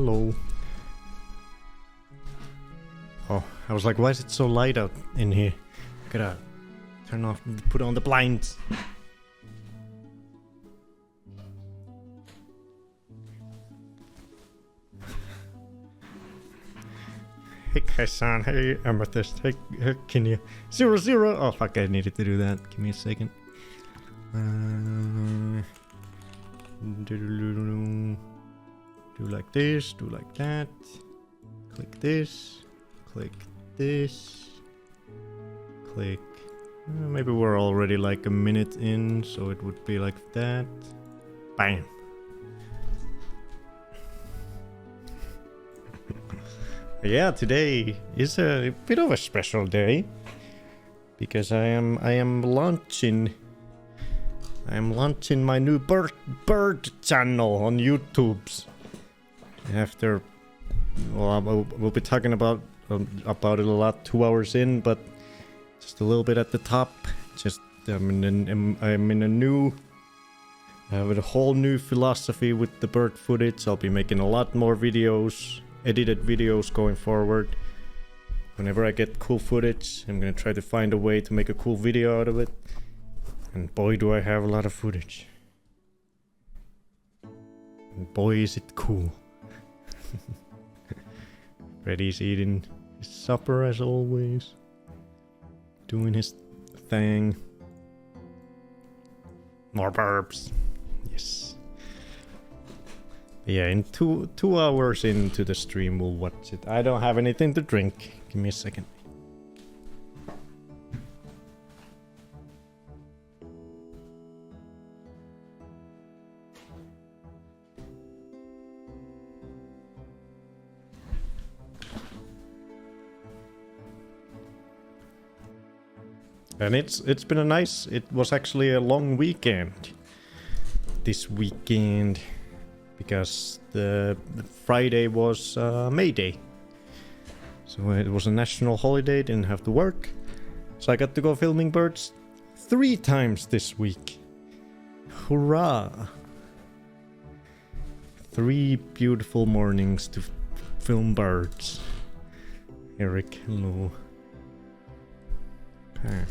hello. Oh, I was like, why is it so light out in here? Gotta turn off, put on the blinds. Hey Kaisan, hey Amethyst, hey can you 0 0? Oh fuck, I needed to do that. Give me a second. Do like this, do like that. Click this, click this, click. Maybe we're already like a minute in, so it would be like that. Bam. Yeah, today is a bit of a special day because I am launching my new bird channel on YouTube. After, well, we'll be talking about it a lot 2 hours in, but just a little bit at the top. Just I'm in a new. I have a whole new philosophy with the bird footage. I'll be making a lot more videos. Edited videos going forward. Whenever I get cool footage, I'm gonna try to find a way to make a cool video out of it. And boy, do I have a lot of footage. And boy, is it cool. Freddy's eating his supper as always. Doing his thing. More burps. Yes. Yeah, in two hours into the stream we'll watch it. I don't have anything to drink. Give me a second. And it's been a nice. It was actually a long weekend. This weekend. Because the Friday was May Day. So it was a national holiday, didn't have to work. So I got to go filming birds 3 times this week. Hurrah! 3 beautiful mornings to film birds. Eric, hello. Okay.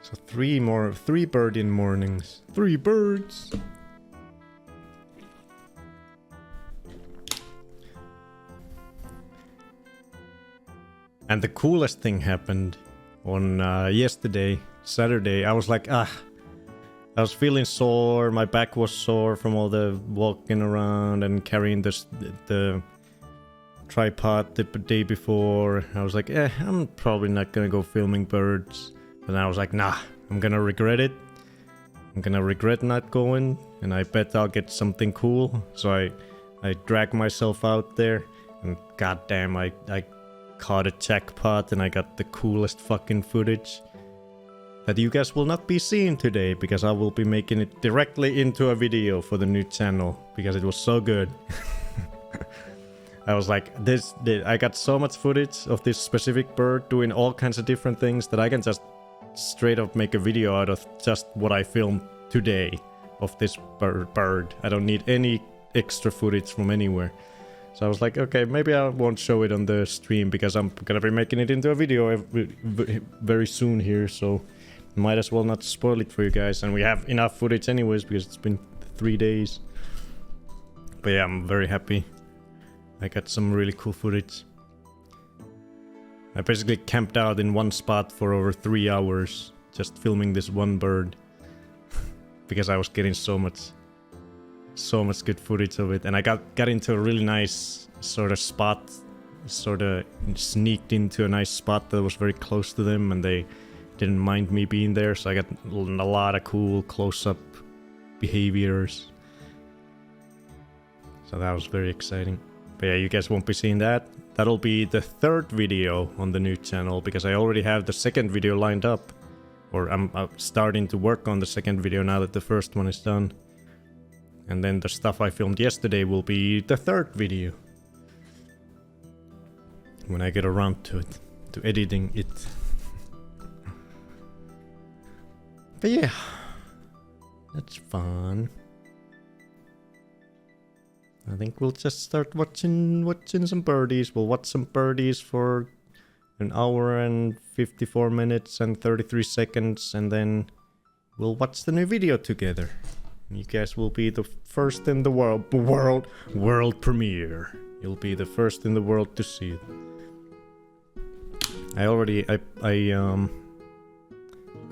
So 3 bird-in mornings. 3 birds! And the coolest thing happened on yesterday, Saturday. I was like, I was feeling sore. My back was sore from all the walking around and carrying the tripod the day before. I was like, I'm probably not gonna go filming birds. But I was like, nah, I'm gonna regret it. I'm gonna regret not going, and I bet I'll get something cool. So I dragged myself out there, and goddamn, I caught a jackpot and I got the coolest fucking footage that you guys will not be seeing today because I will be making it directly into a video for the new channel because it was so good. I was like, I got so much footage of this specific bird doing all kinds of different things that I can just straight up make a video out of just what I filmed today of this bird. I don't need any extra footage from anywhere. So I was like, okay, maybe I won't show it on the stream because I'm gonna be making it into a video very soon here, so might as well not spoil it for you guys. And we have enough footage anyways because it's been 3 days. But yeah, I'm very happy. I got some really cool footage. I basically camped out in one spot for over 3 hours just filming this one bird because I was getting so much good footage of it, and I got into a really nice sort of spot, sort of sneaked into a nice spot that was very close to them, and they didn't mind me being there, so I got a lot of cool close-up behaviors. So that was very exciting. But yeah, you guys won't be seeing that. That'll be the 3rd video on the new channel because I already have the 2nd video lined up, or I'm starting to work on the 2nd video now that the 1st one is done. And then the stuff I filmed yesterday will be the 3rd video. When I get around to it. To editing it. But yeah. That's fun. I think we'll just start watching some birdies. We'll watch some birdies for an hour and 54 minutes and 33 seconds, and then we'll watch the new video together. You guys will be the first in the world premiere. You'll be the first in the world to see it. I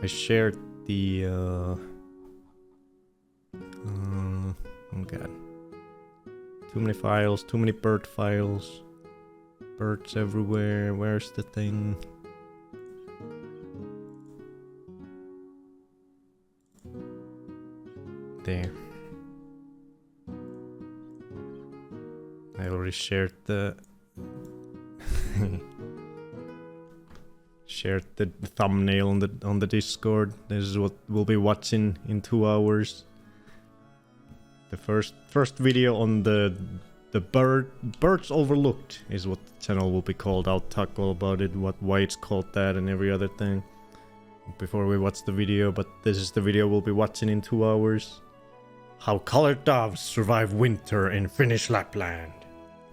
shared the oh god. Too many files, too many bird files. Birds everywhere. Where's the thing? There. I already shared the thumbnail on the Discord. This is what we'll be watching in 2 hours. The first video on the birds overlooked is what the channel will be called. I'll talk all about it, why it's called that, and every other thing before we watch the video. But this is the video we'll be watching in 2 hours. How colored doves survive winter in Finnish Lapland.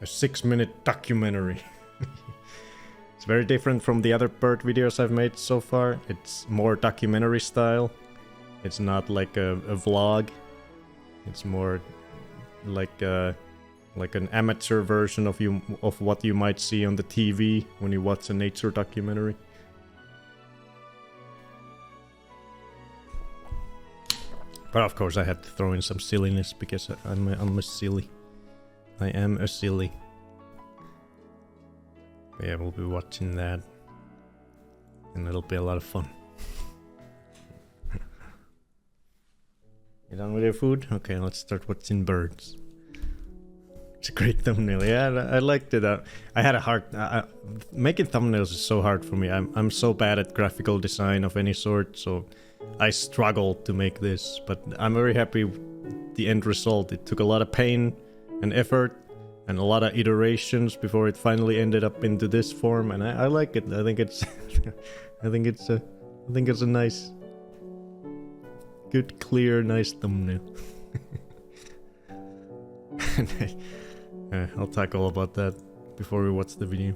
A 6-minute documentary. It's very different from the other bird videos I've made so far. It's more documentary style. It's not like a vlog. It's more like an amateur version of what you might see on the TV when you watch a nature documentary. But of course I had to throw in some silliness because I'm a silly. I am a silly. But yeah, we'll be watching that. And it'll be a lot of fun. You done with your food? Okay, let's start watching birds. It's a great thumbnail. Yeah, I liked it. I had a hard... making thumbnails is so hard for me. I'm so bad at graphical design of any sort, so I struggled to make this. But I'm very happy with the end result. It took a lot of pain and effort and a lot of iterations before it finally ended up into this form, and I like it. I think it's I think it's a nice, good, clear, nice thumbnail. I'll talk all about that before we watch the video.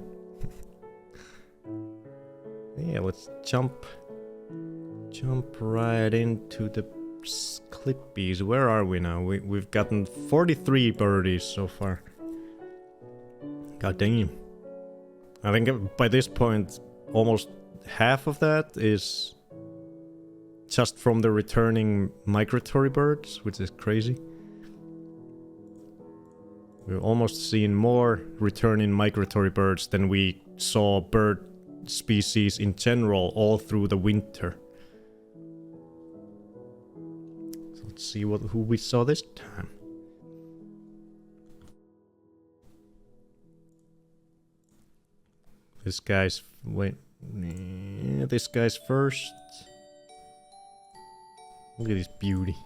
Yeah, let's jump right into the clippies. Where are we now? We've gotten 43 birdies so far. God damn. I think by this point, almost half of that is just from the returning migratory birds, which is crazy. We've almost seen more returning migratory birds than we saw bird species in general all through the winter. So let's see who we saw this time. This guy's... wait. Yeah, this guy's first. Look at this beauty.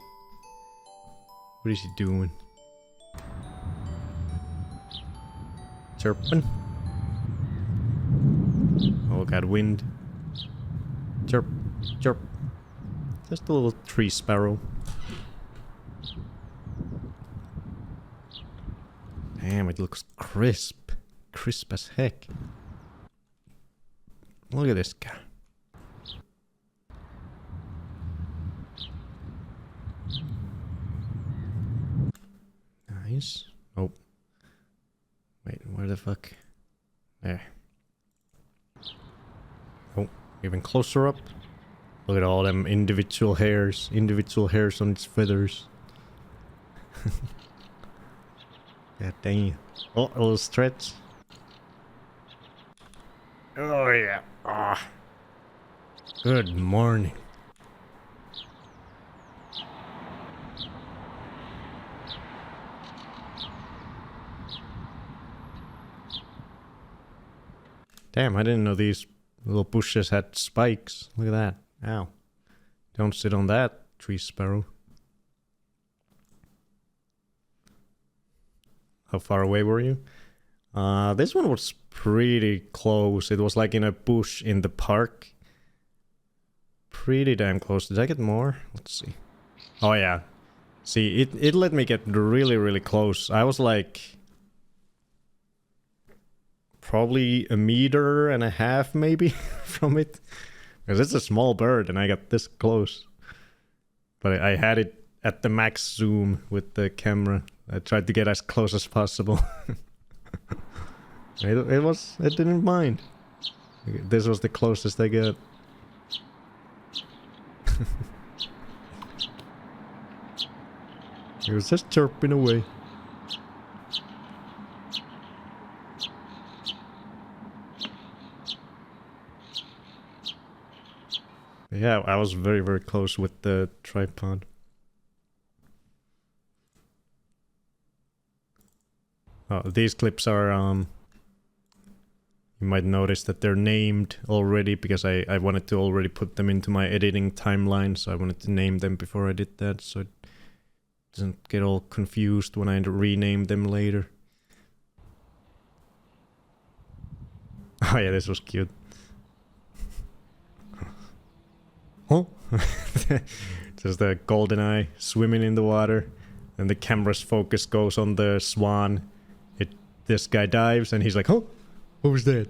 What is he doing? Chirping. Oh, got wind. Chirp, chirp. Just a little tree sparrow. Damn, it looks crisp. Crisp as heck. Look at this guy. Nice. Oh. Wait, where the fuck? There. Oh, even closer up. Look at all them individual hairs on its feathers. God dang. Oh, a little stretch. Oh yeah. Ah. Good morning. Damn, I didn't know these little bushes had spikes. Look at that. Ow. Don't sit on that, tree sparrow. How far away were you? This one was pretty close. It was like in a bush in the park. Pretty damn close. Did I get more? Let's see. Oh yeah. See, it let me get really, really close. I was like... probably 1.5 meters maybe from it. Because it's a small bird and I got this close. But I had it at the max zoom with the camera. I tried to get as close as possible. It didn't mind. This was the closest I got. He was just chirping away. Yeah, I was very, very close with the tripod. Oh, these clips are, you might notice that they're named already because I wanted to already put them into my editing timeline, so I wanted to name them before I did that, so it doesn't get all confused when I rename them later. Oh yeah, this was cute. Oh, just the golden eye swimming in the water, and the camera's focus goes on the swan. This guy dives, and he's like, "Oh, what was that?"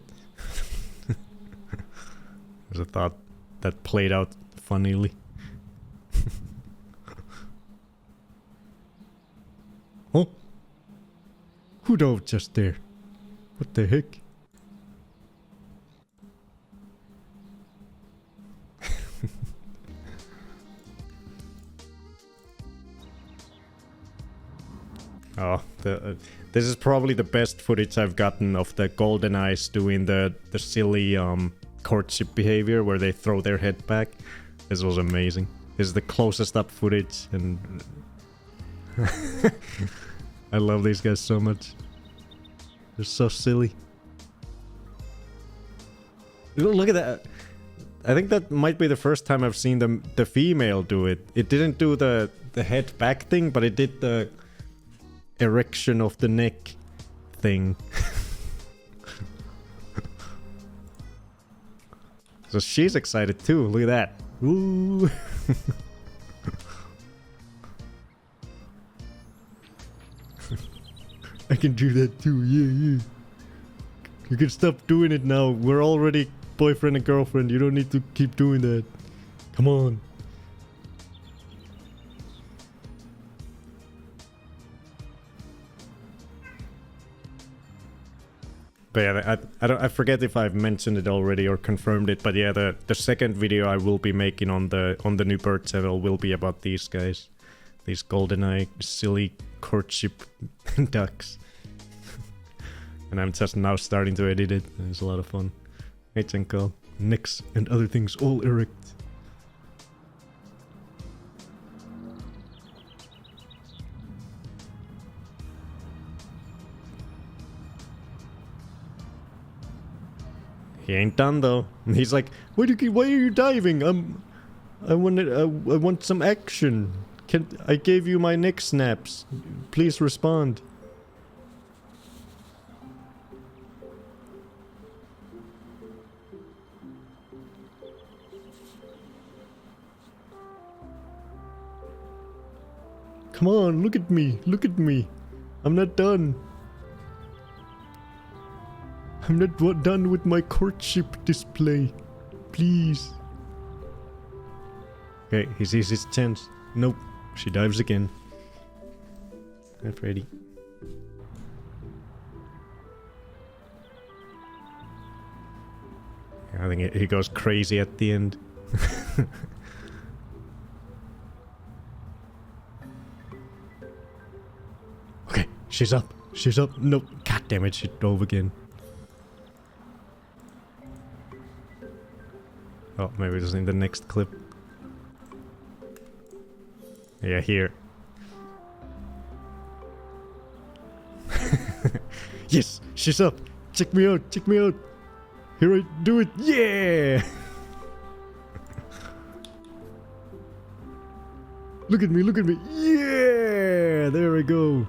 There's a thought that played out funnily. Oh, who dove just there? What the heck? Oh, this is probably the best footage I've gotten of the golden eyes doing the silly courtship behavior where they throw their head back. This was amazing. This is the closest up footage, and I love these guys so much. They're so silly. Look at that. I think that might be the first time I've seen the female do it. It didn't do the head back thing, but it did the erection of the neck thing. So she's excited too. Look at that. Ooh. I can do that too. Yeah. You can stop doing it now. We're already boyfriend and girlfriend. You don't need to keep doing that. Come on. But yeah, I forget if I've mentioned it already or confirmed it, but yeah, the second video I will be making on the new bird channel will be about these guys. These goldeneye silly courtship ducks. And I'm just now starting to edit it. It's a lot of fun. Hey Chenko, necks and other things all erect. He ain't done though. He's like, why are you diving? I want some action. I gave you my neck snaps. Please respond. Come on, look at me. Look at me. I'm not done. I'm not done with my courtship display. Please. Okay, he sees his chance. Nope. She dives again. Hi, Freddy. I think he goes crazy at the end. Okay, she's up. She's up. Nope. God damn it, she dove again. Oh, maybe it's in the next clip. Yeah, here. Yes, she's up. Check me out, check me out. Here I do it. Yeah! Look at me, look at me. Yeah! There we go.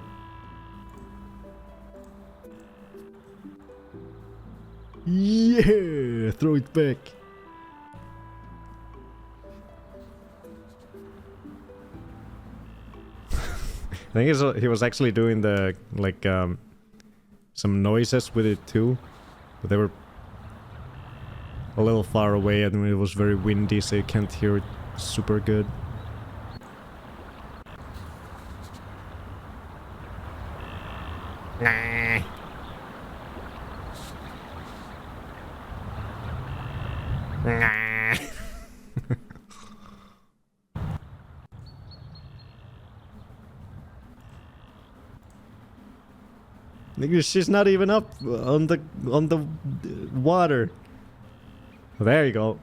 Yeah! Throw it back. think he was actually doing the, like, some noises with it too. But they were a little far away and it was very windy, so you can't hear it super good. Nah. Nah. Nigga, she's not even up on the water. There you go.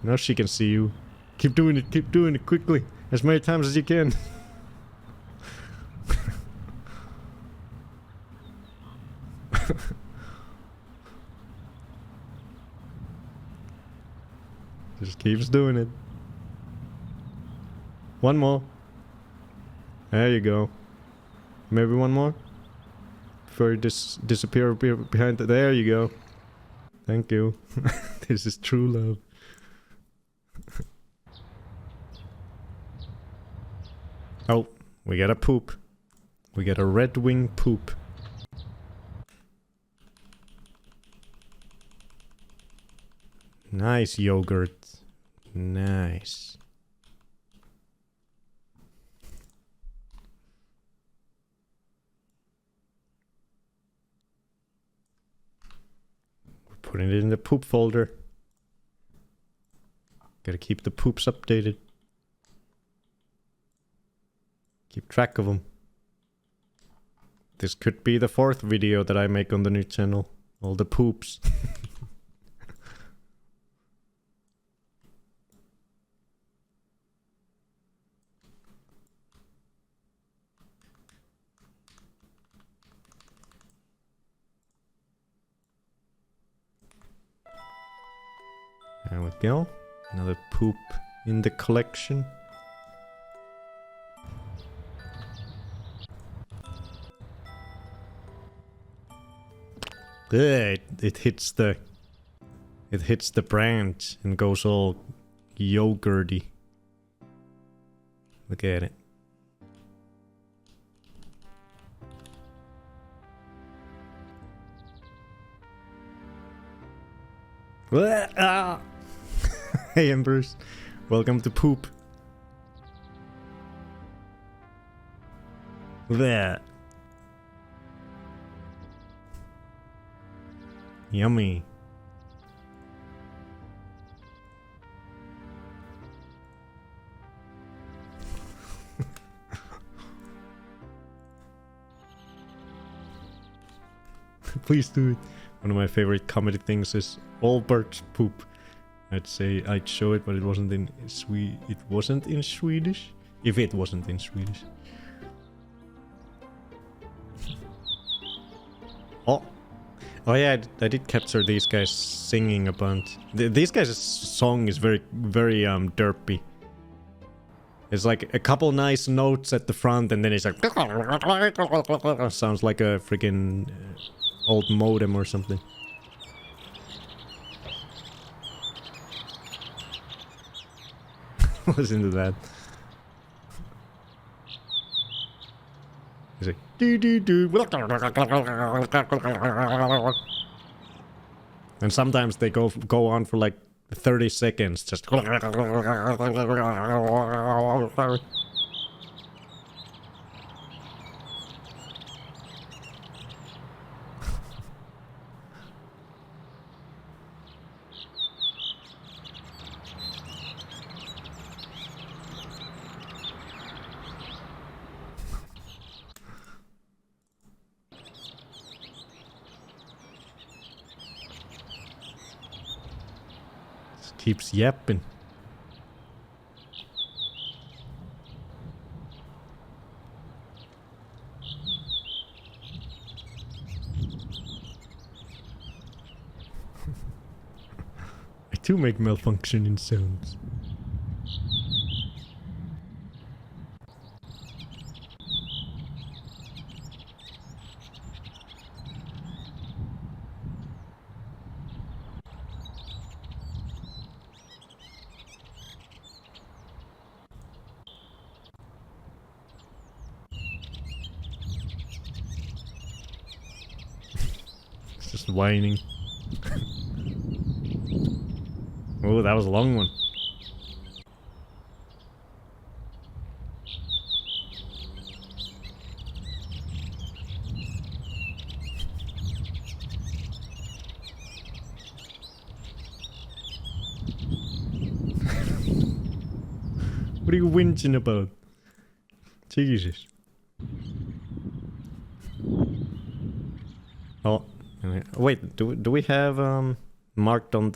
Now she can see you. Keep doing it quickly. As many times as you can. Just keeps doing it. One more. There you go. Maybe one more? Before you disappear behind the... There you go. Thank you. This is true love. Oh, we got a poop. We got a red wing poop. Nice yogurt. Nice. We're putting it in the poop folder. Gotta keep the poops updated. Keep track of them. This could be the 4th video that I make on the new channel. All the poops. There we go. Another poop in the collection. It hits the branch and goes all yogurty. Look at it. Ah! Hey Embers, welcome to poop. There. Yummy. Please do it. One of my favorite comedy things is all birds poop. I'd say I'd show it, but it wasn't in It wasn't in Swedish. If it wasn't in Swedish. Oh. Oh yeah, I did capture these guys singing a bunch. These guys' song is very derpy. It's like a couple nice notes at the front and then it's like... Sounds like a freaking old modem or something. Listen to that. He's like, doo doo doo. And sometimes they go on for like 30 seconds, just. Keeps yapping. I too make malfunctioning sounds. Just whining. Oh, that was a long one. What are you whinging about? Jesus. Oh, wait. Do we have marked on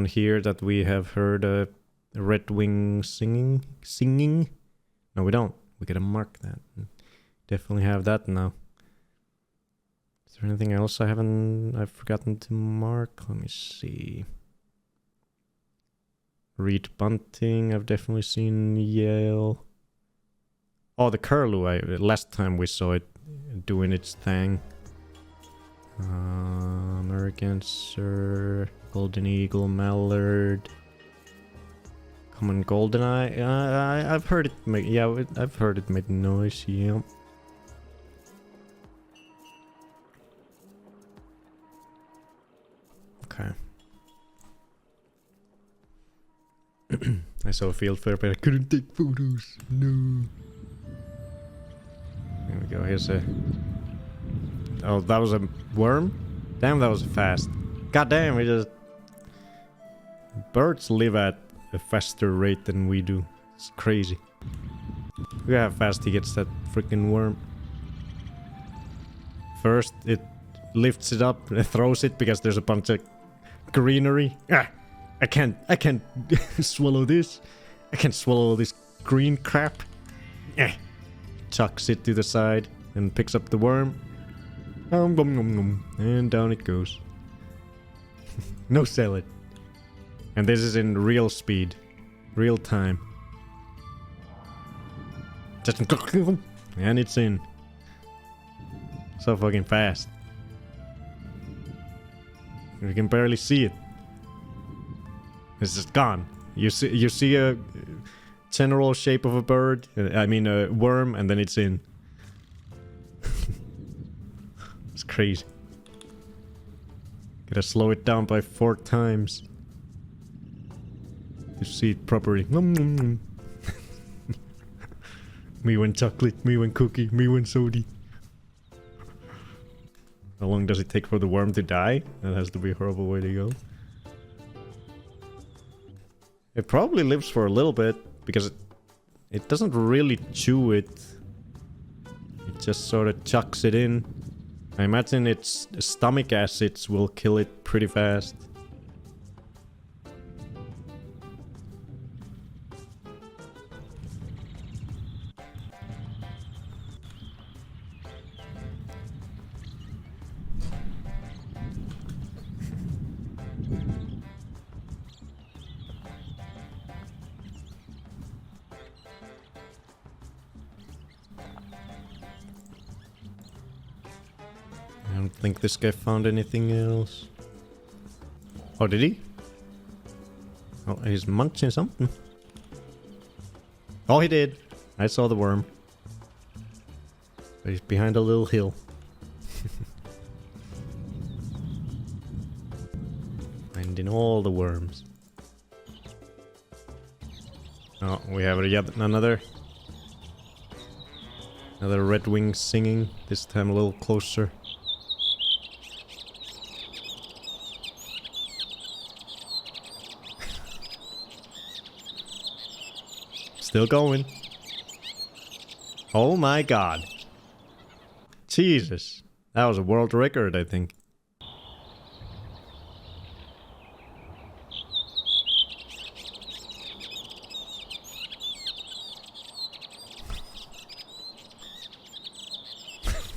here that we have heard a red wing singing? No, we don't. We gotta mark that. Definitely have that now. Is there anything else I've forgotten to mark? Let me see. Reed bunting, I've definitely seen Yale. Oh, the curlew, last time we saw it doing its thing. Merganser, golden eagle, mallard, common goldeneye. I've heard it make, yeah, I've heard it make noise, yeah. Okay. I saw a field fair, but I couldn't take photos. No. There we go. Here's a... Oh, that was a worm? Damn, that was fast. God damn, we just... Birds live at a faster rate than we do. It's crazy. Look at how fast he gets that freaking worm. First, it lifts it up and throws it because there's a bunch of greenery. Ah! I can't swallow this. I can't swallow this green crap. Chucks it to the side and picks up the worm. And down it goes. No salad. And this is in real speed. Real time. Just and it's in. So fucking fast. You can barely see it. It's just gone. You see a general shape of a bird, I mean a worm, and then it's in. It's crazy. Gotta slow it down by 4 times to see it properly. Me when chocolate, me when cookie, me when sody. How long does it take for the worm to die? That has to be a horrible way to go. It probably lives for a little bit, because it doesn't really chew it. It just sort of chucks it in. I imagine its stomach acids will kill it pretty fast. I don't think this guy found anything else. Oh, did he? Oh, he's munching something. Oh, he did. I saw the worm. But he's behind a little hill. Finding all the worms. Oh, we have yet another red wing singing. This time a little closer. Still going. Oh my god. Jesus. That was a world record, I think.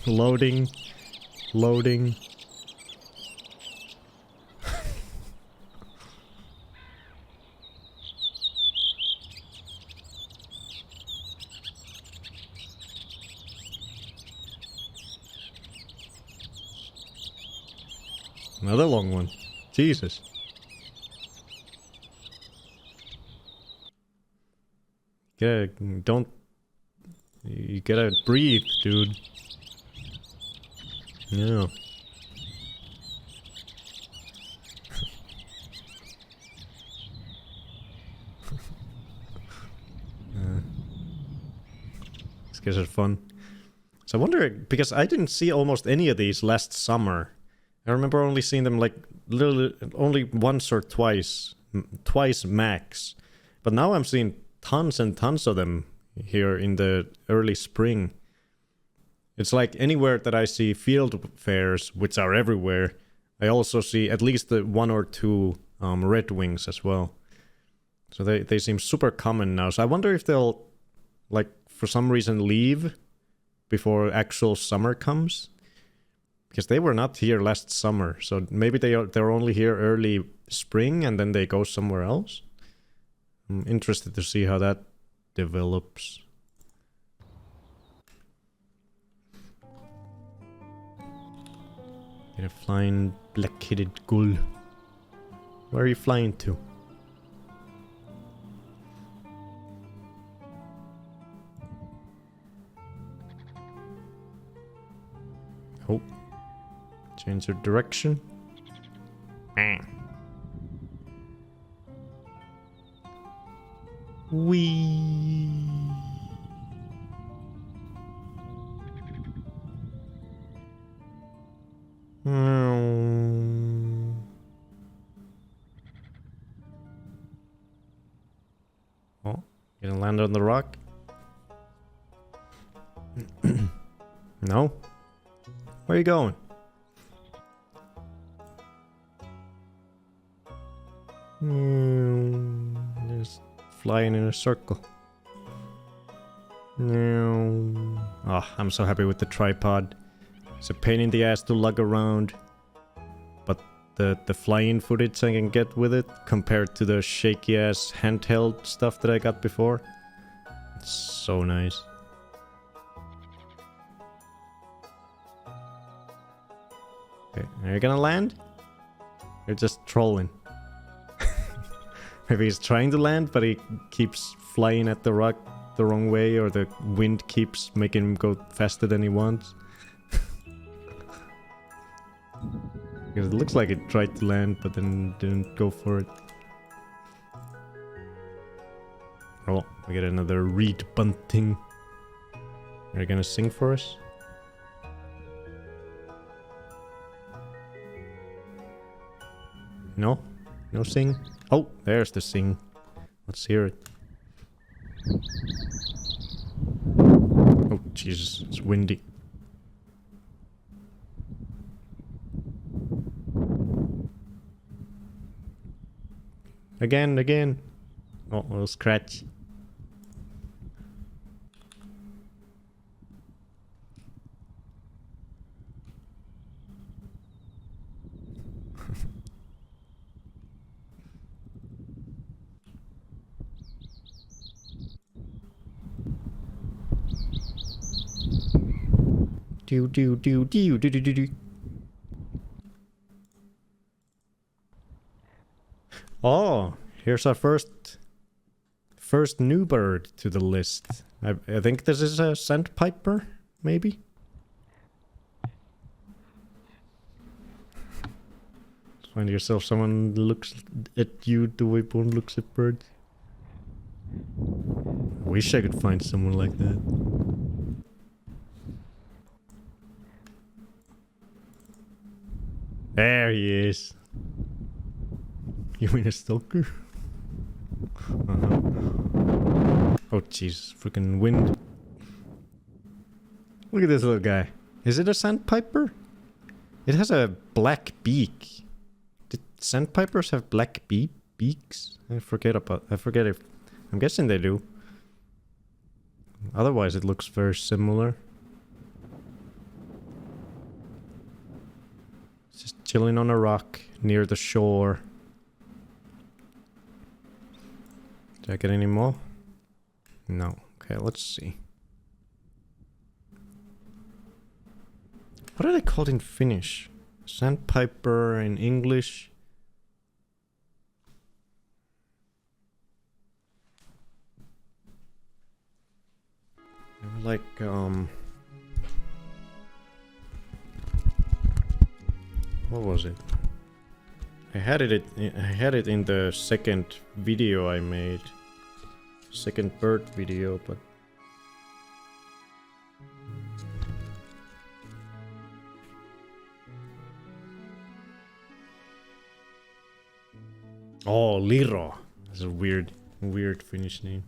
Loading. Loading. Another long one. Jesus. You gotta breathe, dude. Yeah. These guys are fun. So I wonder, because I didn't see almost any of these last summer. I remember only seeing them like literally only once or twice max. But now I'm seeing tons and tons of them here in the early spring. It's like anywhere that I see field fairs, which are everywhere, I also see at least the one or two red wings as well. So they seem super common now. So I wonder if they'll, like, for some reason leave before actual summer comes. Because they were not here last summer. So maybe they're only here early spring and then they go somewhere else. I'm interested to see how that develops. Get a flying black-headed gull. Where are you flying to? Oh. Change your direction. Whee! Oh, gonna land on the rock? No? Where are you going? Just flying in a circle. Oh, I'm so happy with the tripod. It's a pain in the ass to lug around. But the flying footage I can get with it compared to the shaky ass handheld stuff that I got before. It's so nice. Okay, are you gonna land? You're just trolling. Maybe he's trying to land, but he keeps flying at the rock the wrong way, or the wind keeps making him go faster than he wants. Because it looks like it tried to land, but then didn't go for it. Oh, we get another reed bunting. Are you gonna sing for us? No? No sing? Oh, there's the sing. Let's hear it. Oh, Jesus, it's windy. Again. Oh, a little scratch. Do. Oh, here's our first new bird to the list. I think this is a sandpiper, maybe? Find yourself someone looks at you the way one looks at birds. Wish I could find someone like that. There he is. You mean a stalker? Oh jeez, freaking wind. Look at this little guy. Is it a sandpiper? It has a black beak. Did sandpipers have black beaks? I forget if... I'm guessing they do. Otherwise it looks very similar. Just chilling on a rock near the shore. Did I get any more? No. Okay, let's see. What are they called in Finnish? Sandpiper in English? Like, what was it? I had it in the second video I made. second bird video, but... Oh, Liro. That's a weird Finnish name.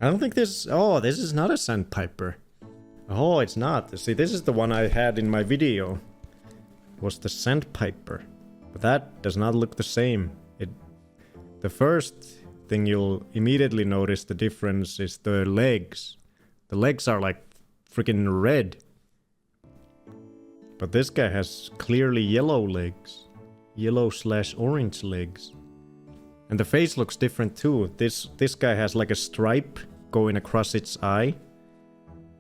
I don't think this... Oh, this is not a sandpiper. Oh, it's not. See, this is the one I had in my video. It was the sandpiper. But that does not look the same. The first thing you'll immediately notice the difference is the legs. The legs are like freaking red. But this guy has clearly yellow legs. Yellow/orange legs. And the face looks different too. This guy has like a stripe going across its eye.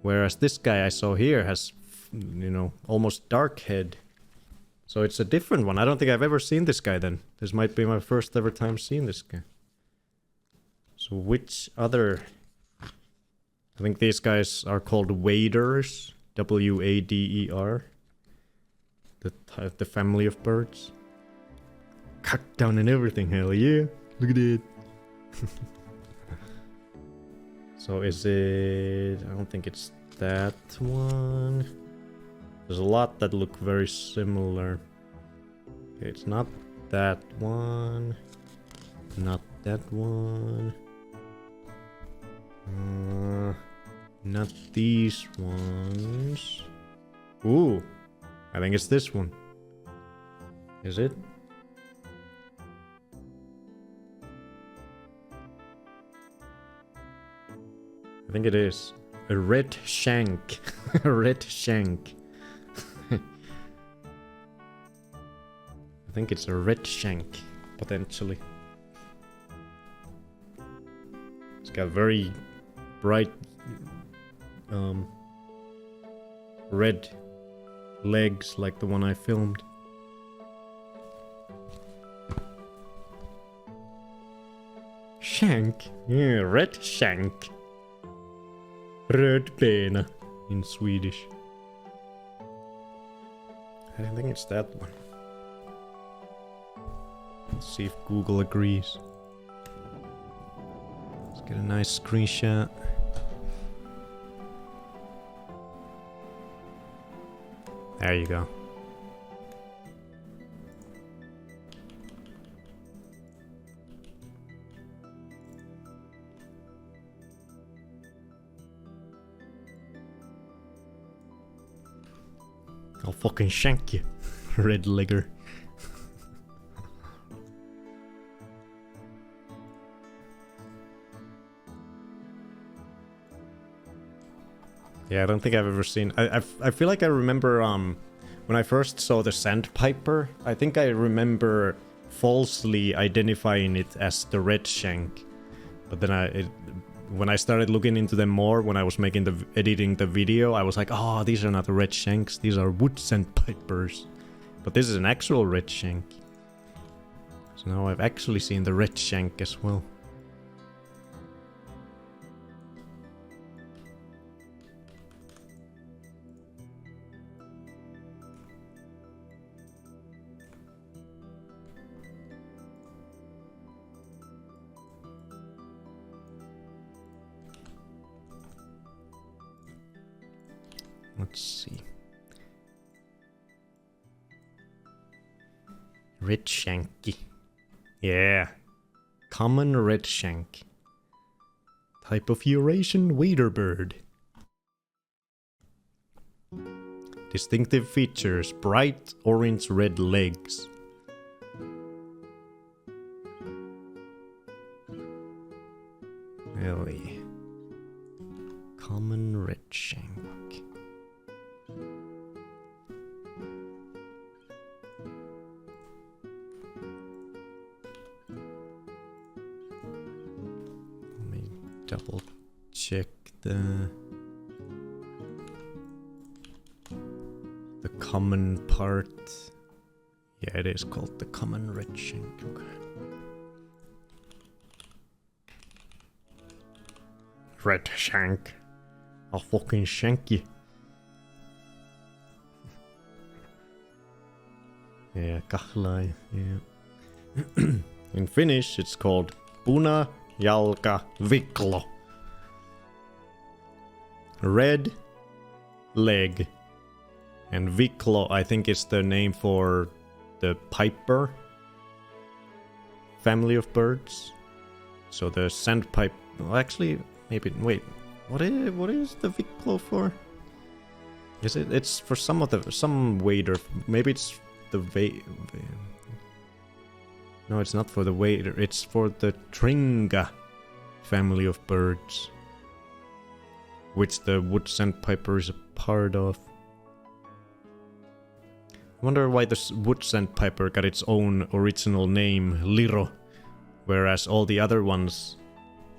Whereas this guy I saw here has, you know, almost dark head. So it's a different one. I don't think I've ever seen this guy then. This might be my first ever time seeing this guy. So which other... I think these guys are called waders. W-A-D-E-R. The family of birds. Cut down and everything, hell yeah. Look at it. So is it... I don't think it's that one. There's a lot that look very similar. Okay, it's not that one. Not that one. Not these ones. Ooh. I think it's this one. Is it? I think it is. A red shank. A red shank. I think it's a red shank, potentially. It's got very bright red legs like the one I filmed. Shank? Yeah, red shank. Rödbena in Swedish. I think it's that one. Let's see if Google agrees. Let's get a nice screenshot. There you go. I'll fucking shank you, red legger. Yeah, I don't think I've ever seen... I feel like I remember when I first saw the sandpiper, I think I remember falsely identifying it as the red shank. But then when I started looking into them more, when I was editing the video, I was like, oh, these are not red shanks, these are wood sandpipers. But this is an actual red shank. So now I've actually seen the red shank as well. Let's see. Red shanky. Yeah. Common red shank. Type of Eurasian wader bird. Distinctive features: bright orange-red legs. Really? Common red shank. Double check the common part. Yeah, it is called the common red shank. Okay. Red shank. I'll fucking shank you. Yeah, kahlai. Yeah. In Finnish, it's called puna jalka viklo. Red leg. And viklo, I think, is the name for the piper family of birds. So the sandpiper. Well, actually, maybe. Wait, what is the viklo for? Is it? It's for some wader. Maybe it's the No, it's not for the wader. It's for the tringa family of birds, which the wood sandpiper is a part of. I wonder why the wood sandpiper got its own original name, Liro, whereas all the other ones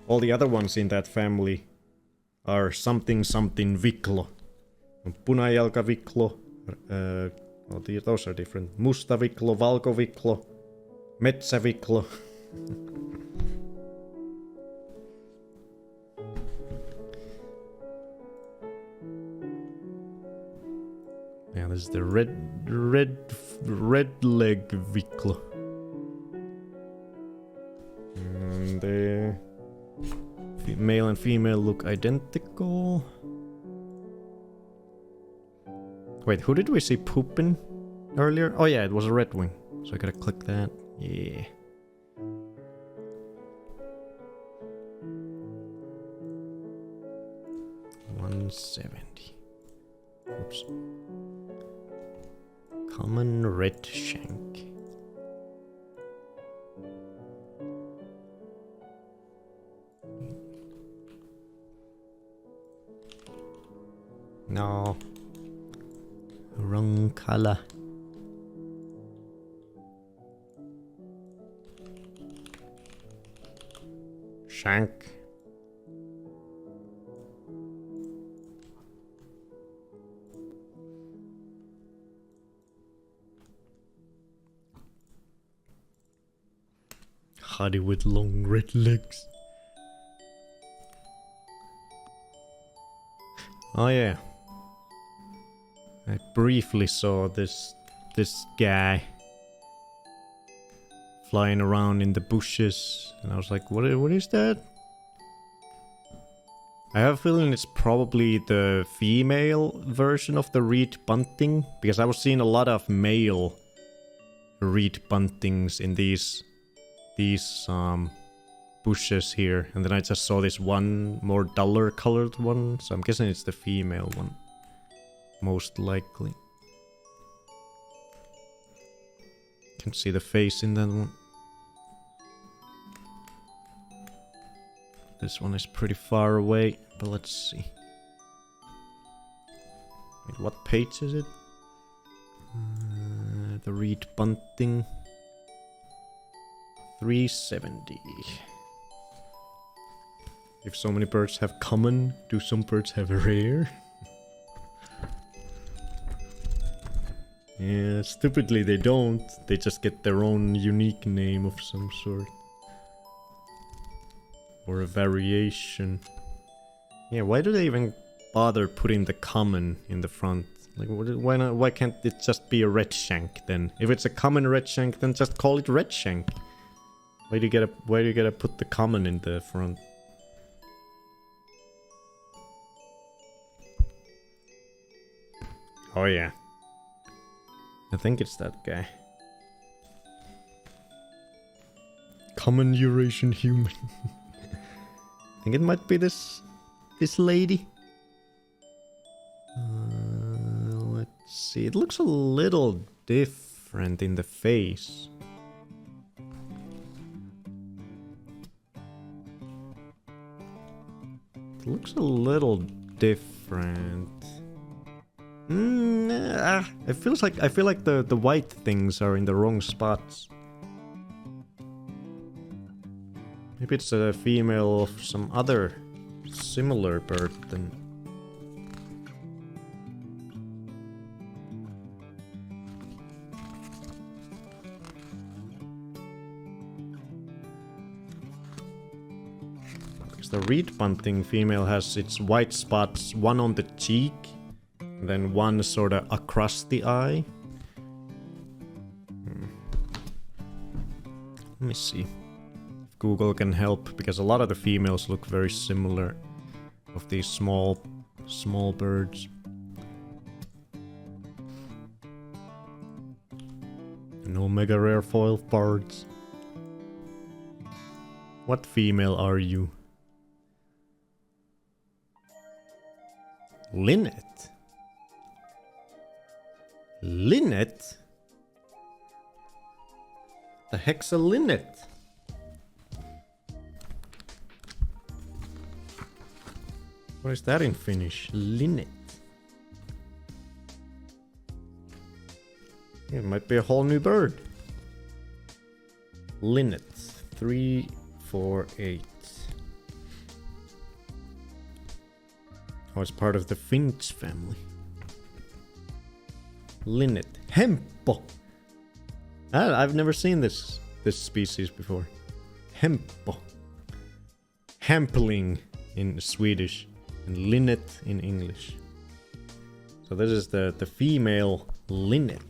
in that family are something viklo. Punajalka viklo, those are different. Musta viklo, valko viklo, metsäviklo. Yeah, this is the red leg viklo. And the male and female look identical. Wait, who did we see pooping earlier? Oh yeah, it was a red wing. So I gotta click that. Yeah. $170. Oops. Common red shank. No. Wrong color. Shank. Hardy with long red legs. Oh yeah. I briefly saw this guy flying around in the bushes, and I was like, what is that? I have a feeling it's probably the female version of the reed bunting, because I was seeing a lot of male reed buntings in these bushes here, and then I just saw this one more duller colored one, so I'm guessing it's the female one. Most likely. Can see the face in that one. This one is pretty far away, but let's see. Wait, what page is it? The reed bunting. 370. If so many birds have common, do some birds have rare? Yeah, stupidly they don't. They just get their own unique name of some sort. Or a variation. Yeah, why do they even bother putting the common in the front? Like, why not? Why can't it just be a red shank then? If it's a common red shank, then just call it red shank. Why do you gotta put the common in the front? Oh yeah. I think it's that guy. Common Eurasian human. I think it might be this lady. Let's see. It looks a little different in the face. It looks a little different. I feel like the white things are in the wrong spots. Maybe it's a female of some other similar bird then. Because the reed bunting female has its white spots, one on the cheek, then one sort of across the eye. Let me see. Google can help, because a lot of the females look very similar of these small birds. No mega rare foil birds. What female are you? Linnet? Linnet? The heck's a linnet? What is that in Finnish? Linnet. It might be a whole new bird. Linnet. 348. Oh, it's part of the finch family. Linnet. Hemppo. I've never seen this species before. Hemppo. Hampling in Swedish and linnet in English. So this is the female linnet.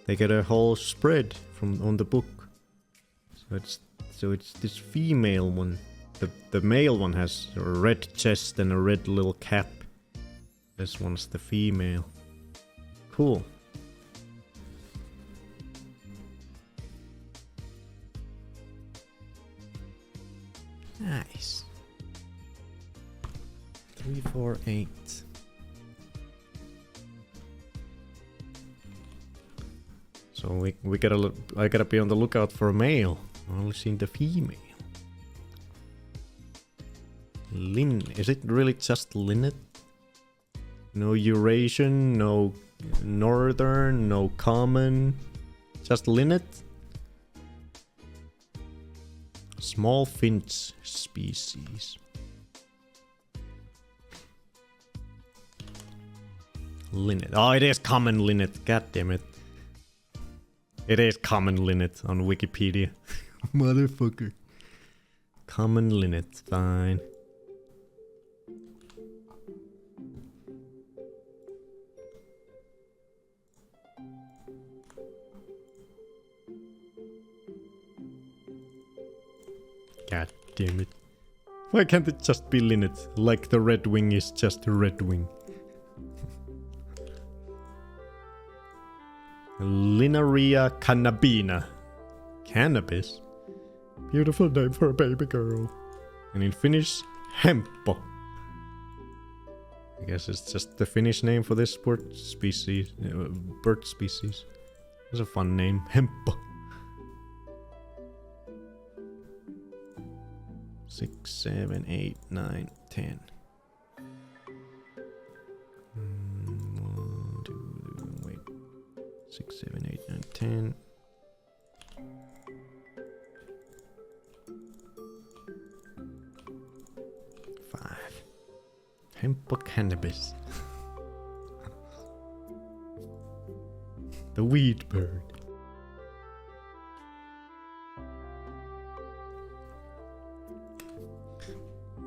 They get a whole spread on the book. So it's this female one. The male one has a red chest and a red little cap. This one's the female. Cool. Nice. 348. So we gotta I gotta be on the lookout for a male. I've only seen the female. Is it really just linnet? No Eurasian, no northern, no common, just linnet? Small finch species. Linnet. Oh, it is common linnet. God damn it. It is common linnet on Wikipedia. Motherfucker. Common linnet. Fine. God damn it. Why can't it just be linnet? Like the red wing is just a red wing. Linaria cannabina. Cannabis? Beautiful name for a baby girl. And in Finnish, hemppo. I guess it's just the Finnish name for this bird species. It's a fun name, hemppo. 6, 7, 8, 9, 10. 1, 2, wait. 6, 7, 8, 9, 10. 5. Hempo cannabis. The weed bird.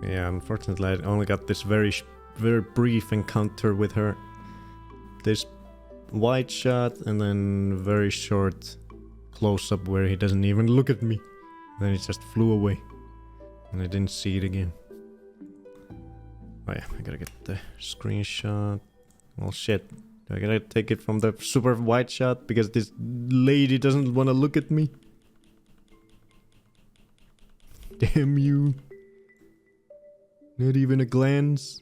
Yeah, unfortunately I only got this very brief encounter with her. This wide shot and then very short close-up where he doesn't even look at me. Then he just flew away. And I didn't see it again. Oh yeah, I gotta get the screenshot. Well shit. I gotta take it from the super wide shot because this lady doesn't want to look at me. Damn you. Not even a glance.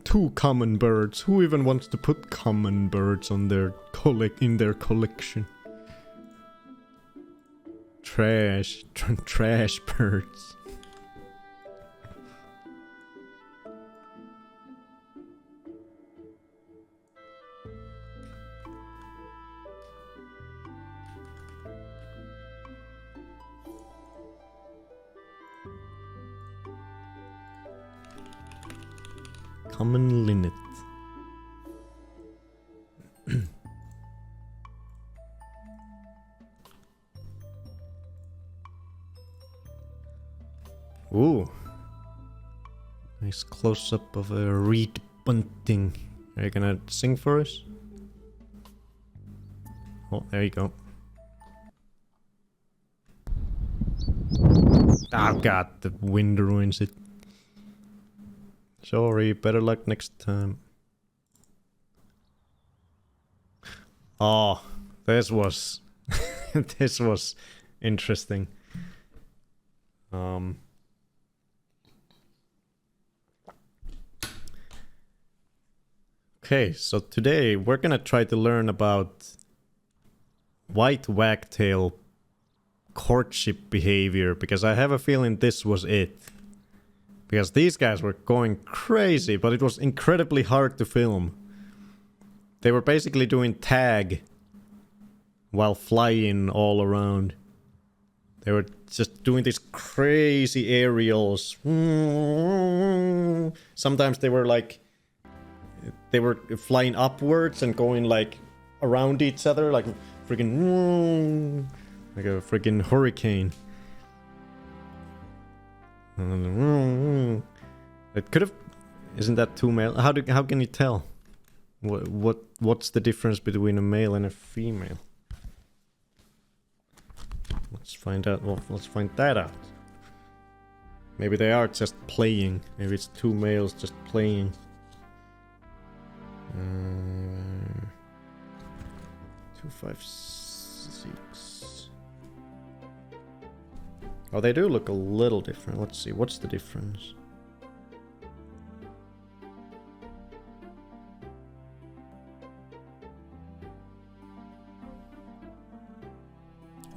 Two common birds. Who even wants to put common birds on their in their collection? Trash birds. Common linnet. Ooh. Nice close-up of a reed bunting. Are you gonna sing for us? Oh, there you go. Oh god, the wind ruins it. Sorry, better luck next time. Oh, this was... this was interesting. Okay, so today we're gonna try to learn about white wagtail courtship behavior, because I have a feeling this was it. Because these guys were going crazy, but it was incredibly hard to film. They were basically doing tag while flying all around. They were just doing these crazy aerials. Sometimes they were like... they were flying upwards and going like around each other like freaking... like a freaking hurricane. It could have... isn't that two male? How can you tell? What's the difference between a male and a female? Let's find out. Well, let's find that out. Maybe they are just playing. Maybe it's two males just playing. 256. Oh, they do look a little different. Let's see. What's the difference?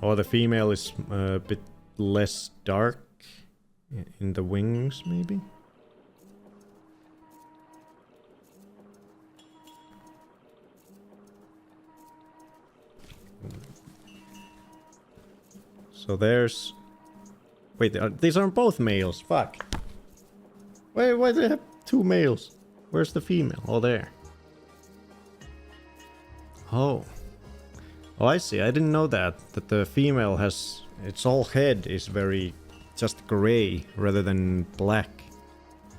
Oh, the female is a bit less dark in the wings, maybe? So there's... wait, these aren't both males. Fuck. Why do they have two males? Where's the female? Oh, there. Oh. Oh, I see. I didn't know that. That the female has... its whole head is very... just grey rather than black.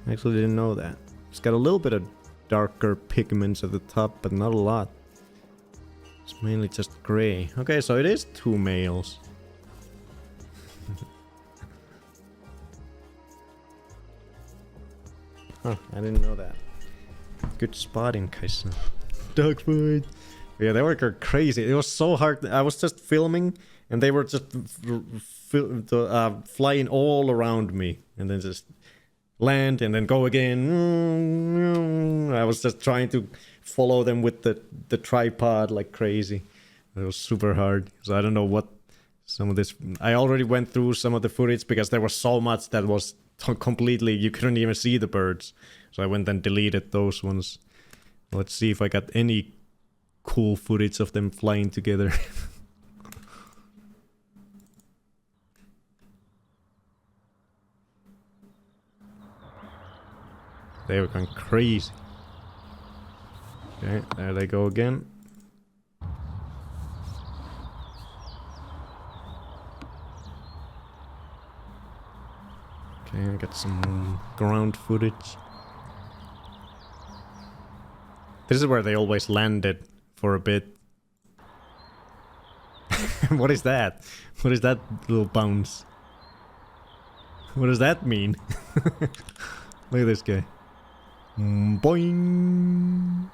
I actually didn't know that. It's got a little bit of darker pigments at the top, but not a lot. It's mainly just grey. Okay, so it is two males. Huh, I didn't know that. Good spotting, Kaisen. Dogfight! Yeah, they were crazy. It was so hard. I was just filming, and they were just flying all around me. And then just land, and then go again. I was just trying to follow them with the tripod like crazy. It was super hard. So I don't know what some of this... I already went through some of the footage, because there was so much that was completely... you couldn't even see the birds. So I went and deleted those ones. Let's see if I got any cool footage of them flying together. They were going crazy. Okay, there they go again. Okay, I got some ground footage. This is where they always landed for a bit. What is that? What is that little bounce? What does that mean? Look at this guy. Boing!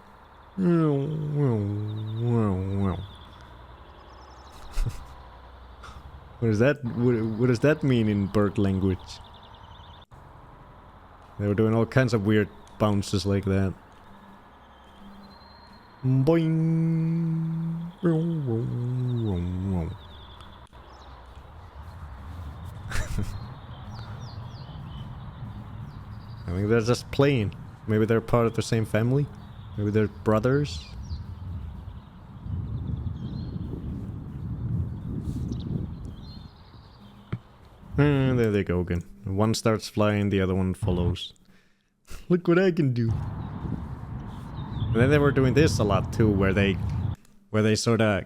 What is that? What does that mean in bird language? They were doing all kinds of weird bounces like that. Boing! I think they're just playing. Maybe they're part of the same family. Maybe they're brothers. And there they go again. One starts flying, the other one follows. Look what I can do. And then they were doing this a lot too, where they sort of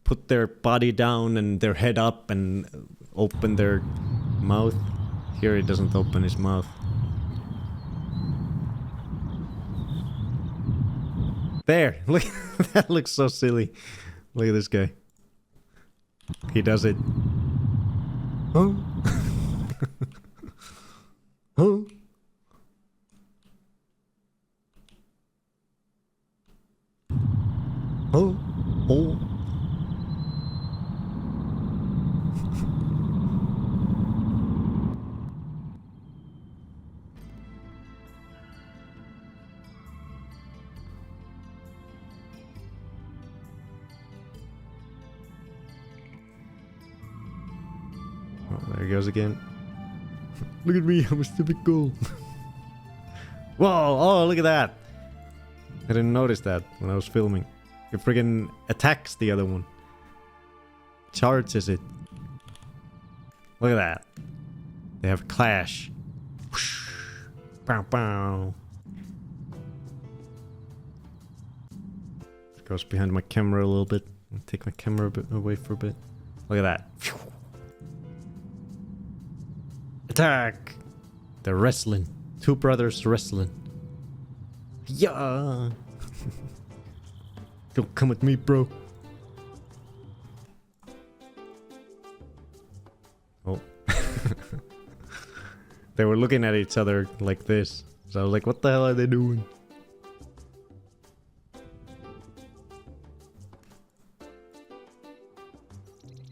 put their body down and their head up and open their mouth. Here he doesn't open his mouth. There! Look, that looks so silly. Look at this guy. He does it. Oh. Oh. Oh. Oh. There he goes again. Look at me, I'm a stupid goal. Whoa, oh, look at that. I didn't notice that when I was filming. It friggin' attacks the other one. Charges it. Look at that. They have a clash. Whoosh. Bow, bow. Goes behind my camera a little bit. Take my camera a bit away for a bit. Look at that. Attack! They're wrestling. Two brothers wrestling. Yeah! Don't come at me, bro. Oh. They were looking at each other like this. So I was like, what the hell are they doing?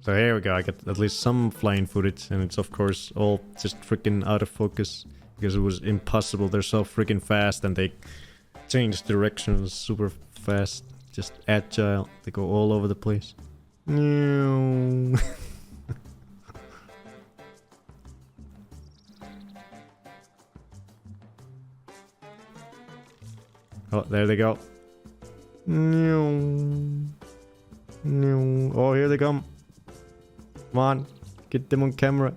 So here we go, I got at least some flying footage, and it's of course all just freaking out of focus because it was impossible. They're so freaking fast and they change directions super fast, just agile. They go all over the place. Oh, there they go. Oh, here they come. Come on, get them on camera.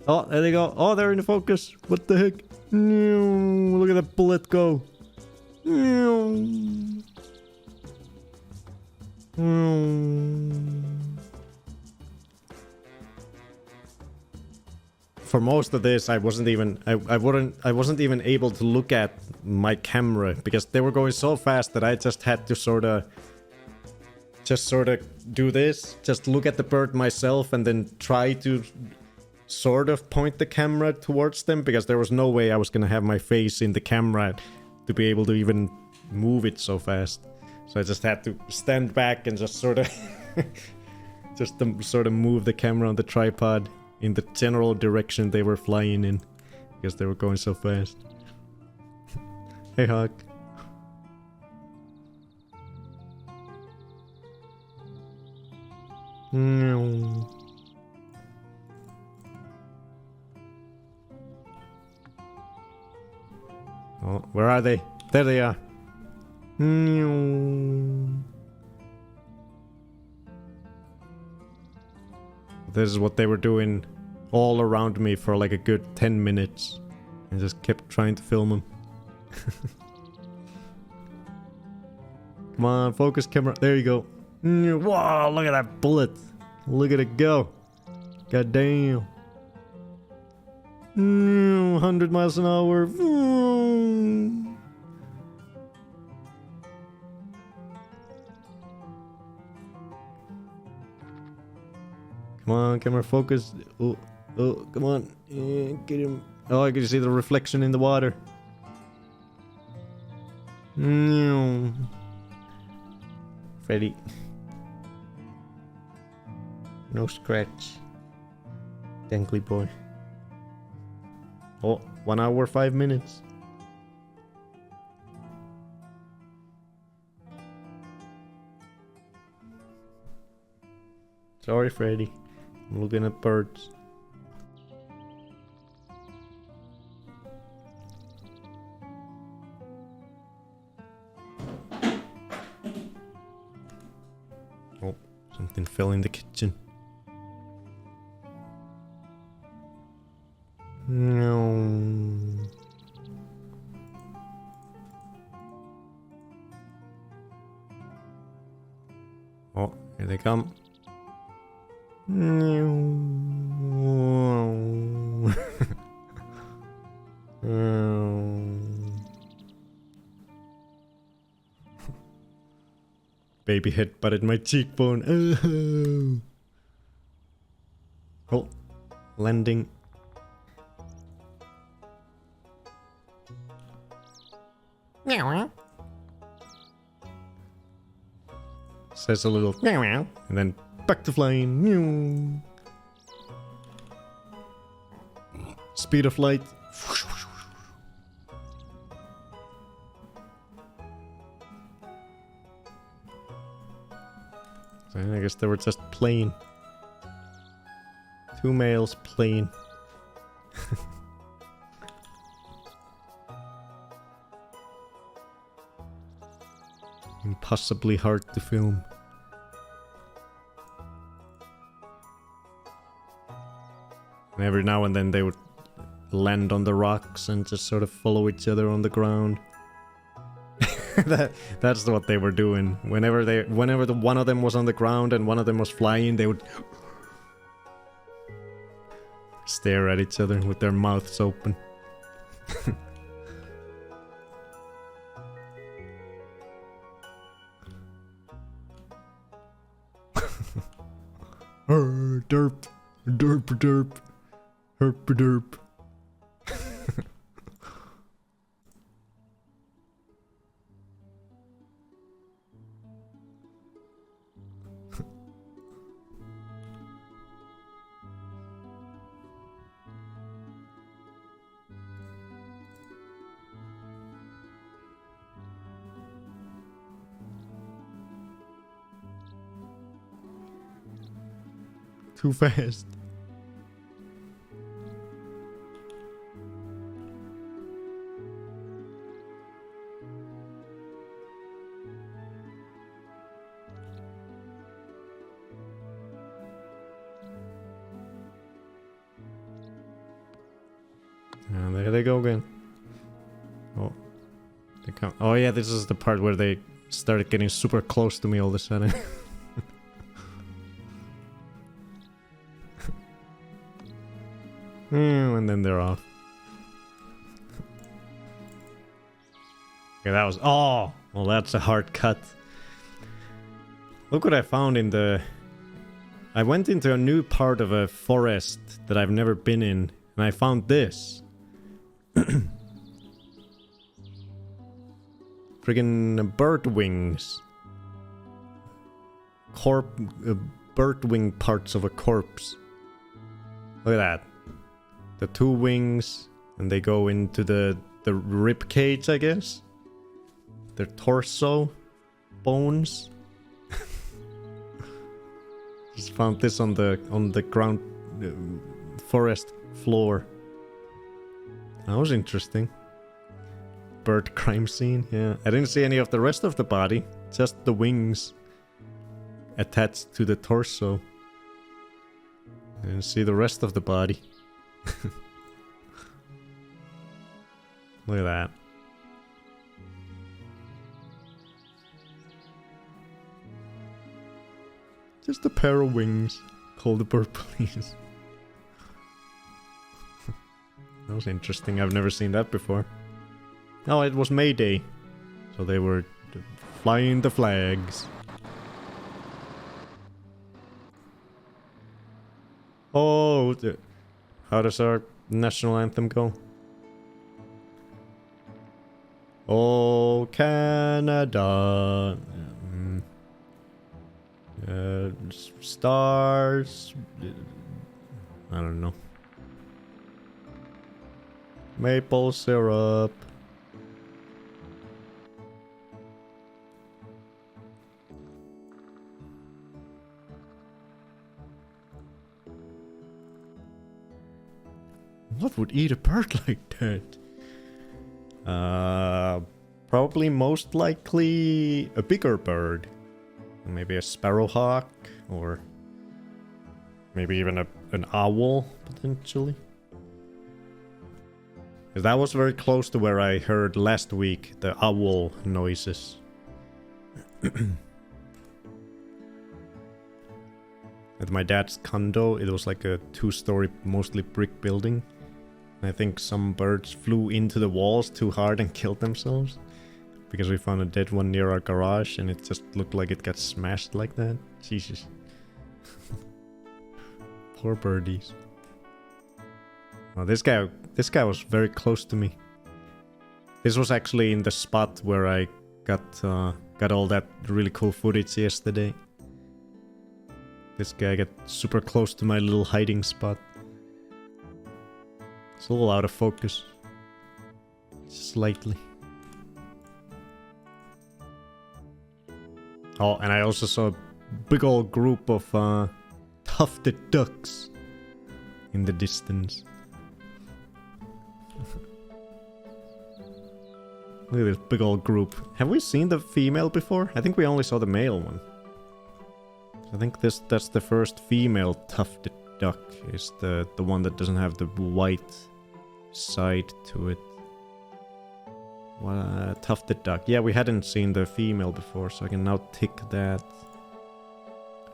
Oh, there they go. Oh, they're in the focus. What the heck? Look at that bullet go. For most of this, I wasn't even able to look at my camera because they were going so fast that I just had to sort of do this, just look at the bird myself and then try to sort of point the camera towards them because there was no way I was gonna have my face in the camera to be able to even move it so fast. So I just had to stand back and just sort of move the camera on the tripod in the general direction they were flying in because they were going so fast. Hey, Hawk. Oh, where are they? There they are. This is what they were doing all around me for like a good 10 minutes. I just kept trying to film them. Come on, focus camera. There you go. Wow, look at that bullet. Look at it go. God damn. 100 miles an hour. Come on, camera focus. Oh, come on. Get him. Oh, I can see the reflection in the water. Freddy. No scratch. Dangly boy. Oh, 1 hour, 5 minutes. Sorry, Freddy. I'm looking at birds. Oh, something fell in the kitchen. No. Here they come. Baby head butted my cheekbone. Oh, landing. Says a little and then back to flying. Speed of light. So I guess they were just playing. Two males playing. Impossibly hard to film. And every now and then they would land on the rocks and just sort of follow each other on the ground. That's what they were doing. Whenever the one of them was on the ground and one of them was flying, they would stare at each other with their mouths open. Derp, derp, derp, herp, derp. Too fast. And there they go again. Oh, they come. Oh yeah, this is the part where they started getting super close to me all of a sudden. And then they're off. Okay, that was... Oh! Well, that's a hard cut. Look what I found in the... I went into a new part of a forest that I've never been in, and I found this. Friggin' bird wings. Bird wing parts of a corpse. Look at that. The two wings, and they go into the rib cage, I guess. Their torso bones. Just found this on the ground forest floor. That was interesting. Bird crime scene, yeah. I didn't see any of the rest of the body, just the wings attached to the torso. I didn't see the rest of the body. Look at that. Just a pair of wings. Call the bird police. That was interesting. I've never seen that before. Oh, it was May Day. So they were flying the flags. Oh, how does our national anthem go? Oh, Canada. Stars. I don't know. Maple syrup. What would eat a bird like that? Probably most likely a bigger bird. Maybe a sparrowhawk, or maybe even an owl, potentially. Because that was very close to where I heard last week, the owl noises. at my dad's condo. It was like a 2-story, mostly brick building. And I think some birds flew into the walls too hard and killed themselves. Because we found a dead one near our garage and it just looked like it got smashed like that. Jesus. Poor birdies. Oh, this guy was very close to me. This was actually in the spot where I got all that really cool footage yesterday. This guy got super close to my little hiding spot. It's a little out of focus. Slightly. Oh, and I also saw a big old group of tufted ducks in the distance. Look at this big old group. Have we seen the female before? I think we only saw the male one. I think that's the first female tufted duck. Is the one that doesn't have the white side to it. Tufted duck. Yeah, we hadn't seen the female before, so I can now tick that.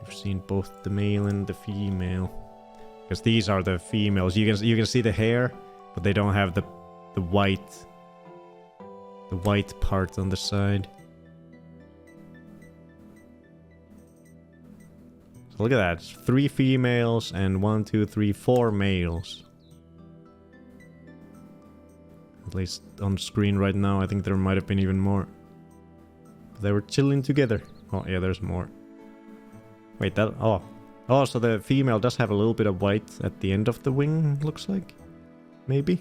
I've seen both the male and the female. Because these are the females. You can see the hair, but they don't have the white part on the side. So look at that. 3 females and 1, 2, 3, 4 males. At least on screen right now, I think there might have been even more. But they were chilling together. Oh yeah, there's more. Wait, that... Oh, so the female does have a little bit of white at the end of the wing, looks like. Maybe.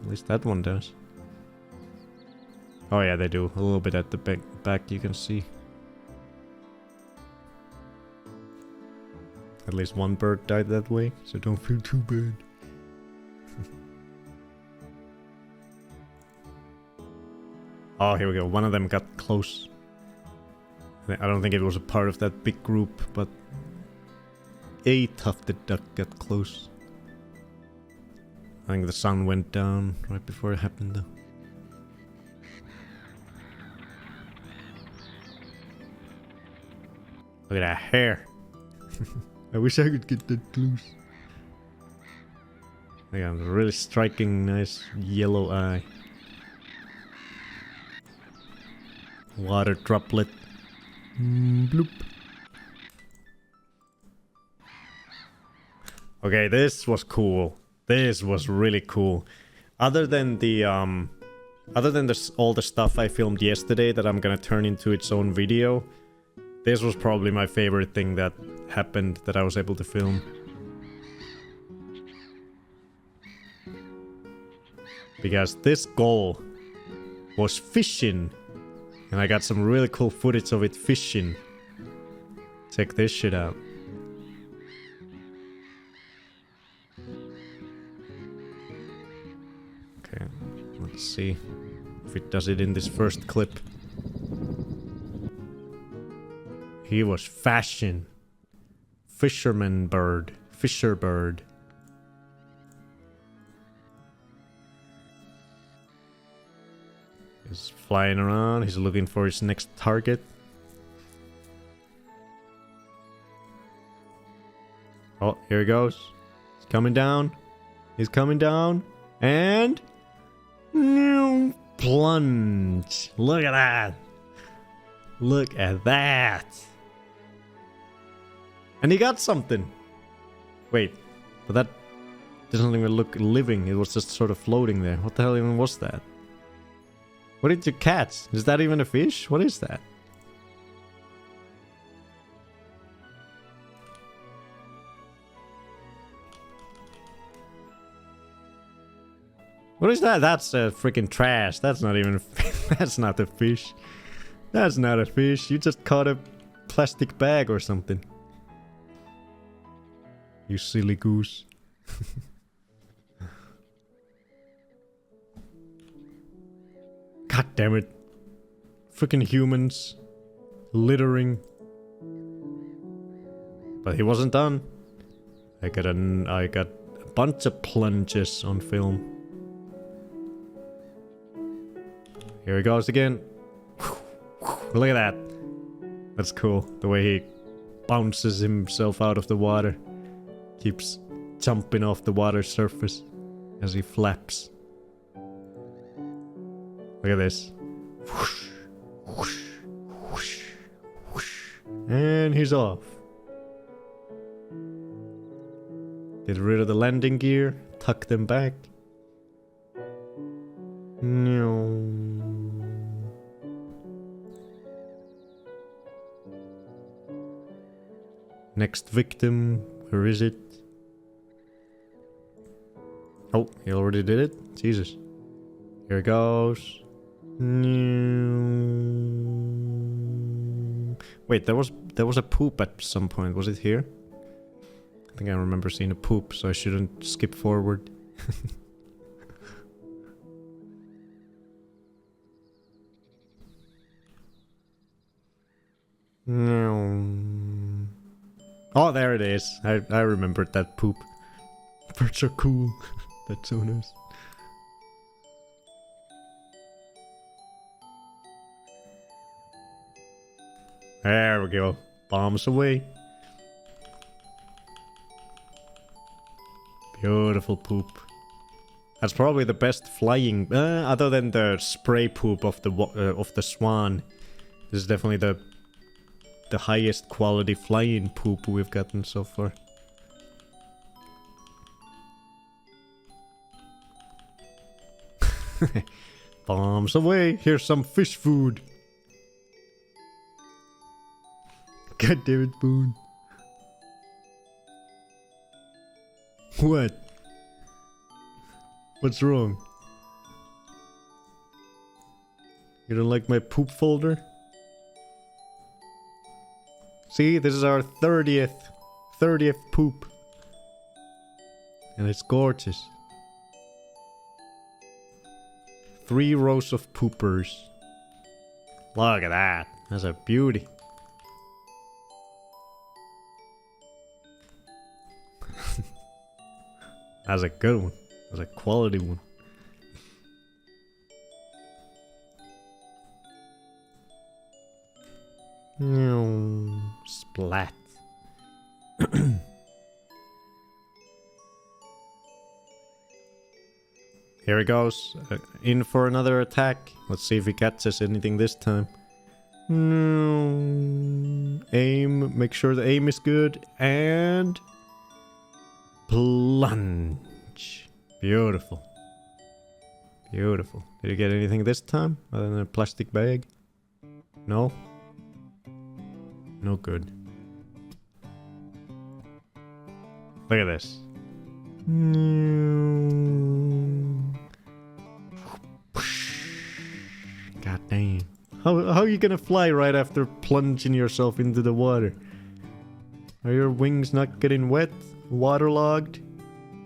At least that one does. Oh yeah, they do. A little bit at the back you can see. At least one bird died that way, so don't feel too bad. Oh, here we go. One of them got close. I don't think it was a part of that big group, but a tufted duck got close. I think the sun went down right before it happened though. Look at that hair. I wish I could get that close. They got a really striking, nice yellow eye. Water droplet. Bloop. Okay, this was cool. This was really cool. Other than all the stuff I filmed yesterday that I'm gonna turn into its own video, this was probably my favorite thing that happened that I was able to film. Because this goal was fishing. And I got some really cool footage of it fishing. Check this shit out. Okay, let's see if it does it in this first clip. He was fashing. Fisherman bird. Fisher bird. He's flying around. He's looking for his next target. Oh, here he goes. He's coming down. He's coming down. And... plunge. Look at that. Look at that. And he got something. Wait. But that doesn't even look living. It was just sort of floating there. What the hell even was that? What did you catch? Is that even a fish? What is that? What is that? That's freaking trash. That's not even... That's not a fish. That's not a fish. You just caught a plastic bag or something. You silly goose. God damn it. Freaking humans. Littering. But he wasn't done. I got a bunch of plunges on film. Here he goes again. Look at that. That's cool. The way he bounces himself out of the water. Keeps jumping off the water surface as he flaps. Look at this. Whoosh, whoosh, whoosh, whoosh. And he's off. Get rid of the landing gear. Tuck them back. No. Next victim. Where is it? Oh, he already did it? Jesus. Here it goes. Wait, there was a poop at some point. Was it here? I think I remember seeing a poop, so I shouldn't skip forward. No. Oh, there it is. I remembered that poop. Birds are cool. That's so nice. There we go. Bombs away. Beautiful poop. That's probably the best flying, other than the spray poop of the swan. This is definitely the highest quality flying poop we've gotten so far. Bombs away. Here's some fish food. God damn it, Boone. What? What's wrong? You don't like my poop folder? See, this is our 30th poop. And it's gorgeous. 3 rows of poopers. Look at that. That's a beauty. That's a good one. That's a quality one. Splat. Here he goes. In for another attack. Let's see if he catches anything this time. No. Aim. Make sure the aim is good. And... plunge. Beautiful. Beautiful. Did you get anything this time? Other than a plastic bag? No? No good. Look at this. God damn. How are you gonna fly right after plunging yourself into the water? Are your wings not getting wet? Waterlogged?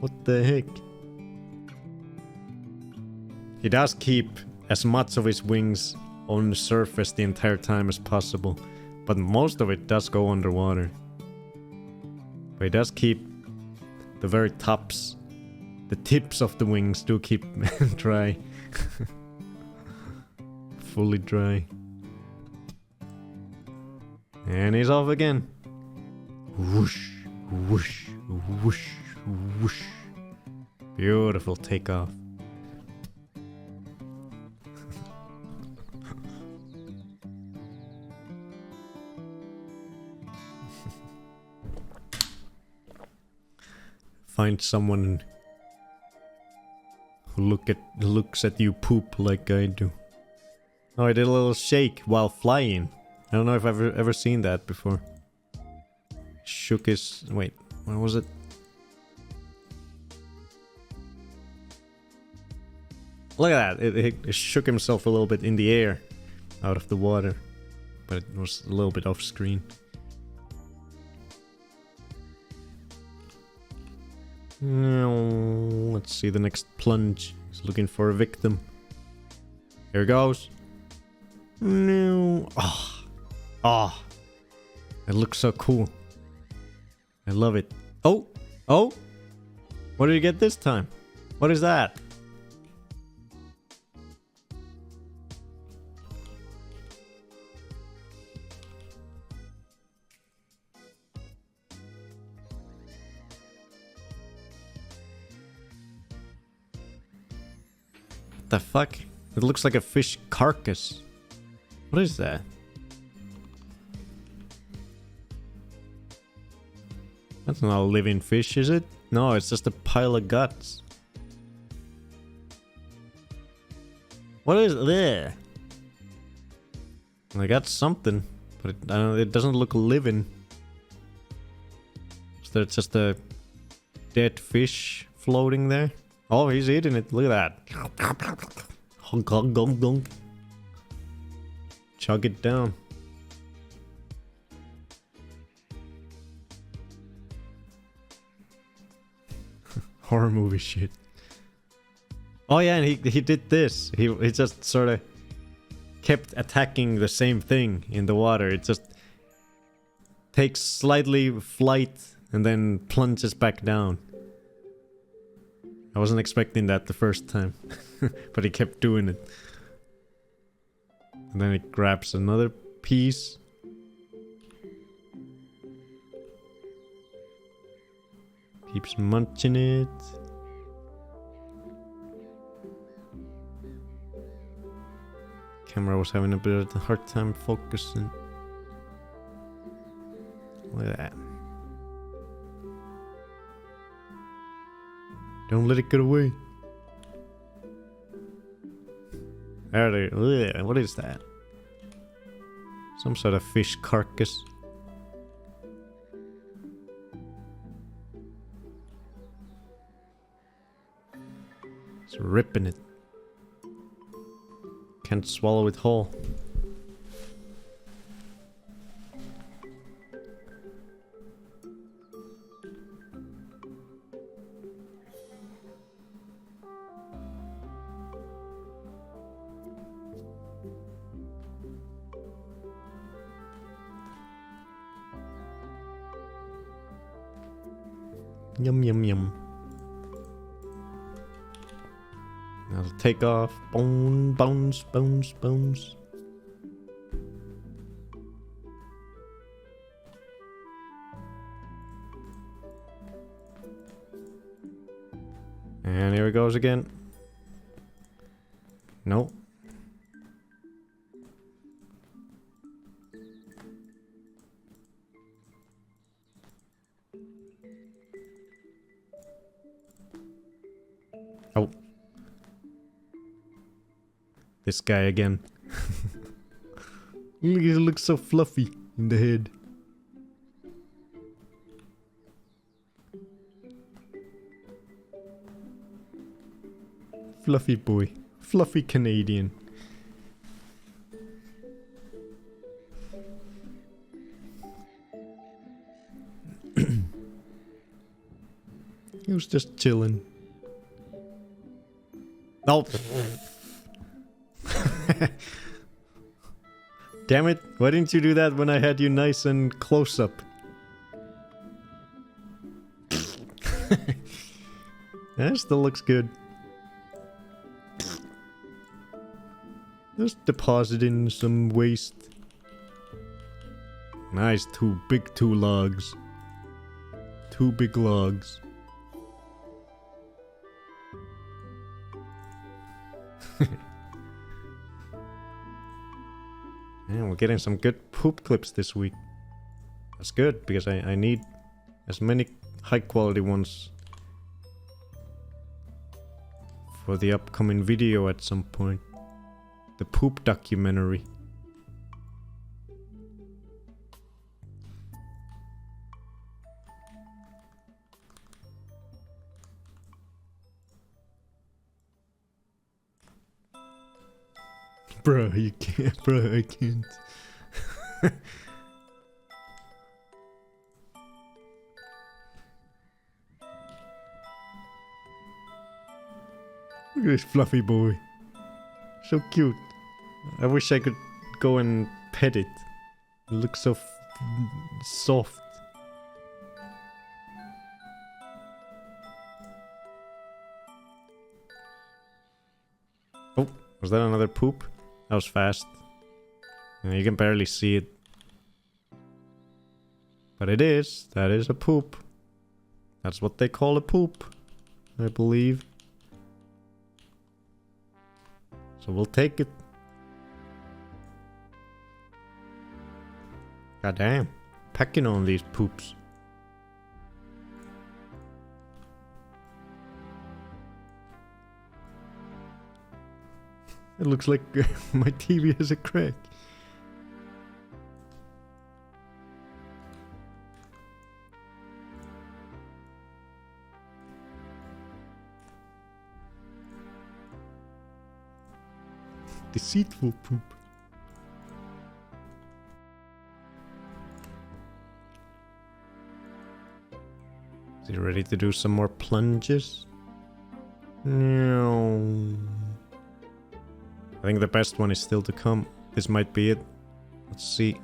What the heck? He does keep as much of his wings on the surface the entire time as possible, but most of it does go underwater. But he does keep the very tops, the tips of the wings do keep dry. Fully dry. And he's off again. Whoosh, whoosh, whoosh, whoosh. Beautiful takeoff. Find someone who looks at you poop like I do. Oh, I did a little shake while flying. I don't know if I've ever seen that before. Shook his... wait, what was it? Look at that. It shook himself a little bit in the air out of the water. But it was a little bit off screen. Let's see the next plunge. He's looking for a victim. Here goes. No. Oh. Oh. It looks so cool. I love it. Oh. Oh. What did you get this time? What is that? What the fuck? It looks like a fish carcass. What is that? That's not a living fish, is it? No, it's just a pile of guts. What is there? I got something, but it doesn't look living. Is there just a dead fish floating there? Oh, he's eating it. Look at that. Honk, honk, honk, honk. Chug it down. Horror movie shit. Oh yeah, and he did this. He just sort of kept attacking the same thing in the water. It just takes slightly flight and then plunges back down. I wasn't expecting that the first time, but he kept doing it. And then it grabs another piece. Keeps munching it. Camera was having a bit of a hard time focusing. Look at that. Don't let it get away. There, what is that? Some sort of fish carcass. It's ripping it. Can't swallow it whole. Yum yum yum. Now to take off. Bones. And here it goes again. Nope. Oh. This guy again. Look, he looks so fluffy in the head. Fluffy boy. Fluffy Canadian. He was just chilling. Oh. Damn it, why didn't you do that when I had you nice and close up? That still looks good. Just depositing some waste. Nice, two logs. Two big logs. Yeah, we're getting some good poop clips this week. That's good, because I need as many high quality ones for the upcoming video at some point. The poop documentary. Bro, you can't. Bro, I can't. Look at this fluffy boy. So cute. I wish I could go and pet it. It looks so soft. Oh, was that another poop? That was fast. You can barely see it. But it is. That is a poop. That's what they call a poop, I believe. So we'll take it. God damn. Packing on these poops. It looks like my TV has a crack. Deceitful poop. Is he ready to do some more plunges? No. I think the best one is still to come. This might be it. Let's see.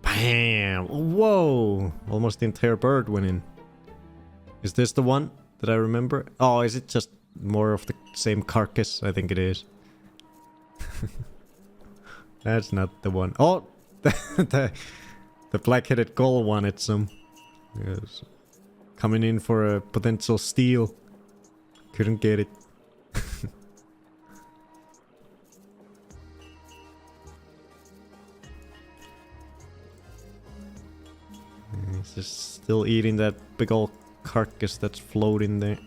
Bam! Whoa! Almost the entire bird went in. Is this the one that I remember? Oh, is it just more of the same carcass? I think it is. That's not the one. Oh! the black-headed gull wanted some. Yes. Coming in for a potential steal. Couldn't get it. He's just still eating that big old carcass that's floating there.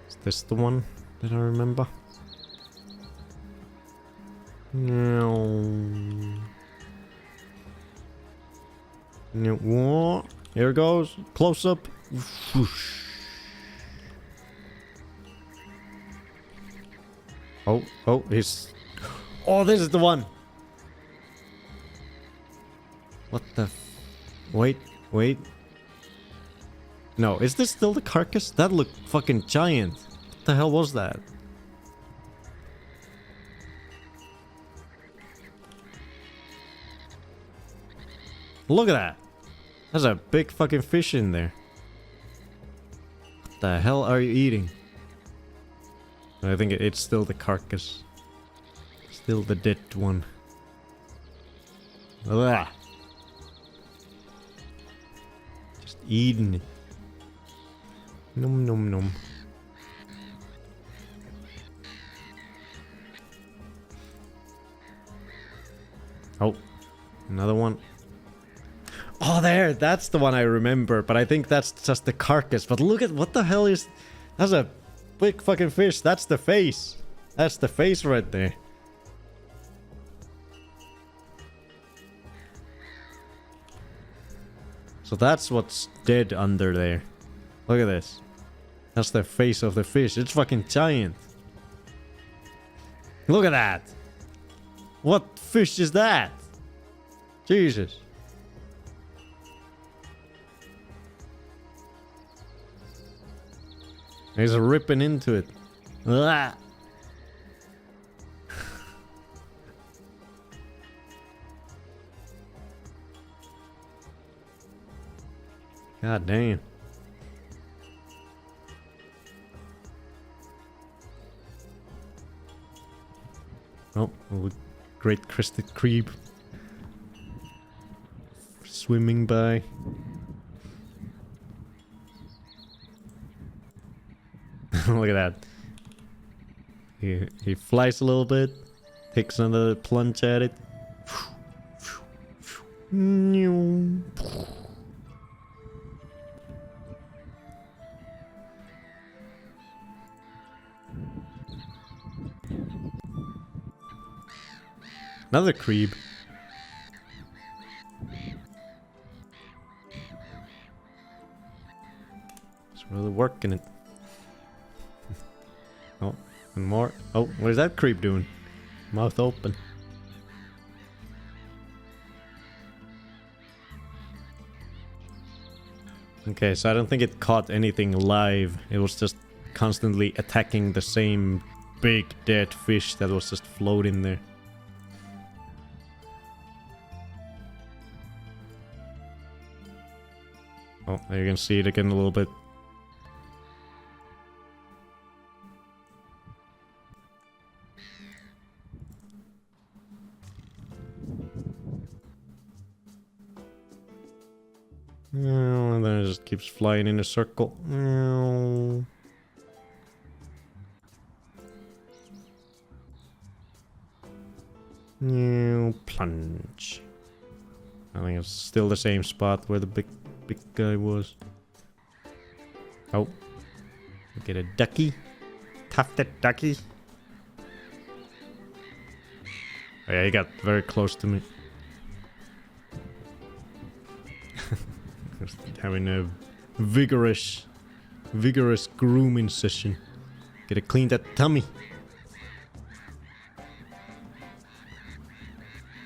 Is this the one that I remember? No. No. Whoa. Here it goes. Close up. Whoosh. Oh, he's... Oh, this is the one! What the... Wait. No, is this still the carcass? That looked fucking giant. What the hell was that? Look at that! There's a big fucking fish in there. What the hell are you eating? I think it's still the carcass. Still the dead one. Ugh. Just eating it. Nom nom nom. Oh, another one. Oh, there! That's the one I remember, but I think that's just the carcass. But look at what the hell is... That's a big fucking fish. That's the face. That's the face right there. So that's what's dead under there. Look at this. That's the face of the fish. It's fucking giant. Look at that. What fish is that? Jesus. He's ripping into it. Ah. God damn. Oh, great crested creep. Swimming by. Look at that. He flies a little bit, takes another plunge at it. Another creep. It's really working it. Oh, and more. Oh, what is that creep doing? Mouth open. Okay, so I don't think it caught anything live. It was just constantly attacking the same big dead fish that was just floating there. Oh, there you can see it again a little bit. Keeps flying in a circle. Meow. Meow. Plunge. I think it's still the same spot where the big guy was. Oh. We get a ducky. Tufted ducky. Oh, yeah, he got very close to me. Just having a vigorous grooming session. Gotta clean that tummy.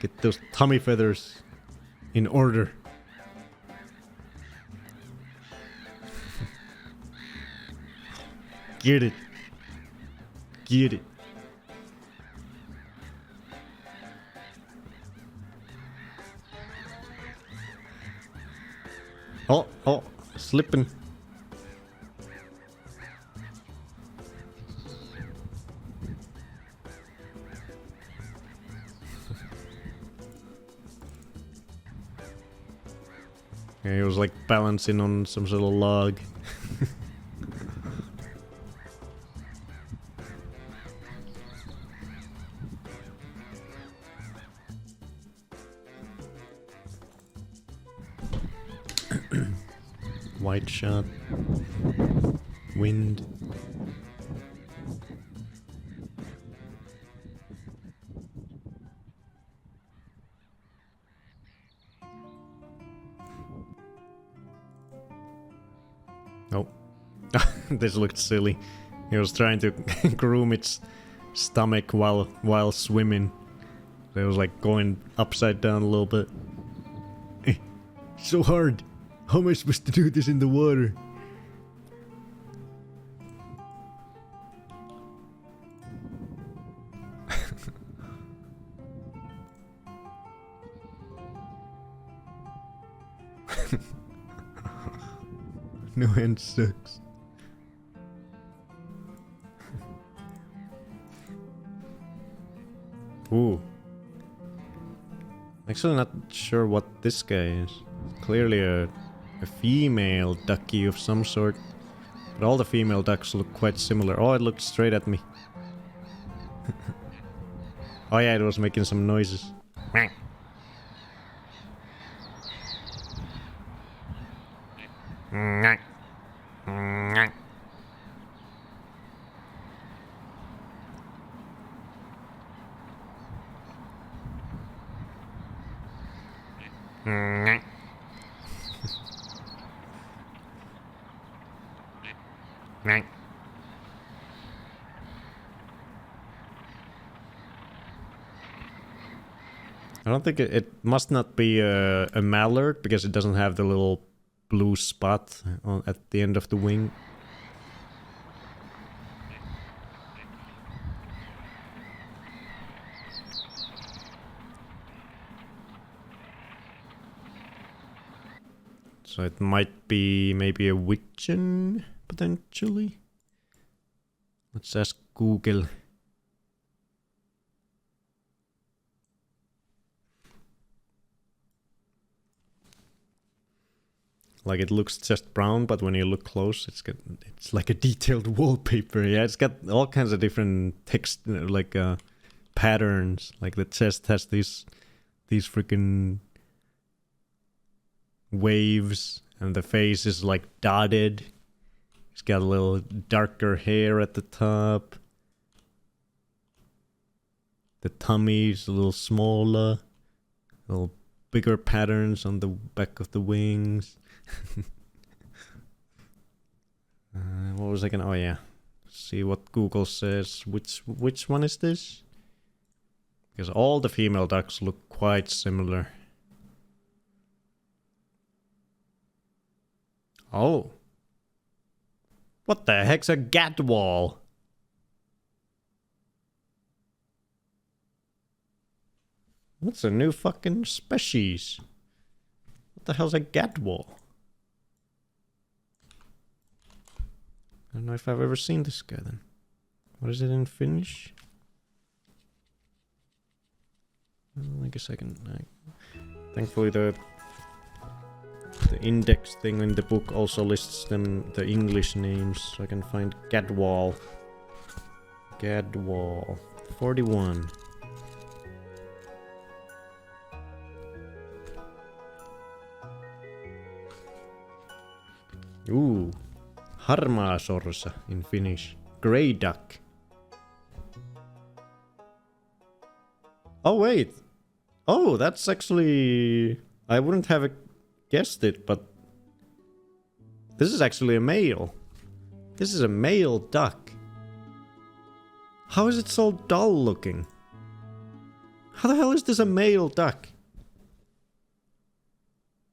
Get those tummy feathers in order. Get it. Get it. Oh, slipping. Yeah, he was like balancing on some sort of log. White shot. Wind. Oh. This looked silly. He was trying to groom its stomach while swimming. It was like going upside down a little bit. So hard. How am I supposed to do this in the water? No hand sucks. Ooh. Actually not sure what this guy is. Clearly a female ducky of some sort. But all the female ducks look quite similar. Oh, it looked straight at me. Oh yeah, it was making some noises. I don't think it must not be a mallard because it doesn't have the little blue spot at the end of the wing. So it might be maybe a widgeon, potentially. Let's ask Google. Like it looks just brown, but when you look close, it's like a detailed wallpaper. Yeah, it's got all kinds of different text, like patterns. Like the chest has these freaking waves, and the face is like dotted. It's got a little darker hair at the top. The tummy's a little smaller. A little bigger patterns on the back of the wings. What was I gonna... Oh yeah. See what Google says. Which one is this? Because all the female ducks look quite similar. Oh. What the heck's a gadwall? That's a new fucking species. What the hell's a gadwall? I don't know if I've ever seen this guy then. What is it in Finnish? Well, I guess I can... Thankfully the The index thing in the book also lists them, the English names, so I can find Gadwall. Gadwall. 41. Ooh. Harmaasorsa in Finnish. Grey duck. Oh wait. Oh, that's actually... I wouldn't have guessed it, but... This is actually a male. This is a male duck. How is it so dull looking? How the hell is this a male duck?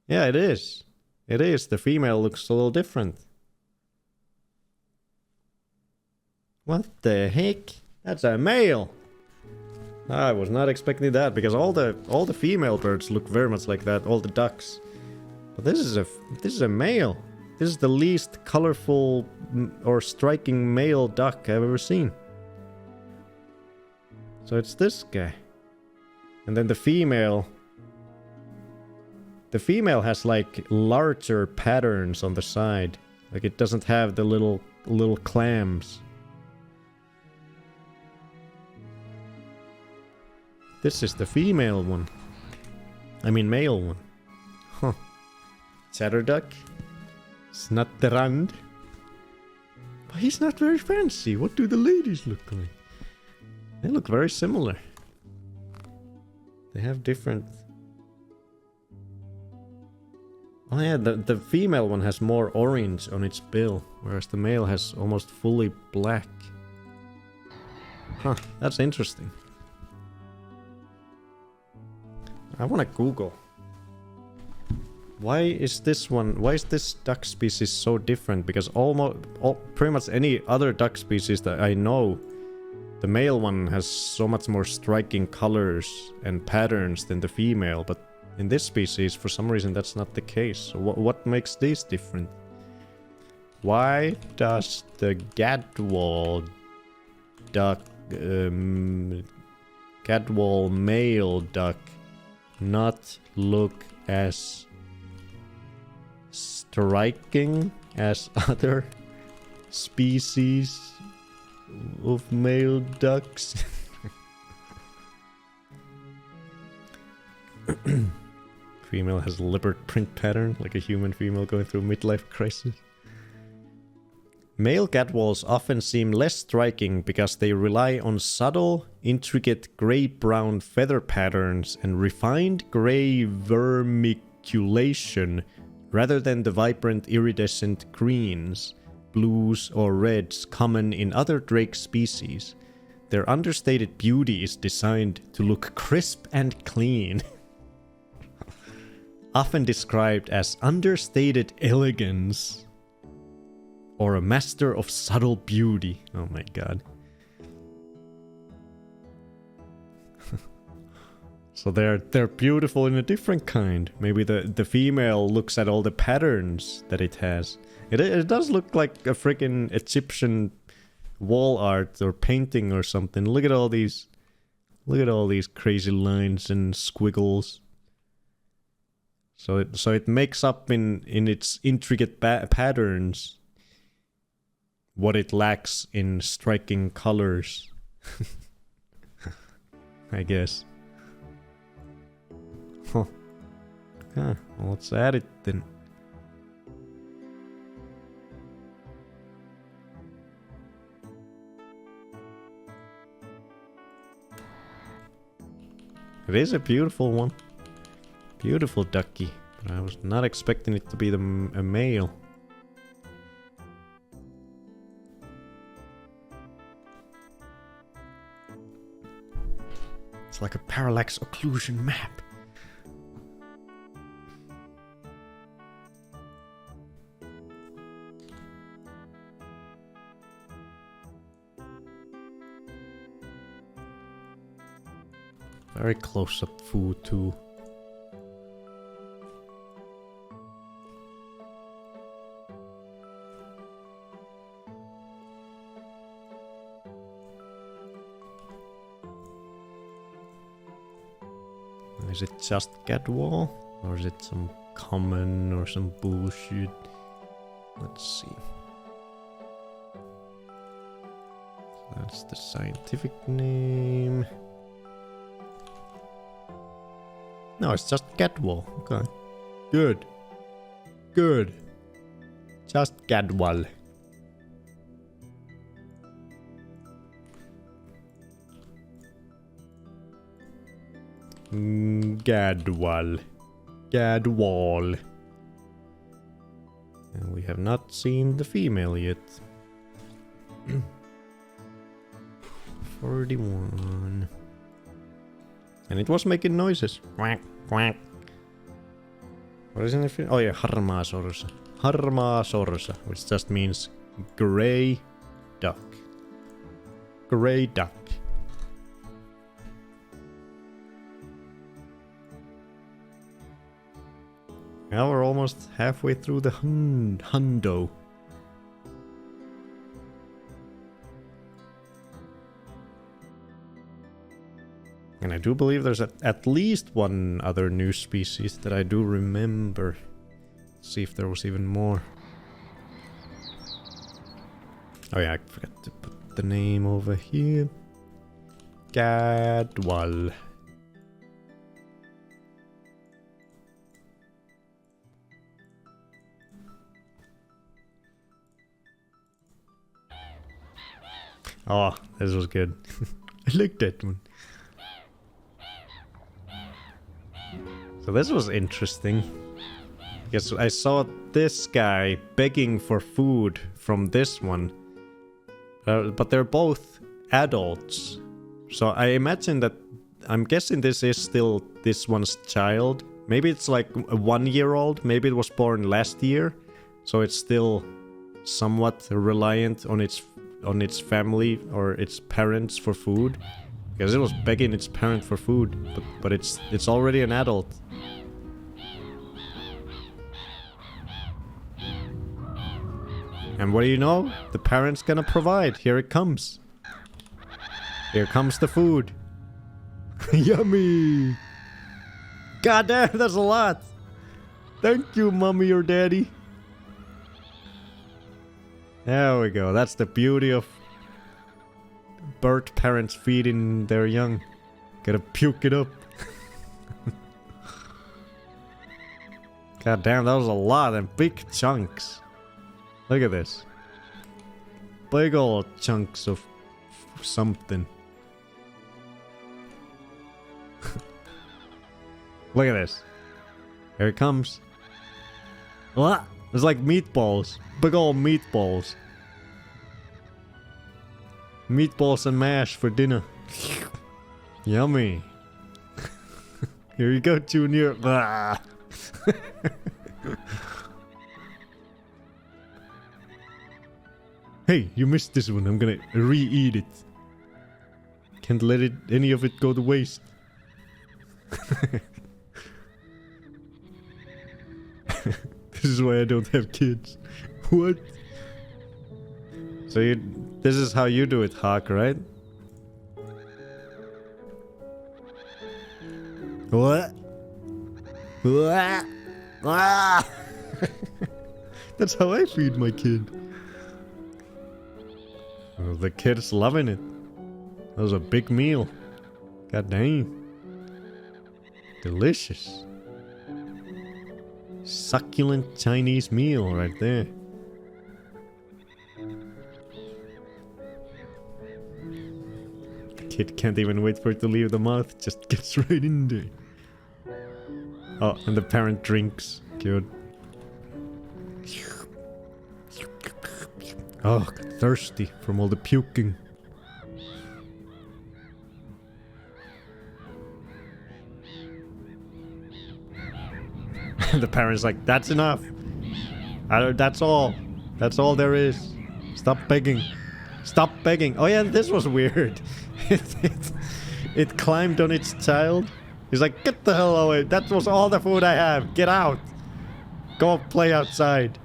Yeah, it is. It is. The female looks a little different. What the heck? That's a male. I was not expecting that because all the female birds look very much like that. All the ducks. But this is a male. This is the least colorful or striking male duck I've ever seen. So it's this guy. And then the female has like larger patterns on the side. Like it doesn't have the little clams. This is the female one. I mean male one. Huh. Chatterduck. Snatterand. But he's not very fancy. What do the ladies look like? They look very similar. They have different... Oh yeah, the female one has more orange on its bill, whereas the male has almost fully black. Huh, that's interesting. I wanna Google. Why is this duck species so different? Because pretty much any other duck species that I know, the male one has so much more striking colors and patterns than the female, but in this species, for some reason, that's not the case. So what makes these different? Why does the Gadwall duck, Gadwall male duck not look as striking as other species of male ducks? Female has a leopard print pattern, like a human female going through a midlife crisis. Male Gadwalls often seem less striking because they rely on subtle, intricate grey-brown feather patterns and refined grey vermiculation rather than the vibrant iridescent greens, blues or reds common in other drake species. Their understated beauty is designed to look crisp and clean. Often described as understated elegance or a master of subtle beauty. Oh my god. So they're beautiful in a different kind. Maybe the female looks at all the patterns that it has. It does look like a freaking Egyptian wall art or painting or something. Look at all these crazy lines and squiggles. So it makes up in its intricate patterns what it lacks in striking colors. I guess. Huh. Well, let's add it then. It is a beautiful one. Beautiful ducky. But I was not expecting it to be a male. It's like a parallax occlusion map. Very close-up food too. Is it just Gadwall? Or is it some common or some bullshit. Let's see. That's the scientific name. No, it's just Gadwall. Okay. Good. Good. Just Gadwall. Gadwall. Gadwall. And we have not seen the female yet. 41. And it was making noises. Quack, quack. What is it? Oh yeah, Harmaasorsa. Harmaasorsa, which just means grey duck. Grey duck. Now we're almost halfway through the hundo. And I do believe there's at least one other new species that I do remember. Let's see if there was even more. Oh yeah, I forgot to put the name over here. Gadwall. Oh, this was good. I like that one. So this was interesting. Because I saw this guy begging for food from this one. But they're both adults. So I imagine that... I'm guessing this is still this one's child. Maybe it's like a 1-year-old. Maybe it was born last year. So it's still somewhat reliant on its family or its parents for food. Because it was begging its parent for food. But it's already an adult. And what do you know? The parent's gonna provide. Here it comes. Here comes the food. Yummy! God damn, that's a lot! Thank you, mommy or daddy. There we go. That's the beauty of bird parents feeding their young. Gotta puke it up. God damn, that was a lot and big chunks. Look at this. Big old chunks of something. Look at this. Here it comes. What? It's like meatballs. Big old meatballs. Meatballs and mash for dinner. Yummy. Here you go, Junior. Hey, you missed this one. I'm gonna re-eat it. Can't let any of it go to waste. This is why I don't have kids. What? So this is how you do it, Hawk, right? What? What? Ah! That's how I feed my kid. Oh, the kid's loving it. That was a big meal. God dang. Delicious. Succulent Chinese meal right there. The kid can't even wait for it to leave the mouth. Just gets right in there. Oh, and the parent drinks. Good. Oh, thirsty from all the puking. The parent's like, that's enough. That's all. That's all there is. Stop begging. Stop begging. Oh yeah, this was weird. It climbed on its child. He's like, get the hell away. That was all the food I have. Get out. Go play outside.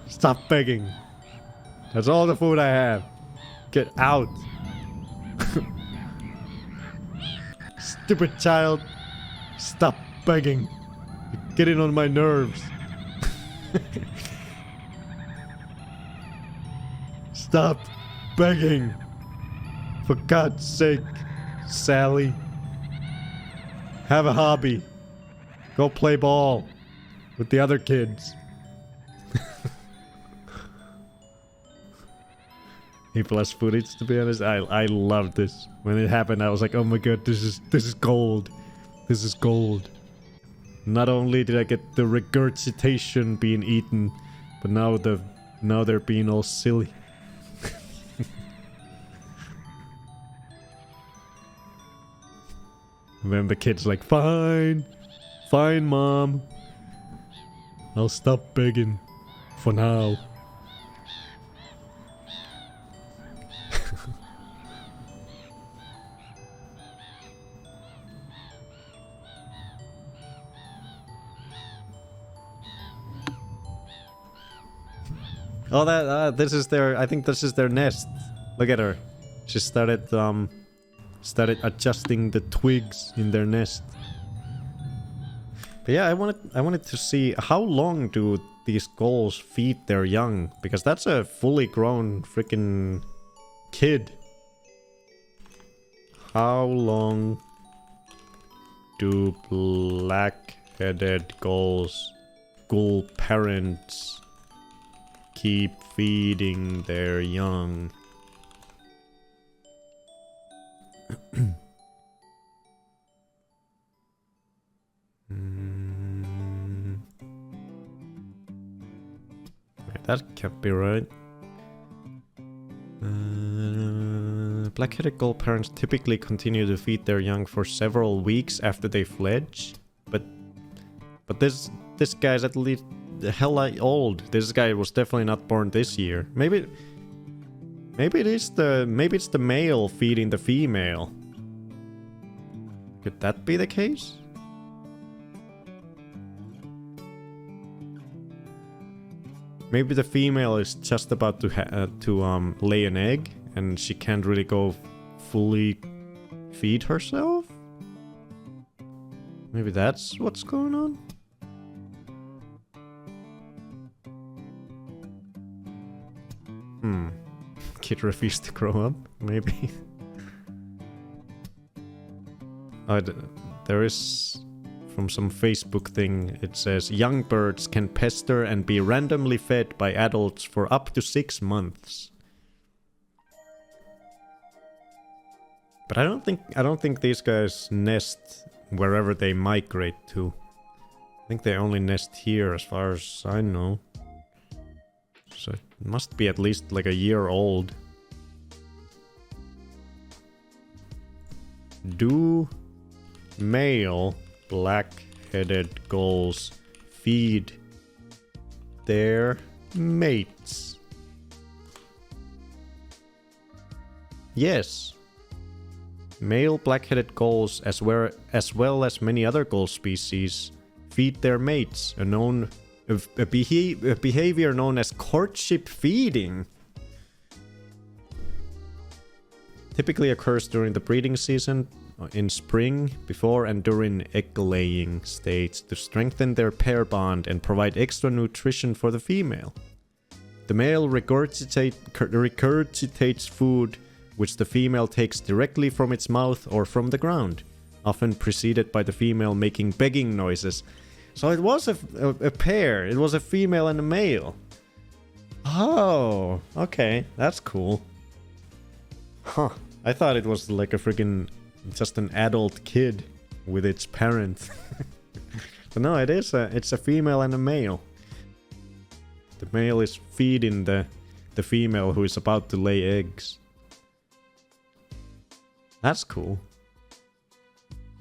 Stop begging. That's all the food I have. Get out. Stupid child. Stop begging. You're getting on my nerves. Stop begging. For God's sake, Sally. Have a hobby. Go play ball with the other kids. A plus footage, to be honest. I loved this. When it happened, I was like, oh my god, this is gold. This is gold. Not only did I get the regurgitation being eaten, but now they're being all silly. And then the kid's like, fine. Fine, Mom. I'll stop begging. For now. Oh, this is their, I think this is their nest. Look at her. She started adjusting the twigs in their nest. But yeah, I wanted to see how long do these gulls feed their young, because that's a fully grown freaking kid. How long do black-headed gull parents keep feeding their young? That can't be right. Black-headed gull parents typically continue to feed their young for several weeks after they fledge, but this guy's at least hella old. This guy was definitely not born this year. Maybe it's the male feeding the female. Could that be the case? Maybe the female is just about to lay an egg, and she can't really go fully feed herself? Maybe that's what's going on? Kid refused to grow up, maybe. There is... From some Facebook thing, it says young birds can pester and be randomly fed by adults for up to 6 months. But I don't think these guys nest wherever they migrate to. I think they only nest here as far as I know. So it must be at least like a year old. Do male black-headed gulls feed their mates? Yes. Male black-headed gulls, as well as many other gull species, feed their mates, a behavior known as courtship feeding. Typically occurs during the breeding season, in spring, before and during egg-laying stage to strengthen their pair bond and provide extra nutrition for the female. The male regurgitates food which the female takes directly from its mouth or from the ground, often preceded by the female making begging noises. So it was a pair. It was a female and a male. Oh, okay. That's cool. Huh. I thought it was like a freaking... just an adult kid with its parent. But no, it's a female and a male. The male is feeding the female who is about to lay eggs. That's cool.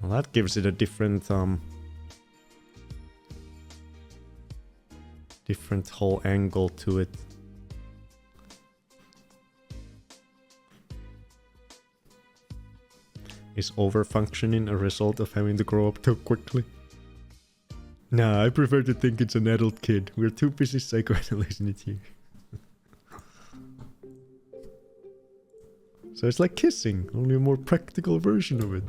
Well, that gives it a different different whole angle to it. Is overfunctioning a result of having to grow up too quickly? Nah, I prefer to think it's an adult kid. We're too busy psychoanalyzing it here. So it's like kissing, only a more practical version of it.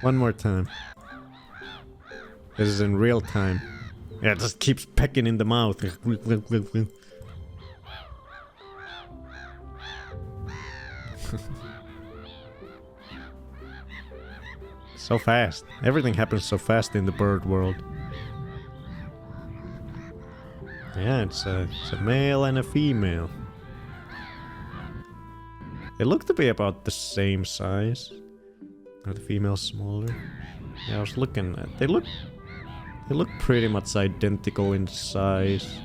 One more time. This is in real time. Yeah, it just keeps pecking in the mouth. So fast. Everything happens so fast in the bird world. Yeah, it's a male and a female. They look to be about the same size. Are the females smaller? Yeah, I was looking at... They look pretty much identical in size.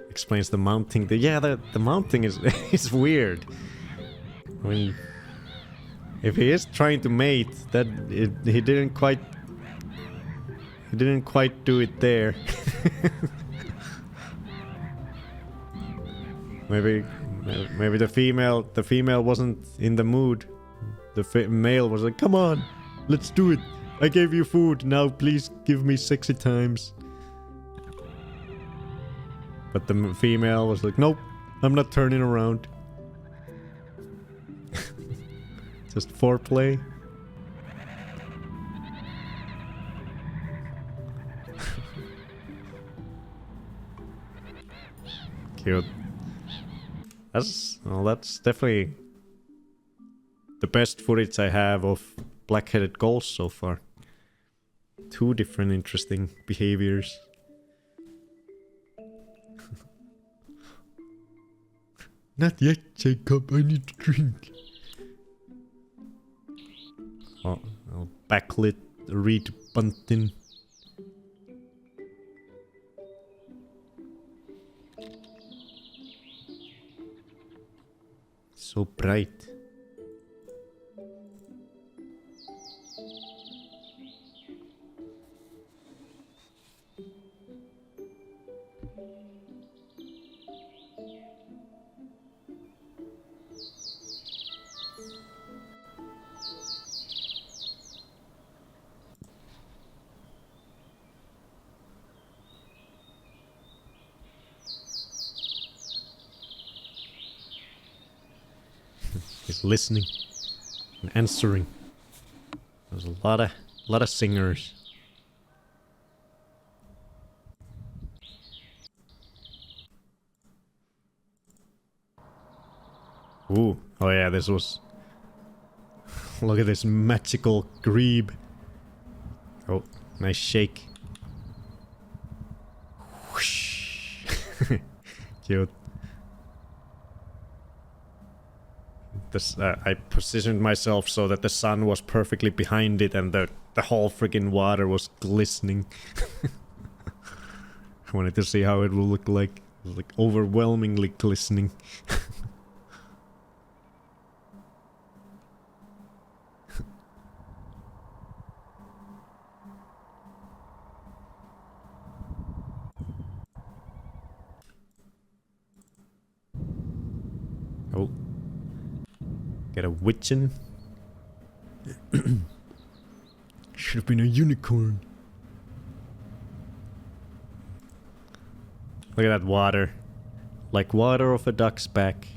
Explains the mounting. The mounting is is weird. I mean, if he is trying to mate, he didn't quite do it there. maybe the female wasn't in the mood. The male was like, "Come on, let's do it. I gave you food. Now please give me sexy times." But the female was like, "Nope, I'm not turning around." Just foreplay. Cute. That's definitely the best footage I have of black-headed gulls so far. 2 different interesting behaviors. Not yet, Jacob. I need to drink. Oh, I'll backlit read bunting. So bright. He's listening and answering. There's a lot of singers. Ooh, oh yeah, this was... Look at this magical grebe. Oh, nice shake. Whoosh. Cute. I positioned myself so that the sun was perfectly behind it and the whole freaking water was glistening. I wanted to see how it would look like. It was like overwhelmingly glistening. Oh. Get a witchin'. Should have been a unicorn. Look at that water. Like water off a duck's back.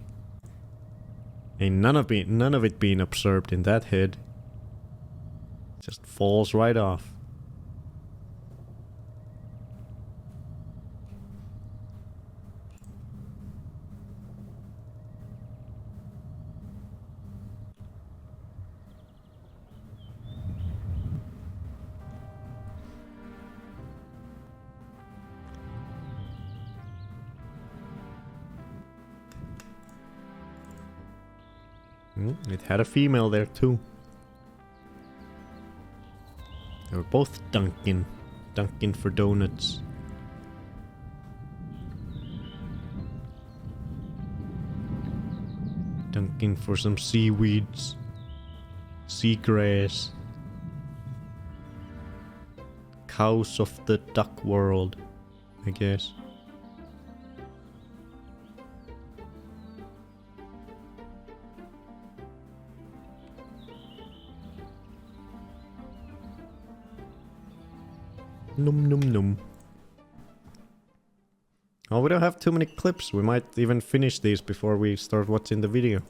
Ain't none of it being absorbed in that head. Just falls right off. It had a female there too. They were both dunking for donuts. Dunking for some seaweeds, seagrass, cows of the duck world, I guess. Num num num. Oh, we don't have too many clips. We might even finish these before we start watching the video.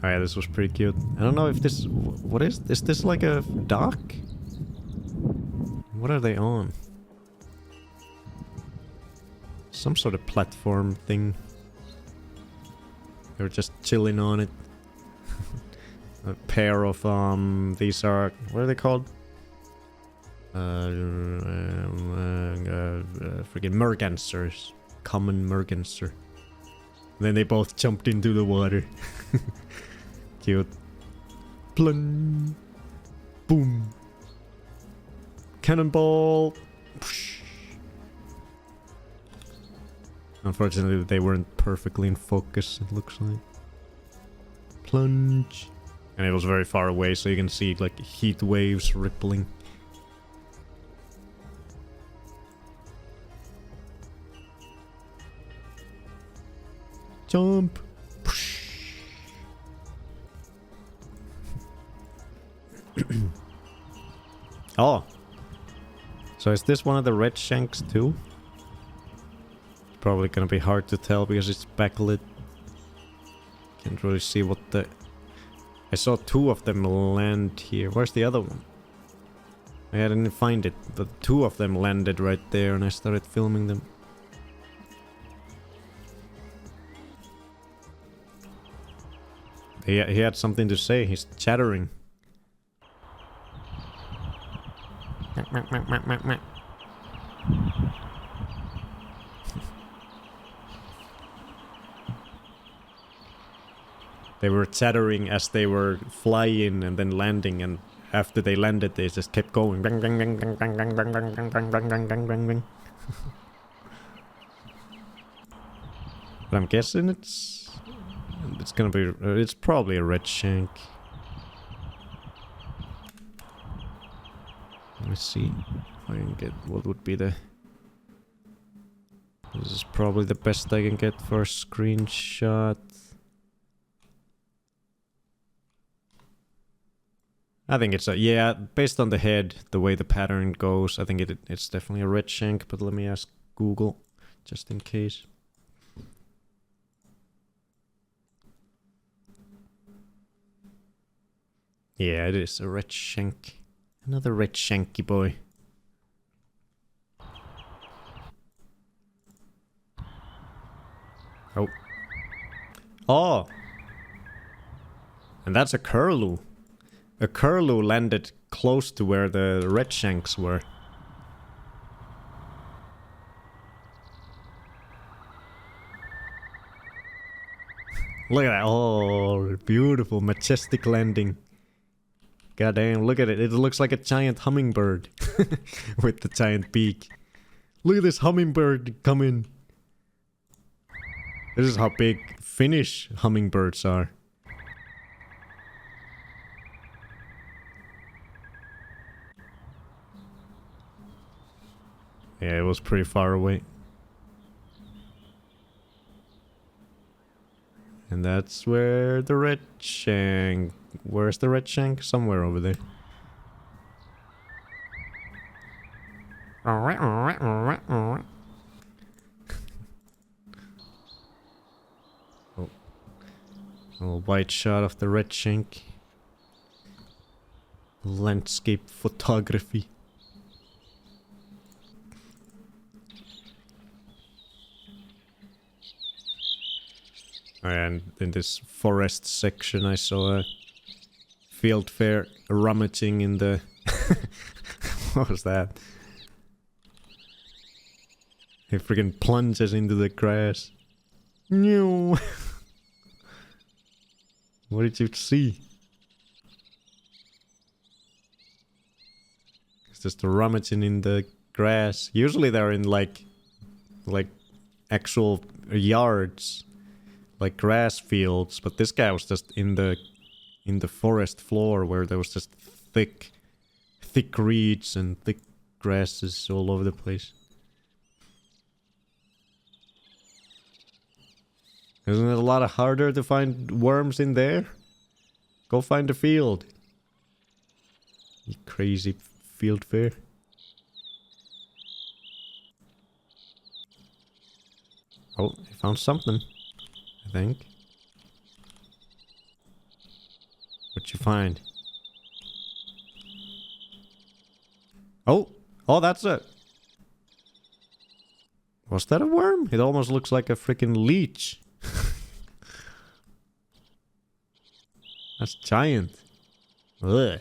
Oh yeah, this was pretty cute. I don't know if this... What is... Is this like a dock? What are they on? Some sort of platform thing. They're just chilling on it. A pair of, these are... What are they called? Freaking mergansers. Common merganser. Then they both jumped into the water. Cute. Plung. Boom. Cannonball. Unfortunately, they weren't perfectly in focus, it looks like. Plunge. And it was very far away, so you can see like heat waves rippling. Jump. Oh. So is this one of the red shanks too? Probably gonna be hard to tell because it's backlit. Can't really see what the... I saw two of them land here. Where's the other one? I didn't find it. The two of them landed right there and I started filming them. He had something to say. He's chattering. They were chattering as they were flying and then landing, and after they landed they just kept going. Bang, bang, bang, bang, bang, bang, bang, bang, bang, bang, bang, bang, bang, bang, bang. But I'm guessing it's gonna be... it's probably a red shank. Let me see if I can get what would be the... This is probably the best I can get for a screenshot. I think it's a... yeah, based on the head, the way the pattern goes, I think it's definitely a red shank, but let me ask Google, just in case. Yeah, it is a red shank. Another red shanky boy. Oh. Oh! And that's a curlew. A curlew landed close to where the red shanks were. Look at that. Oh, beautiful, majestic landing. God damn, look at it. It looks like a giant hummingbird with the giant beak. Look at this hummingbird come in. This is how big Finnish hummingbirds are. Yeah, it was pretty far away. And that's where the red shank... Where's the red shank? Somewhere over there. Oh. A wide shot of the red shank. Landscape photography. And in this forest section I saw a fieldfare rummaging in the... What was that? He freaking plunges into the grass. No. What did you see? It's just rummaging in the grass. Usually they're in like actual yards. Like grass fields, but this guy was just in the forest floor where there was just thick reeds and thick grasses all over the place. Isn't it a lot harder to find worms in there? Go find a field. You crazy field fair. Oh, I found something, I think. What'd you find? Oh! Oh, that's it! Was that a worm? It almost looks like a freaking leech. That's giant. Ugh.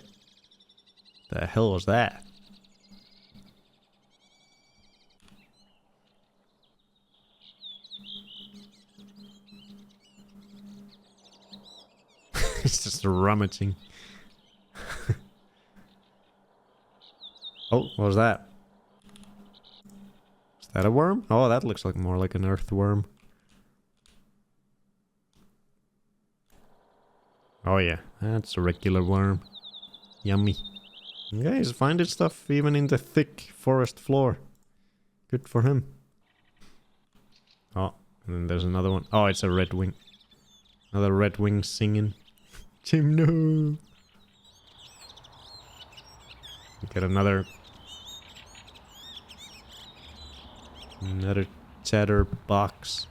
The hell was that? It's just rummaging. Oh, what was that? Is that a worm? Oh, that looks like more like an earthworm. Oh yeah, that's a regular worm. Yummy. Yeah, he's finding stuff even in the thick forest floor. Good for him. Oh, and then there's another one. Oh, it's a red wing. Another red wing singing. Jim, no! Get another chatterbox.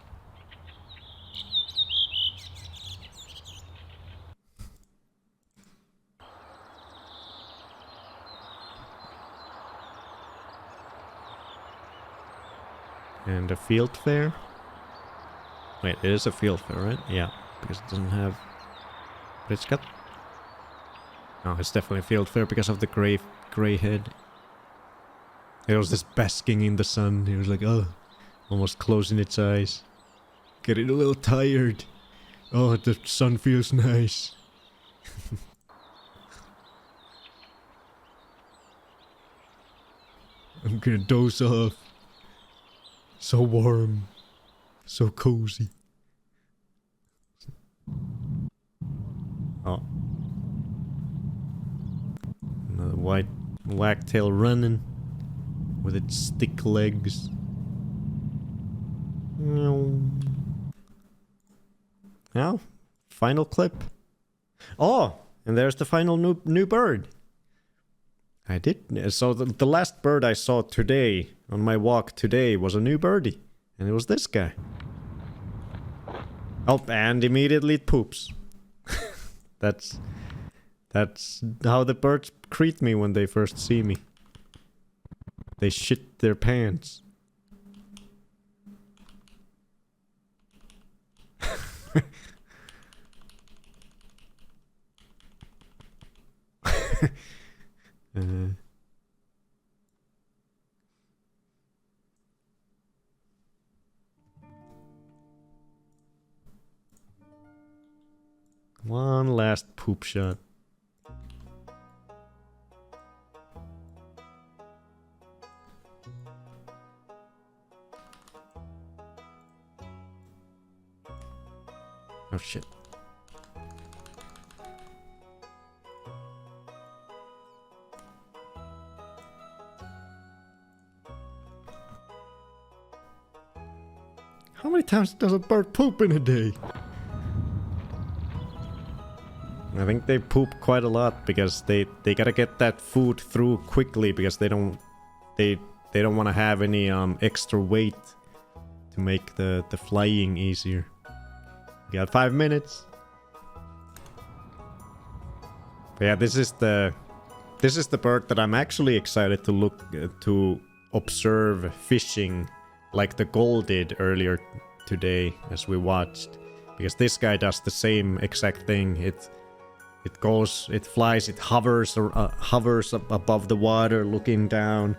And a field fair. Wait, it is a field fair, right? Yeah, because it doesn't have... But it's got... Oh, it's definitely a field fair because of the grey head. It was just basking in the sun. It was like, oh, almost closing its eyes. Getting a little tired. Oh, the sun feels nice. I'm gonna doze off. So warm. So cozy. Oh. Another white wagtail running with its stick legs. Now, final clip. Oh, and there's the final new bird. I did. So the last bird I saw today, on my walk today, was a new birdie. And it was this guy. Oh, and immediately it poops. That's how the birds greet me when they first see me. They shit their pants. One last poop shot. Oh shit. How many times does a bird poop in a day? I think they poop quite a lot because they gotta get that food through quickly because they don't want to have any extra weight to make the flying easier. You got 5 minutes. But yeah, this is the bird that I'm actually excited to look to observe fishing like the gull did earlier today as we watched, because this guy does the same exact thing. It goes, it flies, it hovers up above the water looking down.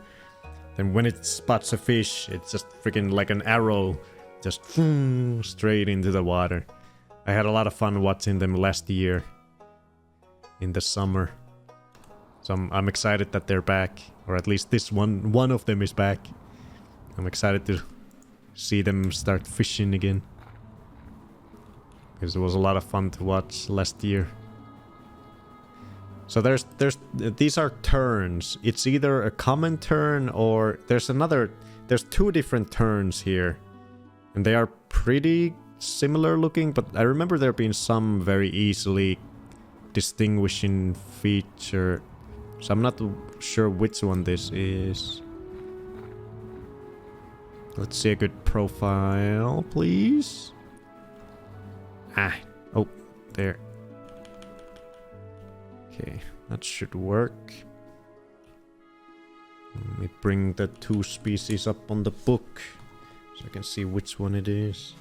Then when it spots a fish, it's just freaking like an arrow, just straight into the water. I had a lot of fun watching them last year in the summer. So I'm excited that they're back, or at least this one of them is back. I'm excited to see them start fishing again, because it was a lot of fun to watch last year. So these are turns. It's either a common turn or there's two different turns here. And they are pretty similar looking, but I remember there being some very easily distinguishing feature. So I'm not sure which one this is. Let's see a good profile, please. Ah, oh, there. Okay, that should work. Let me bring the two species up on the book so I can see which one it is.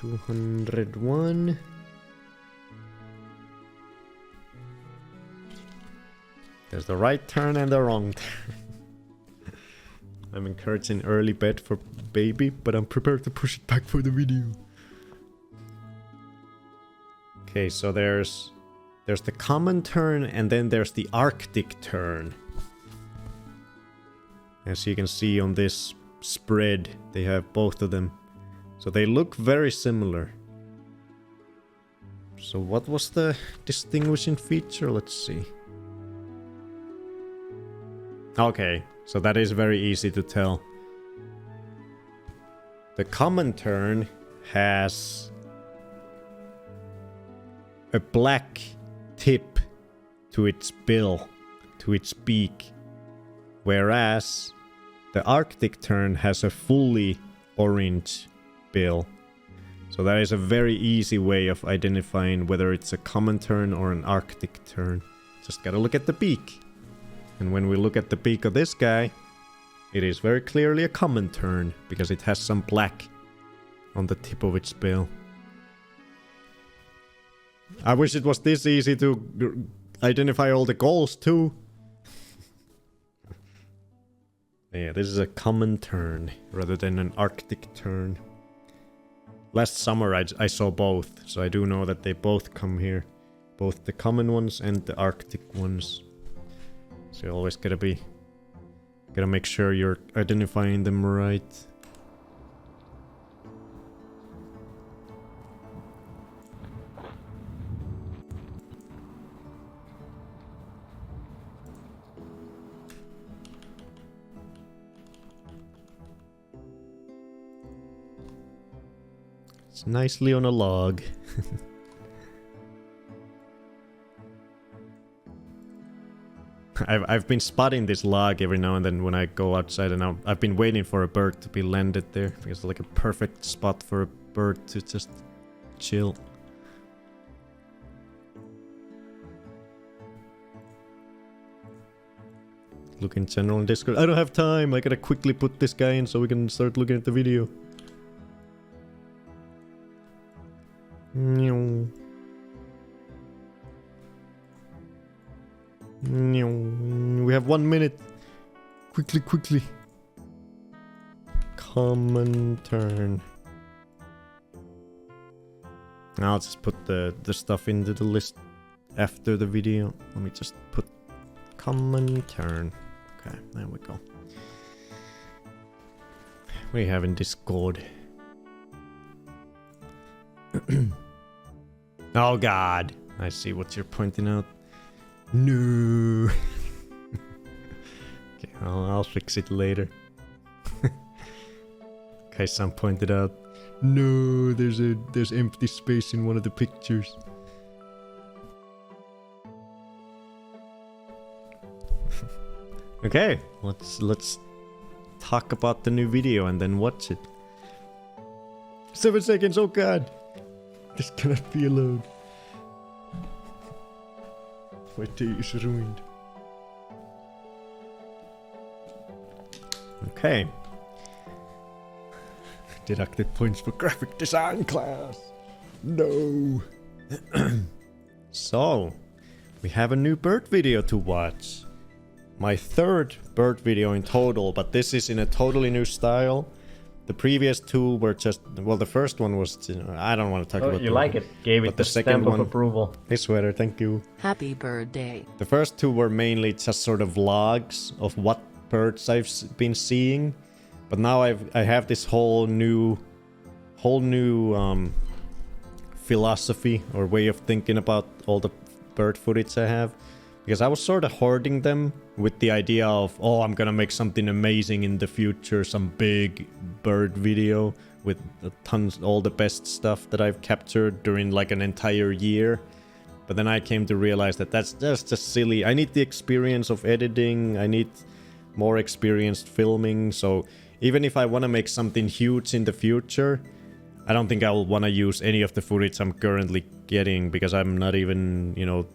$201. There's the right turn and the wrong turn. I'm encouraging early bed for baby, but I'm prepared to push it back for the video. Okay, so there's the common turn and then there's the Arctic turn. As you can see on this spread, they have both of them. So they look very similar. So what was the distinguishing feature? Let's see. Okay, so that is very easy to tell. The common tern has a black tip to its bill, to its beak, whereas the Arctic tern has a fully orange bill. So that is a very easy way of identifying whether it's a common tern or an Arctic tern. Just gotta look at the beak. And when we look at the beak of this guy, it is very clearly a common tern because it has some black on the tip of its bill. I wish it was this easy to identify all the goals too. Yeah, this is a common tern rather than an Arctic tern. Last summer I saw both, so I do know that they both come here. Both the common ones and the Arctic ones. So you always gotta make sure you're identifying them right. It's nicely on a log. I've been spotting this log every now and then when I go outside, and I've been waiting for a bird to be landed there because it's like a perfect spot for a bird to just chill. Look in general in Discord. I don't have time. I gotta quickly put this guy in so we can start looking at the video. We have 1 minute. Quickly. Common turn. I'll just put the stuff into the list after the video. Let me just put common turn. Okay, there we go. We have in Discord. Oh god, I see what you're pointing out. No. Okay, I'll fix it later. Kai-san pointed out. No, there's empty space in one of the pictures. Okay, let's talk about the new video and then watch it. 7 seconds, oh god. This cannot be allowed. My day is ruined. Okay. Deducted points for graphic design class. No. So, we have a new bird video to watch. My third bird video in total, but this is in a totally new style. The previous two were just, well, the first one was, I don't want to talk about you like it. Gave it the stamp of approval. Hey, Sweater, thank you. Happy birthday. The first two were mainly just sort of vlogs of what birds I've been seeing. But now I have this whole new philosophy or way of thinking about all the bird footage I have. Because I was sort of hoarding them with the idea of, oh, I'm gonna make something amazing in the future, some big bird video with tons, all the best stuff that I've captured during like an entire year. But then I came to realize that that's just silly. I need the experience of editing, I need more experienced filming, so even if I want to make something huge in the future, I don't think I will want to use any of the footage I'm currently getting, because I'm not even, you know,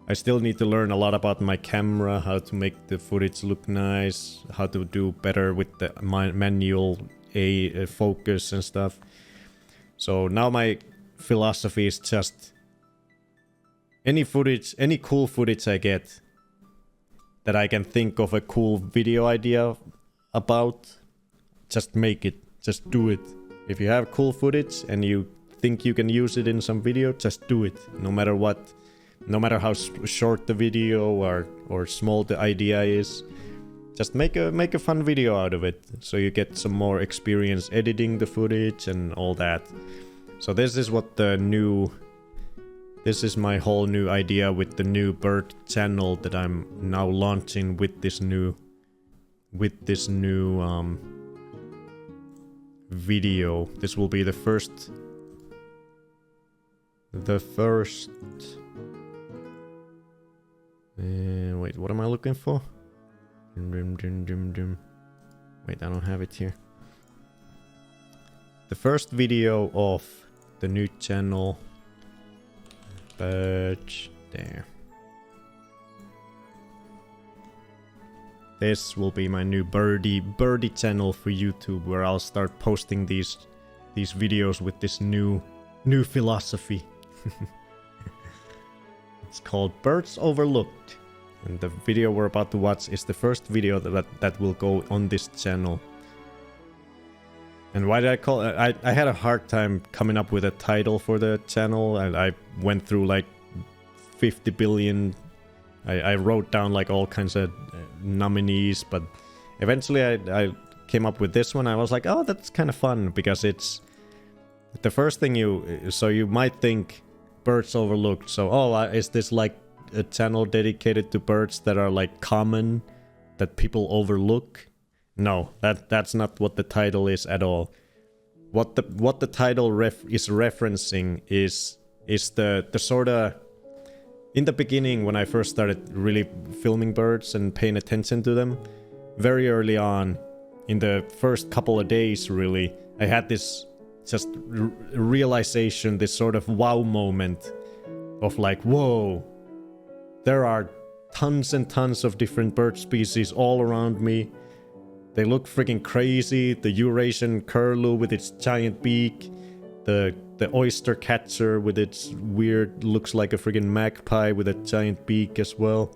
I still need to learn a lot about my camera, how to make the footage look nice, how to do better with the manual focus and stuff. So now my philosophy is just any footage, any cool footage I get that I can think of a cool video idea about, just make it, just do it. If you have cool footage and you think you can use it in some video, just do it, no matter what. No matter how short the video or small the idea is, just make a fun video out of it, so you get some more experience editing the footage and all that. So this is what this is my whole new idea with the new bird channel that I'm now launching with this new video. This will be the first. Wait, what am I looking for? Wait, I don't have it here. The first video of the new channel. But there. This will be my new birdie channel for YouTube, where I'll start posting these videos with this new philosophy. It's called Birds Overlooked, and the video we're about to watch is the first video that will go on this channel. And why did I call it? I had a hard time coming up with a title for the channel, and I went through like 50 billion. I wrote down like all kinds of nominees, but eventually I came up with this one. I was like, oh, that's kind of fun, because it's the first thing you might think Birds Overlooked. So, oh, is this like a channel dedicated to birds that are like common, that people overlook? No, that's not what the title is at all. What the title is referencing is the sort of, in the beginning when I first started really filming birds and paying attention to them, very early on, in the first couple of days really, I had this just realization, this sort of wow moment of like, whoa, there are tons and tons of different bird species all around me. They look freaking crazy. The Eurasian curlew with its giant beak, the oyster catcher with its weird, looks like a freaking magpie with a giant beak as well,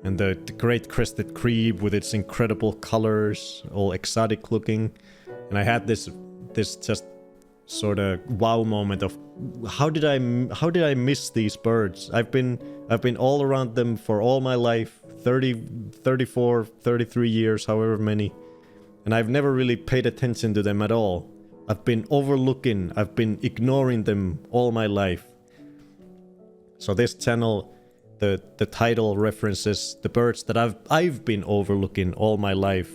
and the great crested crebe with its incredible colors, all exotic looking. And I had this just sort of wow moment of how did I miss these birds? I've been all around them for all my life, 30, 34, 33 years, however many, and I've never really paid attention to them at all. I've been ignoring them all my life. So this channel, the title references the birds that I've been overlooking all my life,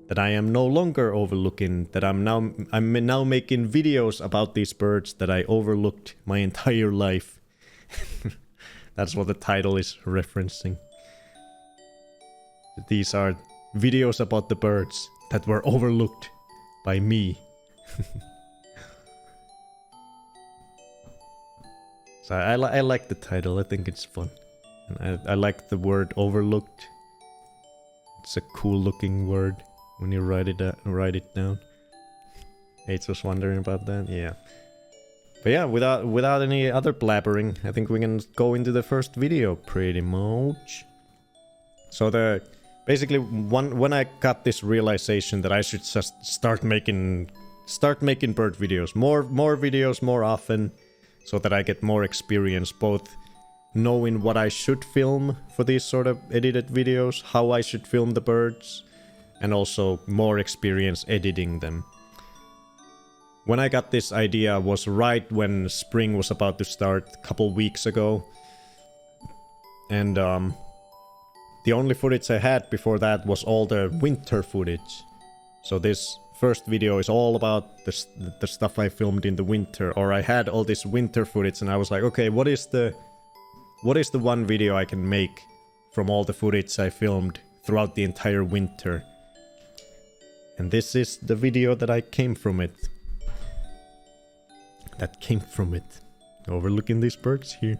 that I am no longer overlooking, that I'm now making videos about these birds that I overlooked my entire life. That's what the title is referencing. These are videos about the birds that were overlooked by me. So I like the title. I think it's fun. And I like the word overlooked. It's a cool looking word when you write it down. H was wondering about that. Yeah. But yeah, without any other blabbering, I think we can go into the first video pretty much. So basically when I got this realization that I should just start making bird videos, more videos more often, so that I get more experience both knowing what I should film for these sort of edited videos, how I should film the birds, and also more experience editing them. When I got this idea was right when spring was about to start, a couple weeks ago. And the only footage I had before that was all the winter footage. So this first video is all about the stuff I filmed in the winter, or I had all this winter footage and I was like, okay, what is the one video I can make from all the footage I filmed throughout the entire winter? And this is the video that I came from it. Overlooking these birds here.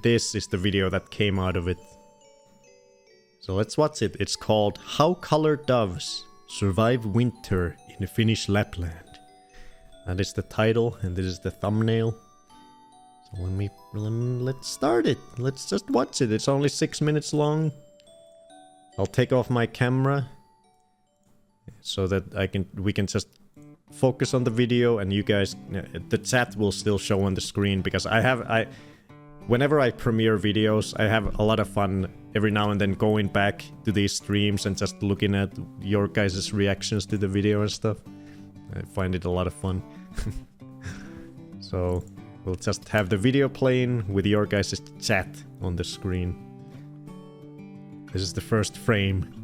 This is the video that came out of it. So let's watch it. It's called How Colored Doves Survive Winter in Finnish Lapland. That is the title and this is the thumbnail. So let's start it. Let's just watch it. It's only 6 minutes long. I'll take off my camera so that we can just focus on the video, and you guys, the chat will still show on the screen, because whenever I premiere videos, I have a lot of fun every now and then going back to these streams and just looking at your guys' reactions to the video and stuff. I find it a lot of fun. So we'll just have the video playing with your guys' chat on the screen. This is the first frame.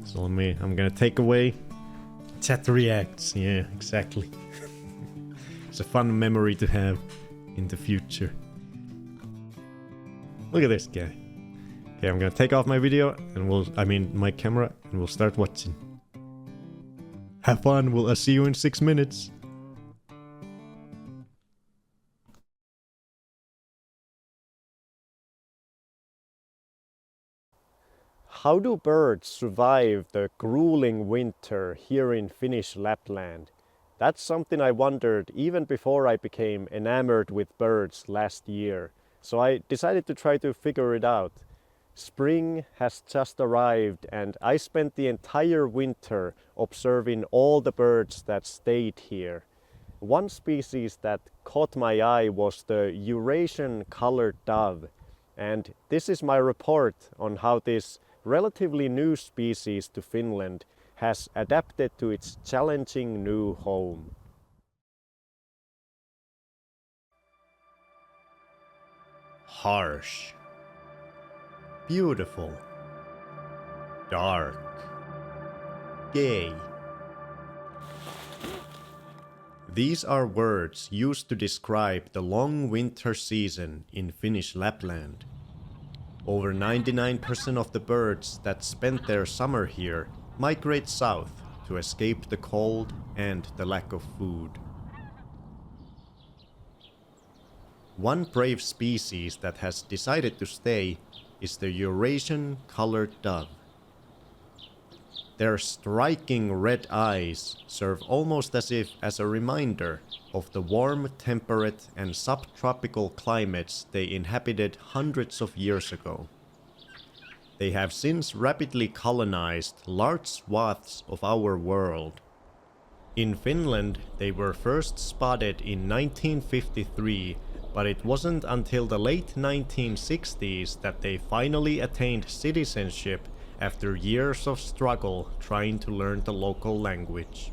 So I'm gonna take away. Chat reacts, yeah, exactly. It's a fun memory to have in the future. Look at this guy. Okay, I'm gonna take off my video and my camera, and we'll start watching. Have fun, I'll see you in 6 minutes. How do birds survive the grueling winter here in Finnish Lapland? That's something I wondered even before I became enamored with birds last year. So I decided to try to figure it out. Spring has just arrived and I spent the entire winter observing all the birds that stayed here. One species that caught my eye was the Eurasian colored dove. And this is my report on how this relatively new species to Finland has adapted to its challenging new home. Harsh. Beautiful. Dark. Gay. These are words used to describe the long winter season in Finnish Lapland. Over 99% of the birds that spent their summer here migrate south to escape the cold and the lack of food. One brave species that has decided to stay is the Eurasian colored dove. Their striking red eyes serve almost as a reminder of the warm, temperate and subtropical climates they inhabited hundreds of years ago. They have since rapidly colonized large swaths of our world. In Finland, they were first spotted in 1953, but it wasn't until the late 1960s that they finally attained citizenship after years of struggle trying to learn the local language.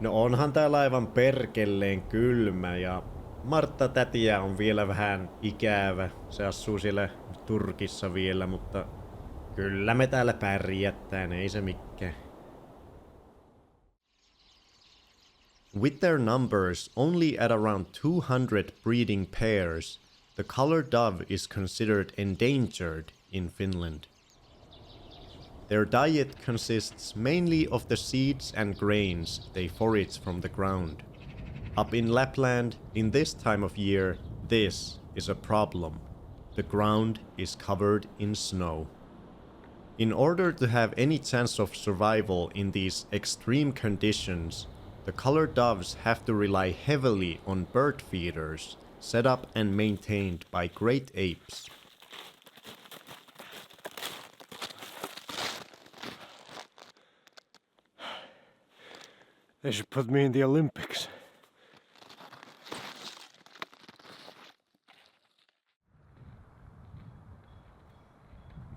No onhan täällä aivan perkelleen kylmä ja Martta tätiä on vielä vähän ikävä. Se asuu siellä Turkissa vielä, mutta kyllä me täällä pärjättään, ei se mikään. With their numbers only at around 200 breeding pairs, the colored dove is considered endangered in Finland. Their diet consists mainly of the seeds and grains they forage from the ground. Up in Lapland, in this time of year, this is a problem. The ground is covered in snow. In order to have any chance of survival in these extreme conditions, the colored doves have to rely heavily on bird feeders, set up and maintained by great apes. They should put me in the Olympics.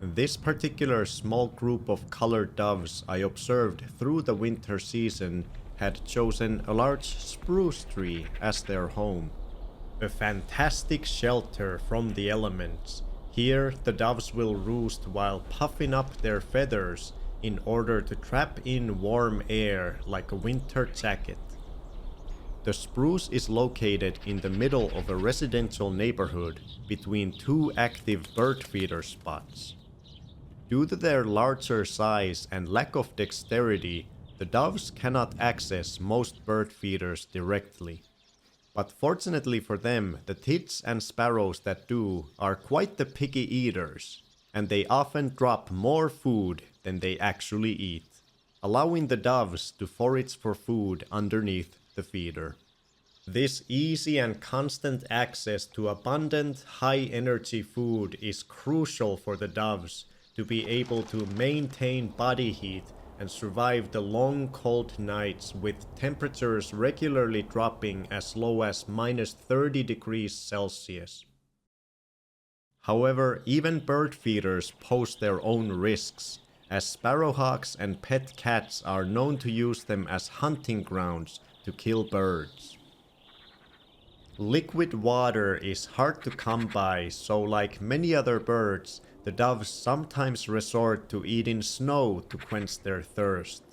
This particular small group of colored doves I observed through the winter season had chosen a large spruce tree as their home. A fantastic shelter from the elements. Here the doves will roost while puffing up their feathers in order to trap in warm air like a winter jacket. The spruce is located in the middle of a residential neighborhood between two active bird feeder spots. Due to their larger size and lack of dexterity, the doves cannot access most bird feeders directly. But fortunately for them, the tits and sparrows that do are quite the picky eaters, and they often drop more food than they actually eat, allowing the doves to forage for food underneath the feeder. This easy and constant access to abundant, high-energy food is crucial for the doves to be able to maintain body heat and survive the long cold nights with temperatures regularly dropping as low as -30 degrees Celsius. However, even bird feeders pose their own risks, as sparrowhawks and pet cats are known to use them as hunting grounds to kill birds. Liquid water is hard to come by, so like many other birds, the doves sometimes resort to eating snow to quench their thirst.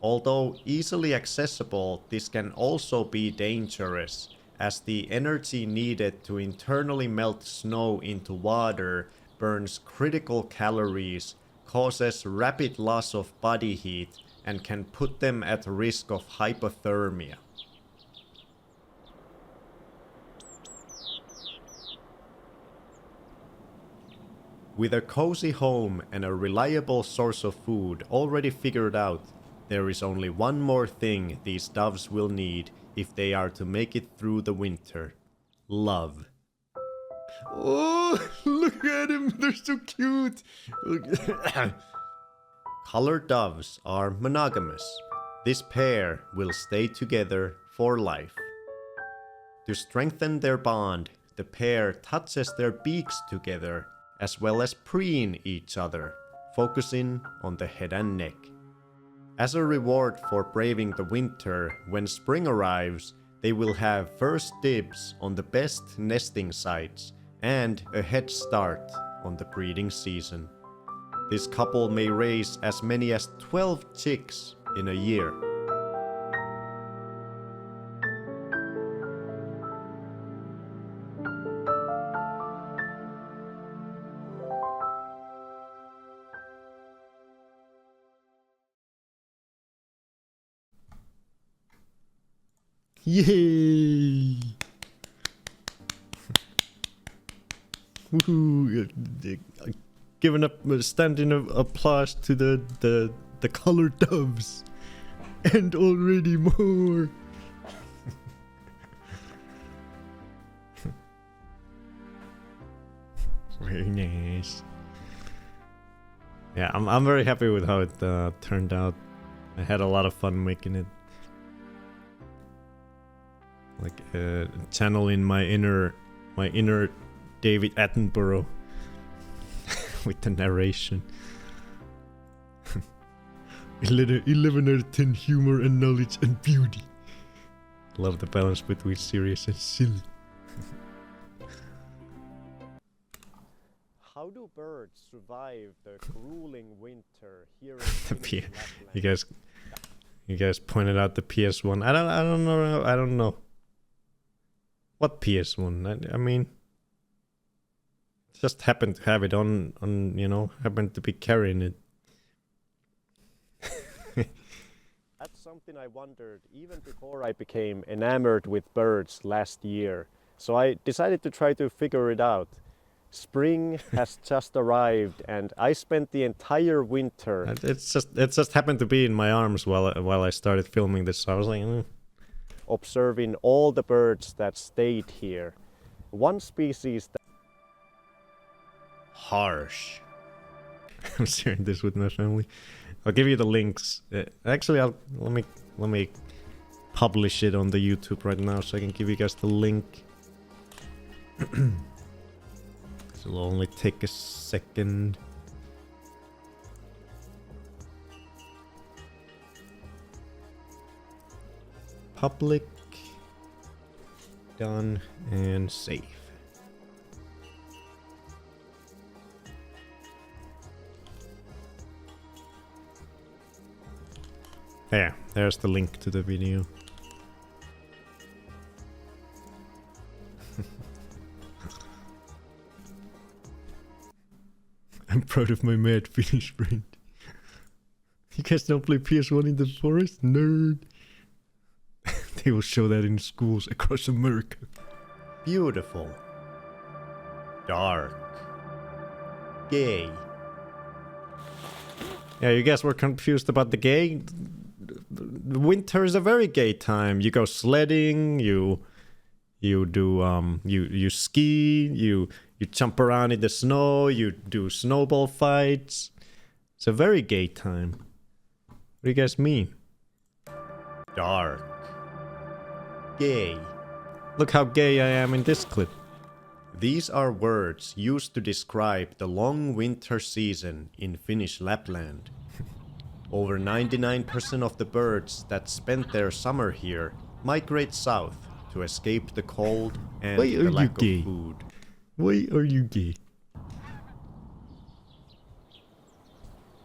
Although easily accessible, this can also be dangerous, as the energy needed to internally melt snow into water burns critical calories, causes rapid loss of body heat, and can put them at risk of hypothermia. With a cozy home and a reliable source of food already figured out, there is only one more thing these doves will need if they are to make it through the winter. Love. Oh, look at him, they're so cute. Colored doves are monogamous. This pair will stay together for life. To strengthen their bond, the pair touches their beaks together, as well as preen each other, focusing on the head and neck. As a reward for braving the winter, when spring arrives, they will have first dibs on the best nesting sites and a head start on the breeding season. This couple may raise as many as 12 chicks in a year. Yay! Woohoo! Giving up, standing applause to the colored doves, and already more. Very nice. Yeah, I'm very happy with how it turned out. I had a lot of fun making it. Like channeling my inner David Attenborough with the narration. 11 out of 10 humor and knowledge and beauty. Love the balance between serious and silly. How do birds survive the grueling winter here in You guys pointed out the PS1. I don't know. What PS1? I mean, just happened to have it on, happened to be carrying it. That's something I wondered even before I became enamored with birds last year. So I decided to try to figure it out. Spring has just arrived, and I spent the entire winter. It just happened to be in my arms while I started filming this. So I was like, observing all the birds that stayed here. One species that harsh. I'm sharing this with my family. I'll give you the links. Actually, let me publish it on the YouTube right now so I can give you guys the link. It'll only take a second. Public. Done and save. There, there's the link to the video. I'm proud of my mad Finnish friend. You guys don't play PS1 in the forest? Nerd. They will show that in schools across America. Beautiful. Dark. Gay. Yeah, you guys were confused about the gay. Winter is a very gay time. You go sledding, you ski, you jump around in the snow, you do snowball fights. It's a very gay time. What do you guys mean? Dark. Gay. Look how gay I am in this clip. These are words used to describe the long winter season in Finnish Lapland. Over 99% of the birds that spend their summer here migrate south to escape the cold and the lack of food. Why are you gay?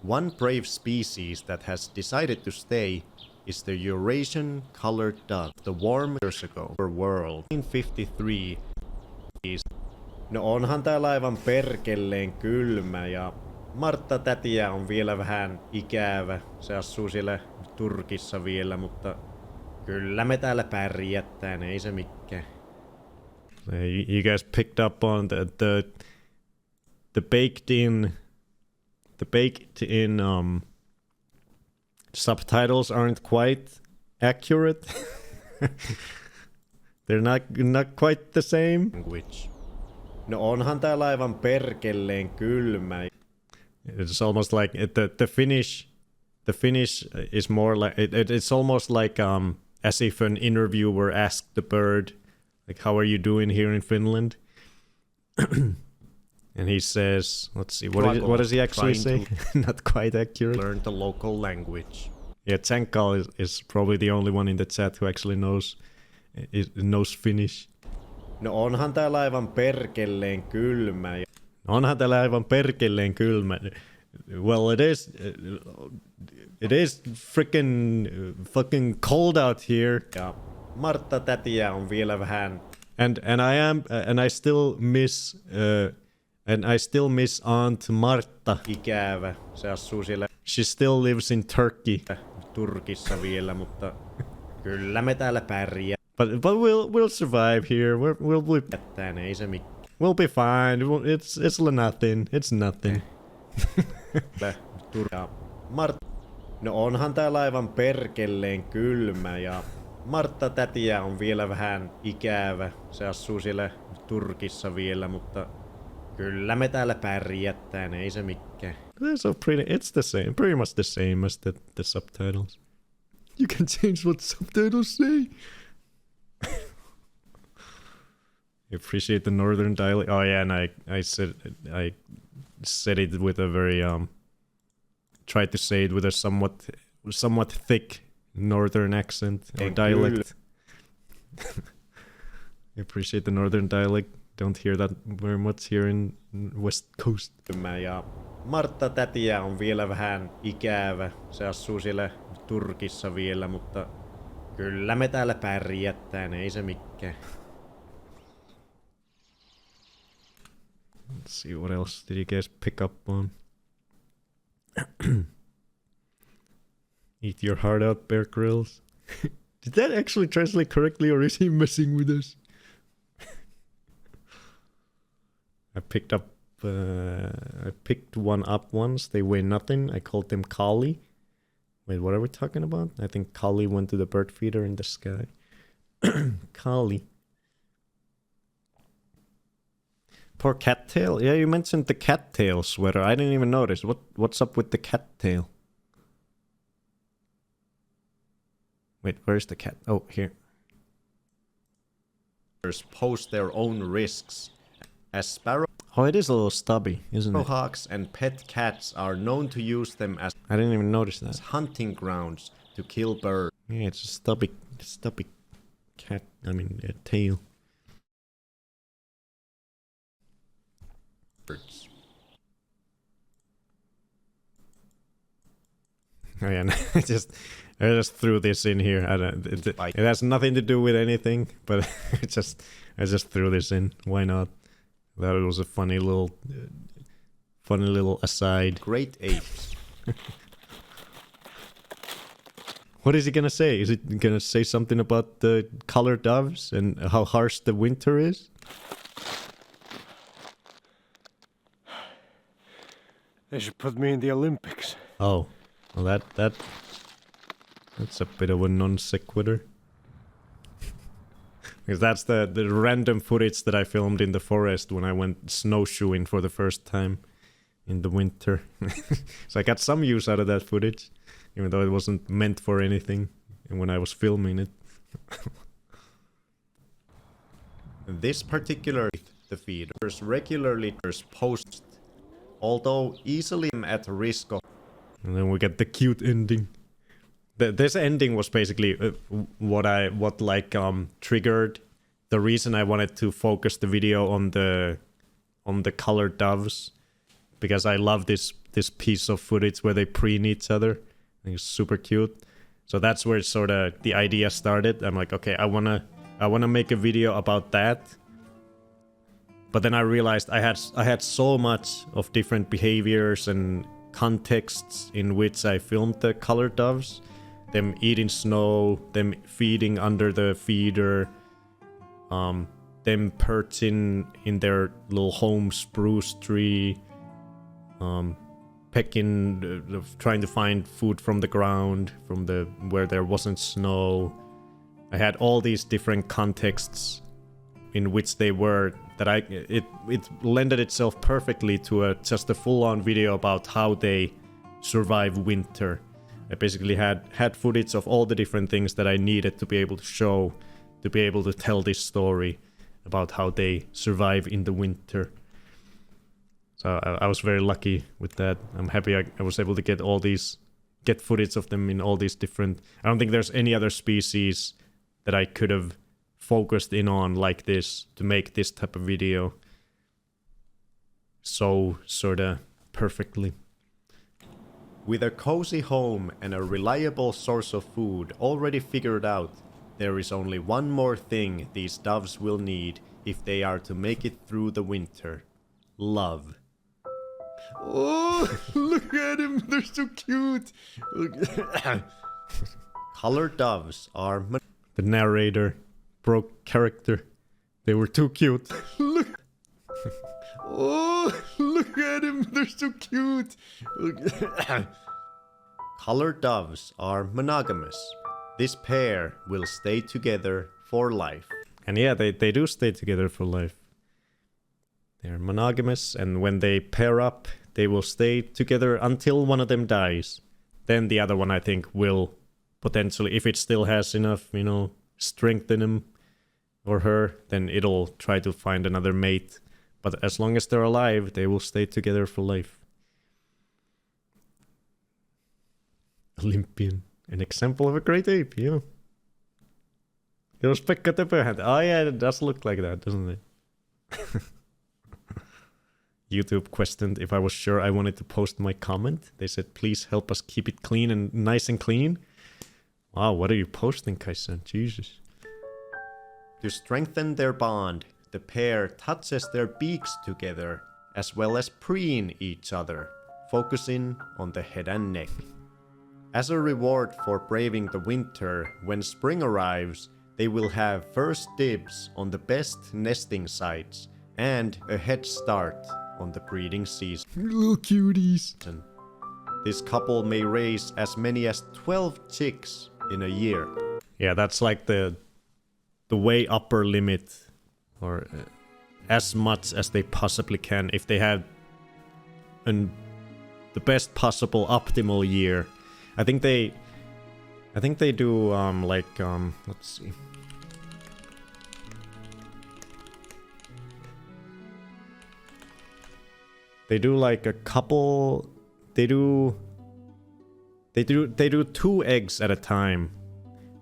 One brave species that has decided to stay is the Eurasian colored duck. The warm years ago world. 1953 is... No onhan täällä aivan perkelleen kylmä ja Martta tätiä on vielä vähän ikävä. Se asuu siellä Turkissa vielä, mutta kyllä me täällä pärjättään, ei se mikään. You guys picked up on the baked in subtitles aren't quite accurate. They're not quite the same. Language. No onhan täällä aivan perkelleen kylmä. It's almost like the Finnish is more like it's almost like as if an interviewer asked the bird, like, how are you doing here in Finland? And he says, let's see, what does he actually say? Not quite accurate. Learn the local language. Yeah, Tsenkal is probably the only one in the chat who actually knows Finnish. No onhan täällä aivan perkelleen kylmä. Onhan täällä aivan perkelleen kylmä. Well, it is freaking fucking cold out here. Ja Martta tätiä on vielä vähän. And I still miss Aunt Martta. Ikävä. Se asuu siellä. She still lives in Turkey. Turkissa vielä, mutta kyllä me täällä pärjää. But we'll survive here. We'll be ei se mikään. We'll be fine. It's nothing. It's nothing. No onhan täällä aivan perkelleen kylmä ja Martta tätiä on vielä vähän ikävä. Se asuu siellä Turkissa vielä, mutta kyllä me täällä pärjättään, ei se mikään. It's the same, pretty much the same as the subtitles. You can change what subtitles say. I appreciate the northern dialect. Oh yeah, and I said it with a very tried to say it with a somewhat thick northern accent or dialect. I appreciate the northern dialect. Don't hear that very much here in West Coast. Ja Martta tätiä on vielä vähän ikävä. Se asuu siellä Turkissa vielä, mutta kyllä me täällä pärjättään, ei se mikään. Let's see, what else did you guys pick up on? Eat your heart out, Bear Grylls. Did that actually translate correctly, or is he messing with us? I picked one up once. They weigh nothing. I called them Kali. Wait, what are we talking about? I think Kali went to the bird feeder in the sky. Kali. Poor cattail. Yeah, you mentioned the cattail sweater. I didn't even notice. What's up with the cattail? Wait, where's the cat? Oh, here. Pose their own risks. As sparrow. Oh, it is a little stubby, isn't it? Sparrowhawks and pet cats are known to use them as. I didn't even notice that. Hunting grounds to kill birds. Yeah, it's a stubby cat. I mean, tail. Oh, yeah, I just threw this in here. It has nothing to do with anything, but I just threw this in. Why not? That was a funny little aside. Great apes. What is he gonna say? Is it gonna say something about the colored doves and how harsh the winter is? They should put me in the Olympics. Oh, well that's a bit of a non sequitur. Because that's the random footage that I filmed in the forest when I went snowshoeing for the first time in the winter. So I got some use out of that footage, even though it wasn't meant for anything when I was filming it. This particular the feed regularly posts, although easily at risk of. And then we get the cute ending. This ending was basically what triggered the reason I wanted to focus the video on the colored doves, because I love this piece of footage where they preen each other. I think it's super cute. So that's where sort of the idea started. I'm like, okay, I wanna make a video about that. But then I realized I had so much of different behaviors and contexts in which I filmed the colored doves. Them eating snow, them feeding under the feeder, them perching in their little home spruce tree, pecking, trying to find food from the ground, from where there wasn't snow. I had all these different contexts in which they were that it lended itself perfectly to just a full-on video about how they survive winter. I basically had footage of all the different things that I needed to be able to show, to be able to tell this story about how they survive in the winter. So I was very lucky with that. I'm happy I was able to get footage of them in all these different. I don't think there's any other species that I could have focused in on like this to make this type of video so sorta perfectly. With a cozy home and a reliable source of food already figured out, there is only one more thing these doves will need if they are to make it through the winter. Love. Oh, look at him. They're so cute. Colored doves are... The narrator broke character. They were too cute. Look. Oh, look at him. They're so cute. Colored doves are monogamous. This pair will stay together for life. And yeah, they do stay together for life. They're monogamous, and when they pair up, they will stay together until one of them dies. Then the other one, I think, will potentially, if it still has enough, strength in him or her, then it'll try to find another mate. But as long as they're alive, they will stay together for life. Olympian. An example of a great ape, yeah. Oh yeah, it does look like that, doesn't it? YouTube questioned if I was sure I wanted to post my comment. They said, please help us keep it clean and nice and clean. Wow, what are you posting, Kaisen? Jesus. To strengthen their bond, the pair touches their beaks together, as well as preen each other, focusing on the head and neck. As a reward for braving the winter, when spring arrives, they will have first dibs on the best nesting sites and a head start on the breeding season. Little cuties. This couple may raise as many as 12 chicks in a year. Yeah, that's like the way upper limit, or as much as they possibly can if they have the best possible optimal year. I think they do let's see. They do like a couple. They do 2 eggs at a time.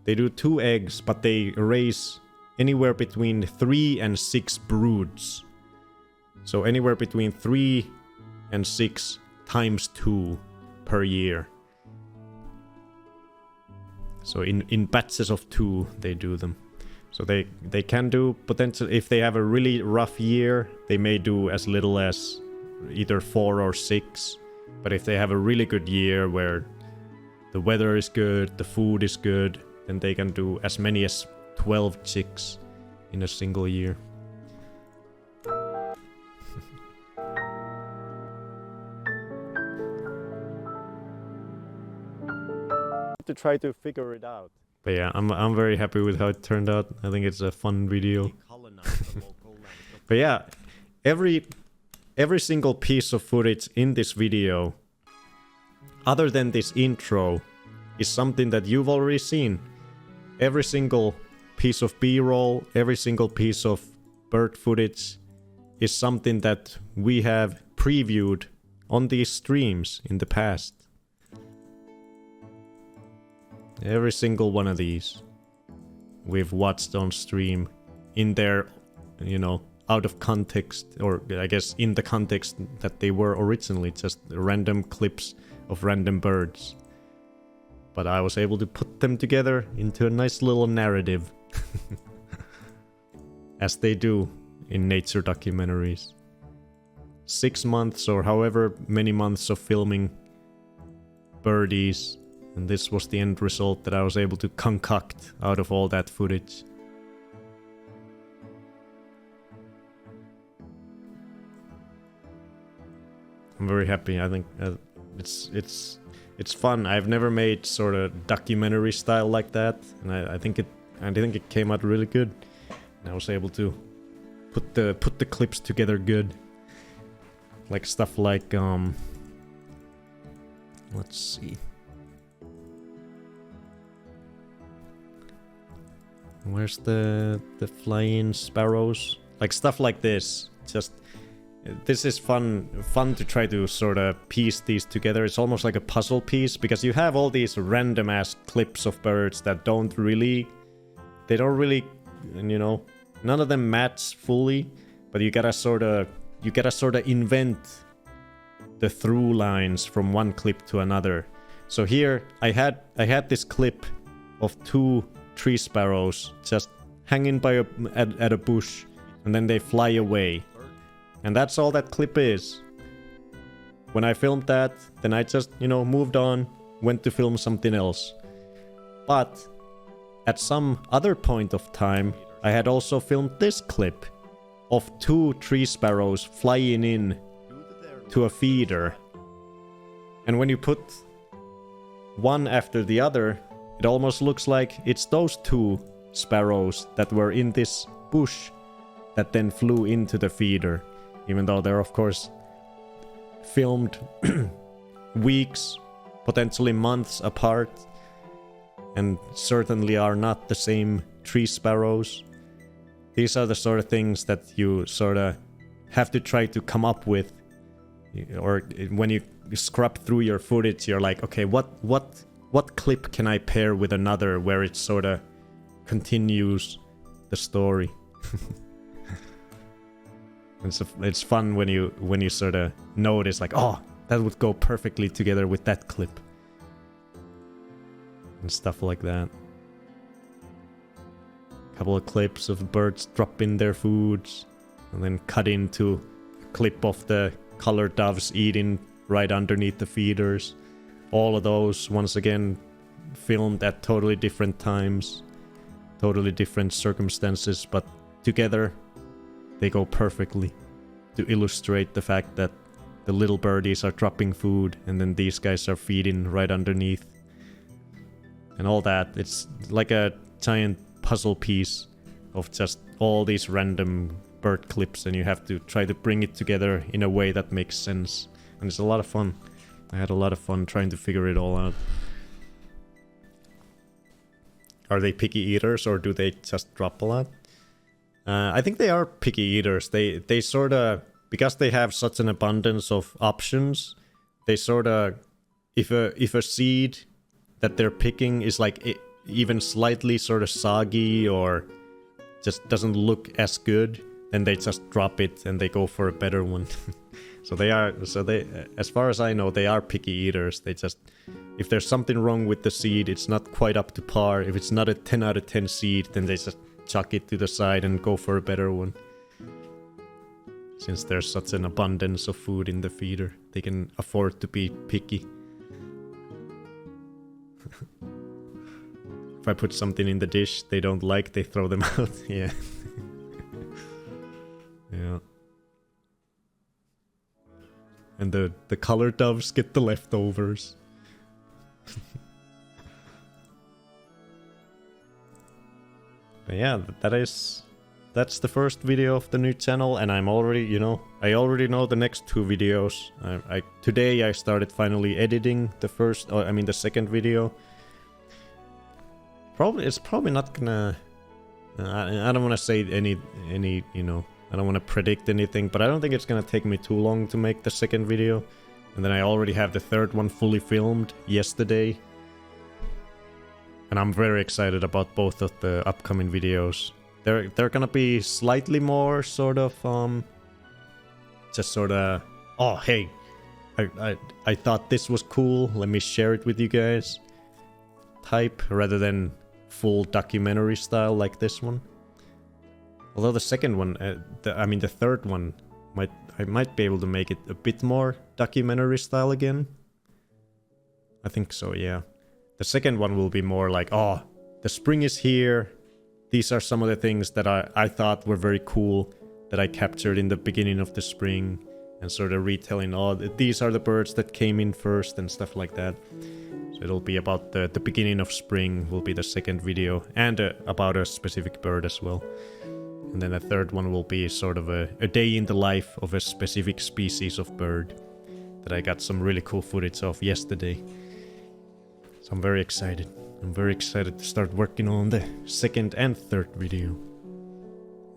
They do 2 eggs, but they raise anywhere between 3 and 6 broods. So anywhere between 3 and 6 times 2 per year. So in batches of 2 they do them. So they can do potential, if they have a really rough year, they may do as little as either 4 or 6. But if they have a really good year where the weather is good, the food is good, then they can do as many as 12 chicks in a single year. To try to figure it out. But yeah, I'm very happy with how it turned out. I think it's a fun video. But yeah, every single piece of footage in this video, other than this intro, is something that you've already seen. Every single piece of B-roll, every single piece of bird footage is something that we have previewed on these streams in the past. Every single one of these we've watched on stream in their, you know, out of context, or I guess in the context that they were originally, just random clips of random birds. But I was able to put them together into a nice little narrative. As they do in nature documentaries. 6 months or however many months of filming birdies, and this was the end result that I was able to concoct out of all that footage. I'm very happy. I think it's fun. I've never made sort of documentary style like that, and I think it came out really good. And I was able to put the clips together good. Like stuff like let's see. Where's the flying sparrows? Like stuff like this. Just this is fun to try to sort of piece these together. It's almost like a puzzle piece, because you have all these random ass clips of birds that don't really, you know, none of them match fully, but you gotta sort of invent the through lines from one clip to another. So here I had this clip of 2 tree sparrows just hanging by at a bush, and then they fly away. And that's all that clip is. When I filmed that, then I just, you know, moved on, went to film something else. But at some other point of time, I had also filmed this clip of 2 tree sparrows flying in to a feeder. And when you put one after the other, it almost looks like it's those 2 sparrows that were in this bush that then flew into the feeder. Even though they're of course filmed weeks, potentially months apart, and certainly are not the same tree sparrows. These are the sort of things that you sort of have to try to come up with, or when you scrub through your footage, you're like, okay, what clip can I pair with another where it sort of continues the story. It's fun when you sort of notice, like, oh, that would go perfectly together with that clip. And stuff like that. A couple of clips of birds dropping their foods, and then cut into a clip of the colored doves eating right underneath the feeders. All of those, once again, filmed at totally different times, totally different circumstances, but together they go perfectly to illustrate the fact that the little birdies are dropping food and then these guys are feeding right underneath. And all that. It's like a giant puzzle piece of just all these random bird clips, and you have to try to bring it together in a way that makes sense. And it's a lot of fun. I had a lot of fun trying to figure it all out. Are they picky eaters, or do they just drop a lot? I think they are picky eaters. They sort of, because they have such an abundance of options, they sort of, if a seed that they're picking is like even slightly sort of soggy or just doesn't look as good, then they just drop it and they go for a better one. So they, as far as I know, they are picky eaters. They just, if there's something wrong with the seed, it's not quite up to par. If it's not a 10 out of 10 seed, then they just chuck it to the side and go for a better one. Since there's such an abundance of food in the feeder, they can afford to be picky. If I put something in the dish they don't like, they throw them out. Yeah. Yeah. And the color doves get the leftovers. But yeah, that's the first video of the new channel, and I'm already, you know, I already know the next 2 videos. Today I started finally editing the second video. It's probably not gonna. I don't want to say any, you know, I don't want to predict anything, but I don't think it's gonna take me too long to make the second video. And then I already have the third one fully filmed yesterday. And I'm very excited about both of the upcoming videos. They're gonna be slightly more sort of just sort of, oh hey, I thought this was cool, let me share it with you guys type, rather than full documentary style like this one. Although the second one, the third one, I might be able to make it a bit more documentary style again. I think so, yeah. The second one will be more like, oh, the spring is here. These are some of the things that I thought were very cool that I captured in the beginning of the spring, and sort of retelling, oh, these are the birds that came in first and stuff like that. So it'll be about the beginning of spring will be the second video, and about a specific bird as well. And then the third one will be sort of a day in the life of a specific species of bird that I got some really cool footage of yesterday. So I'm very excited. I'm very excited to start working on the second and third video.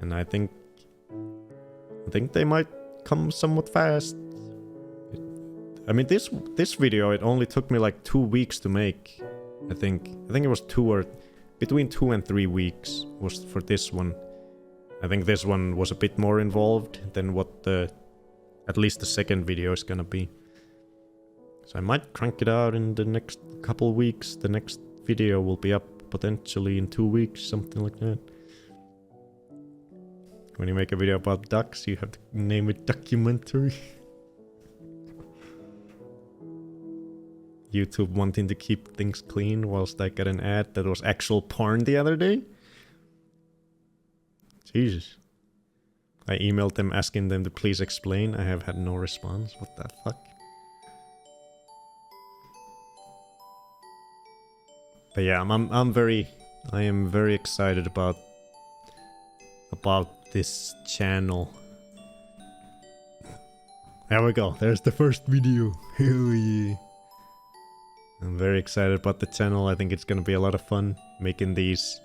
And I think they might come somewhat fast. I mean, this video, it only took me like 2 weeks to make. I think it was between 2 and 3 weeks was for this one. I think this one was a bit more involved than what at least the second video is gonna be. So I might crank it out in the next couple weeks. The next video will be up potentially in 2 weeks, something like that. When you make a video about ducks, you have to name it documentary. YouTube wanting to keep things clean whilst I got an ad that was actual porn the other day. Jesus. I emailed them asking them to please explain. I have had no response. What the fuck? But yeah, I am very excited about this channel. There we go. There's the first video. Hell yeah. I'm very excited about the channel. I think it's gonna be a lot of fun making these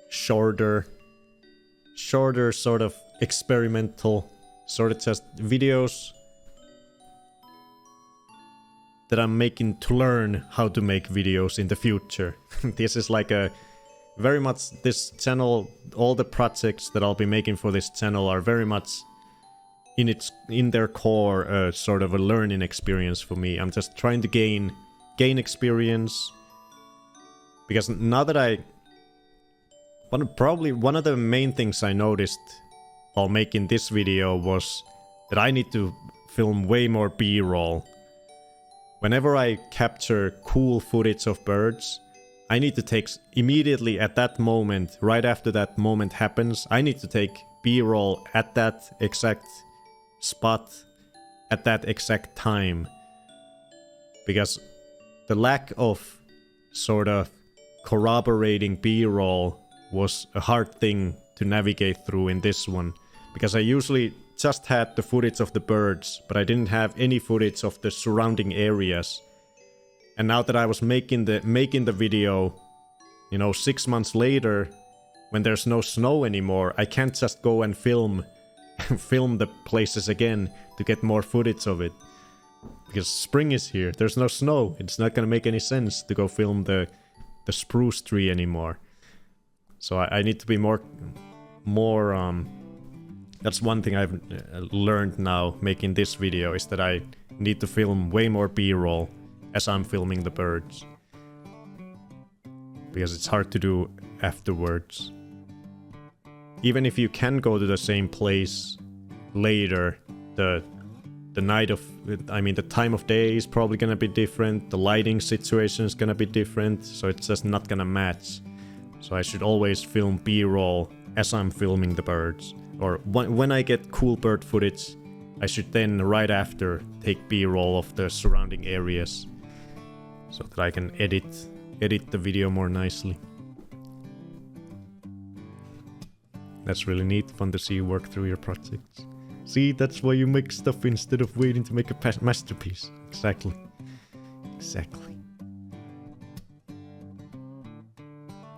shorter sort of experimental, sort of just videos that I'm making to learn how to make videos in the future. This is like a very much, this channel, all the projects that I'll be making for this channel are very much in their core sort of a learning experience for me. I'm just trying to gain experience, because now that probably one of the main things I noticed while making this video was that I need to film way more B-roll. Whenever I capture cool footage of birds, I need to take immediately at that moment, right after that moment happens, I need to take B-roll at that exact spot, at that exact time. Because the lack of sort of corroborating B-roll was a hard thing to navigate through in this one. Because I usually just had the footage of the birds, but I didn't have any footage of the surrounding areas. And now that I was making the video, you know, 6 months later, when there's no snow anymore, I can't just go and film the places again to get more footage of it. Because spring is here, there's no snow, it's not gonna make any sense to go film the spruce tree anymore. So I need to be more That's one thing I've learned now making this video, is that I need to film way more B-roll as I'm filming the birds. Because it's hard to do afterwards. Even if you can go to the same place later, the night of... I mean, the time of day is probably gonna be different, the lighting situation is gonna be different, so it's just not gonna match. So I should always film B-roll as I'm filming the birds. Or when I get cool bird footage, I should then, right after, take B-roll of the surrounding areas. So that I can edit the video more nicely. That's really neat, fun to see you work through your projects. See, that's why you make stuff instead of waiting to make a masterpiece. Exactly. Exactly.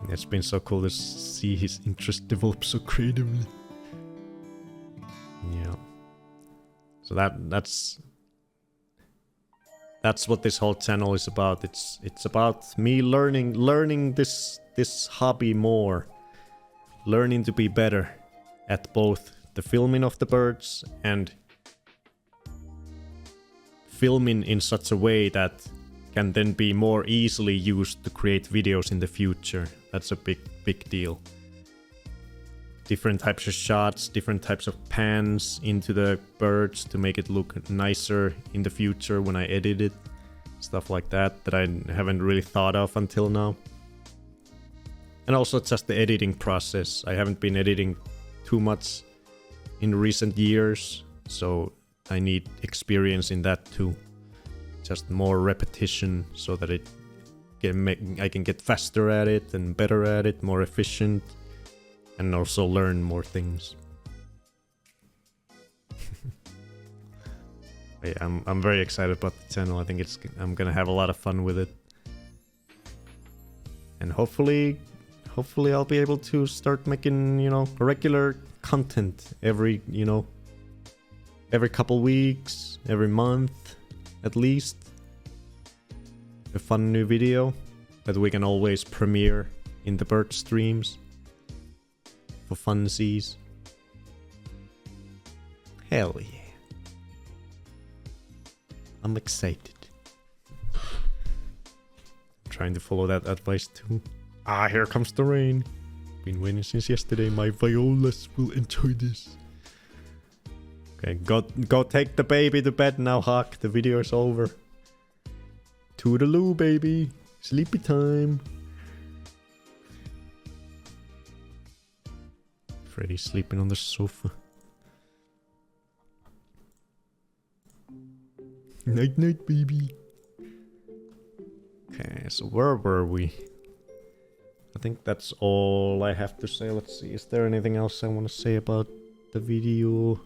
It's been so cool to see his interest develop so creatively. Yeah. So that's what this whole channel is about. It's about me learning this hobby more. Learning to be better at both the filming of the birds and filming in such a way that can then be more easily used to create videos in the future. That's a big deal. Different types of shots, different types of pans into the birds to make it look nicer in the future when I edit it. Stuff like that I haven't really thought of until now. And also just the editing process. I haven't been editing too much in recent years, so I need experience in that too. Just more repetition so that I can get faster at it and better at it, more efficient, and also learn more things. Yeah, I'm very excited about the channel. I think I'm gonna have a lot of fun with it, and hopefully I'll be able to start making, you know, regular content every couple weeks, every month at least. A fun new video that we can always premiere in the bird streams for funsies. Hell yeah. I'm excited. I'm trying to follow that advice too. Ah, here comes the rain. Been waiting since yesterday. My violas will enjoy this. Okay, go take the baby to bed now, Hawk. The video is over. Toodaloo, baby. Sleepy time. Freddy's sleeping on the sofa. Night night, baby. Okay, so where were we? I think that's all I have to say. Let's see, is there anything else I want to say about the video?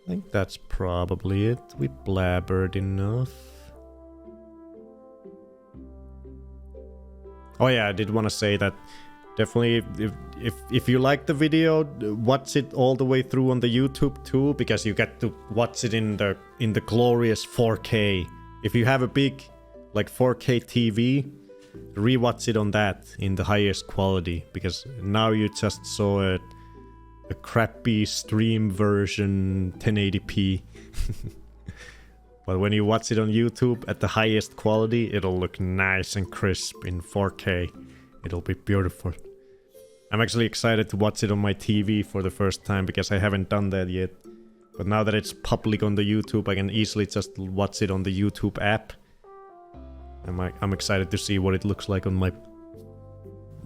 I think that's probably it. We blabbered enough. Oh yeah, I did want to say that definitely if you like the video, watch it all the way through on the YouTube too, because you get to watch it in the glorious 4K. If you have a big like 4K TV, rewatch it on that in the highest quality, because now you just saw a crappy stream version 1080p. But when you watch it on YouTube at the highest quality, it'll look nice and crisp in 4K. It'll be beautiful. I'm actually excited to watch it on my TV for the first time, because I haven't done that yet. But now that it's public on the YouTube, I can easily just watch it on the YouTube app. I'm excited to see what it looks like on my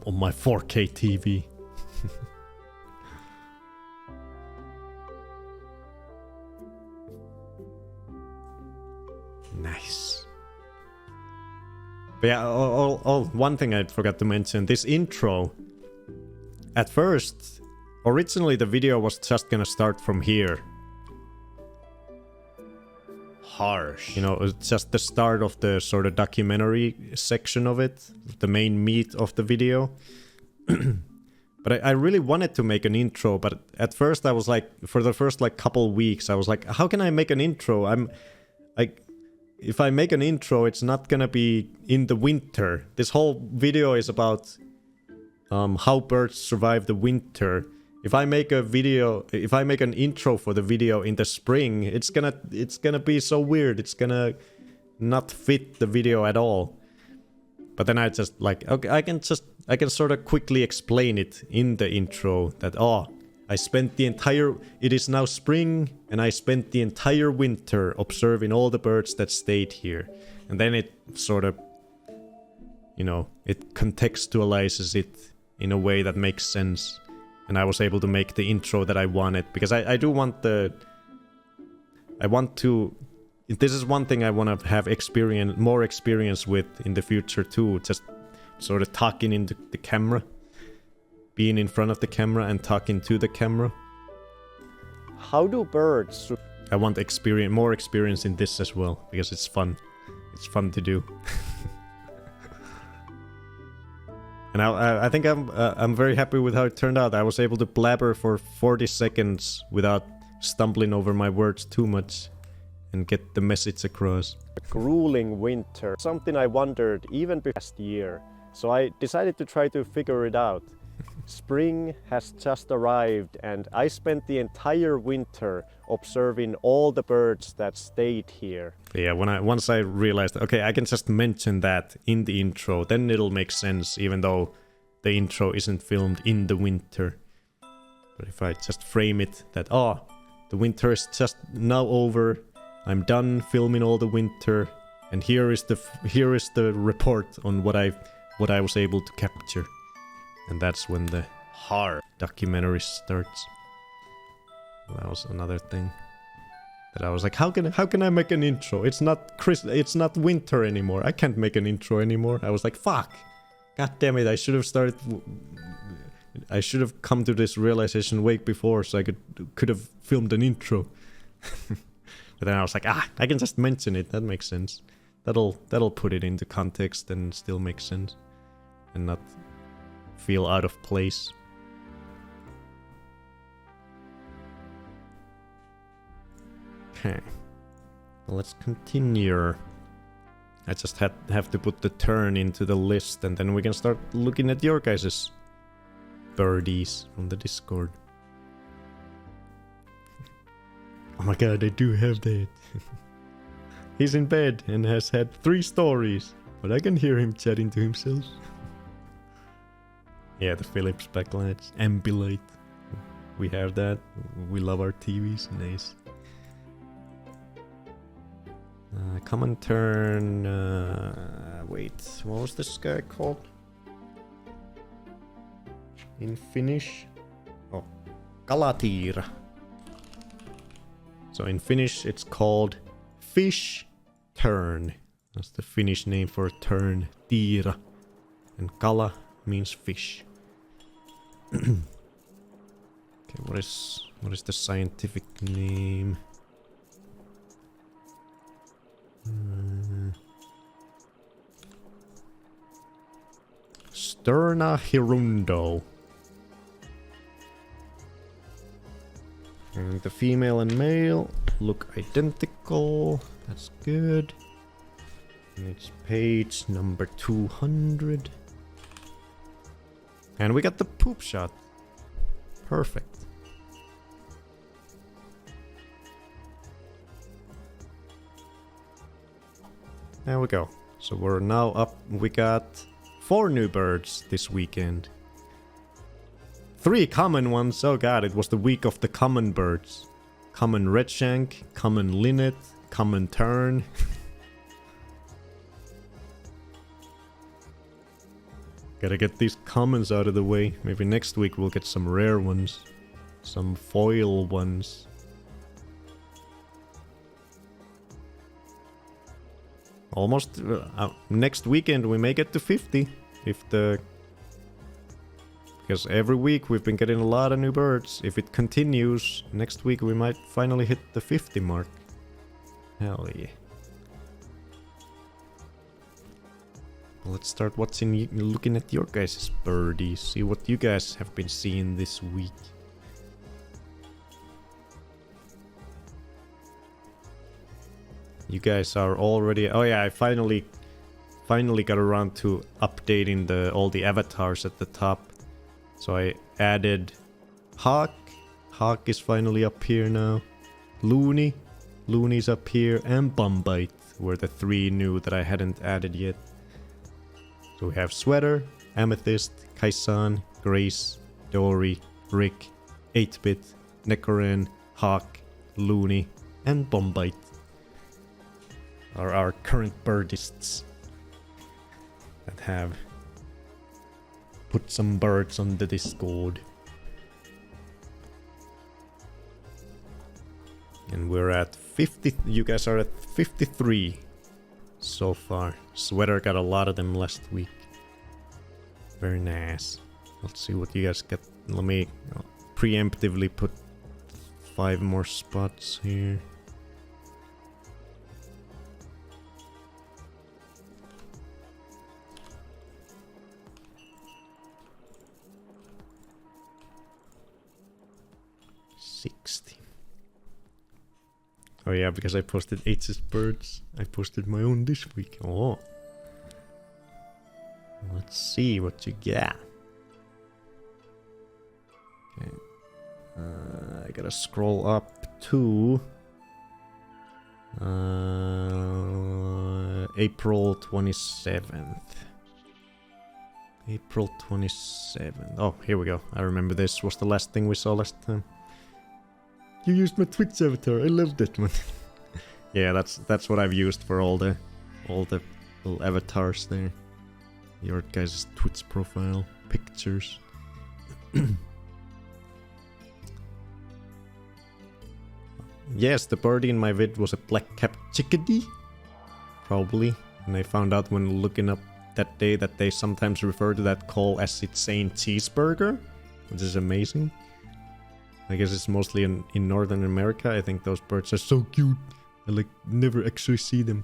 4K TV. Nice. But yeah, one thing I forgot to mention, this intro. At first, originally the video was just gonna start from here. Harsh. You know, it's just the start of the sort of documentary section of it, the main meat of the video. But I really wanted to make an intro, but at first I was like, for the first like couple weeks, I was like, how can I make an intro? I'm like, if I make an intro, it's not gonna be in the winter. This whole video is about how birds survive the winter, if I make a video, if I make an intro for the video in the spring, it's gonna be so weird. It's gonna not fit the video at all. But then I just like, okay, I can sort of quickly explain it in the intro that, I spent the entire, it is now spring, and I spent the entire winter observing all the birds that stayed here. And then it sort of, you know, it contextualizes it in a way that makes sense. And I was able to make the intro that I wanted, because I do want the, I want to, this is one thing I want to have more experience with in the future too, just sort of talking into the camera. Being in front of the camera and talking to the camera. How do birds... I want more experience in this as well, because it's fun. It's fun to do. And I think I'm very happy with how it turned out. I was able to blabber for 40 seconds without stumbling over my words too much and get the message across. Grueling winter. Something I wondered even last year. So I decided to try to figure it out. Spring has just arrived and I spent the entire winter observing all the birds that stayed here. Yeah, once I realized, okay, I can just mention that in the intro, then it'll make sense, even though the intro isn't filmed in the winter. But if I just frame it that, the winter is just now over, I'm done filming all the winter, and here is the report on what I was able to capture. And that's when the hard documentary starts. That was another thing that I was like, how can I make an intro? It's not winter anymore. I can't make an intro anymore. I was like, fuck. God damn it, I should have come to this realization way before, so I could have filmed an intro. But then I was like, I can just mention it. That makes sense. That'll put it into context and still make sense. And not feel out of place. Okay, well, let's continue. I just have to put the turn into the list, and then we can start looking at your guys' birdies from the Discord. Oh my god, I do have that. He's in bed and has had 3 stories, but I can hear him chatting to himself. Yeah, the Philips backlights, Ambilight. We have that. We love our TVs. Nice. Common turn. Wait, what was this guy called? In Finnish? Oh, Kalatiira. So in Finnish, it's called fish turn. That's the Finnish name for turn. Tiira. And kala means fish. Okay, what is the scientific name? Sterna hirundo. And the female and male look identical. That's good. And it's page number 200. And we got the poop shot. Perfect. There we go. So we're now up. We got 4 new birds this weekend. 3 common ones. Oh god, it was the week of the common birds. Common redshank, common linnet, common tern. Gotta get these commons out of the way. Maybe next week we'll get some rare ones. Some foil ones. Almost next weekend we may get to 50 because every week we've been getting a lot of new birds. If it continues, next week we might finally hit the 50 mark. Hell yeah. Let's start looking at your guys' birdies. See what you guys have been seeing this week. You guys are already... Oh yeah, I finally got around to updating all the avatars at the top. So I added Hawk. Hawk is finally up here now. Looney. Looney's up here. And Bumbite were the 3 new that I hadn't added yet. So we have Sweater, Amethyst, Kaisan, Grace, Dory, Rick, 8-Bit, Nekoren, Hawk, Looney, and Bumbite are our current birdists that have put some birds on the Discord. And we're at 50. You guys are at 53 so far. Sweater got a lot of them last week. Very nice. Let's see what you guys get. Let me preemptively put 5 more spots here. Oh yeah, because I posted H's birds. I posted my own this week. Oh. Let's see what you got. Okay. I gotta scroll up to April 27th. April 27th. Oh, here we go. I remember this was the last thing we saw last time. You used my Twitch avatar. I love that one. Yeah, that's what I've used for all the little avatars there. Your guys' Twitch profile pictures. Yes, the birdie in my vid was a black-capped chickadee. Probably. And I found out when looking up that day that they sometimes refer to that call as its saying cheeseburger, which is amazing. I guess it's mostly in Northern America. I think those birds are so cute. I like never actually see them.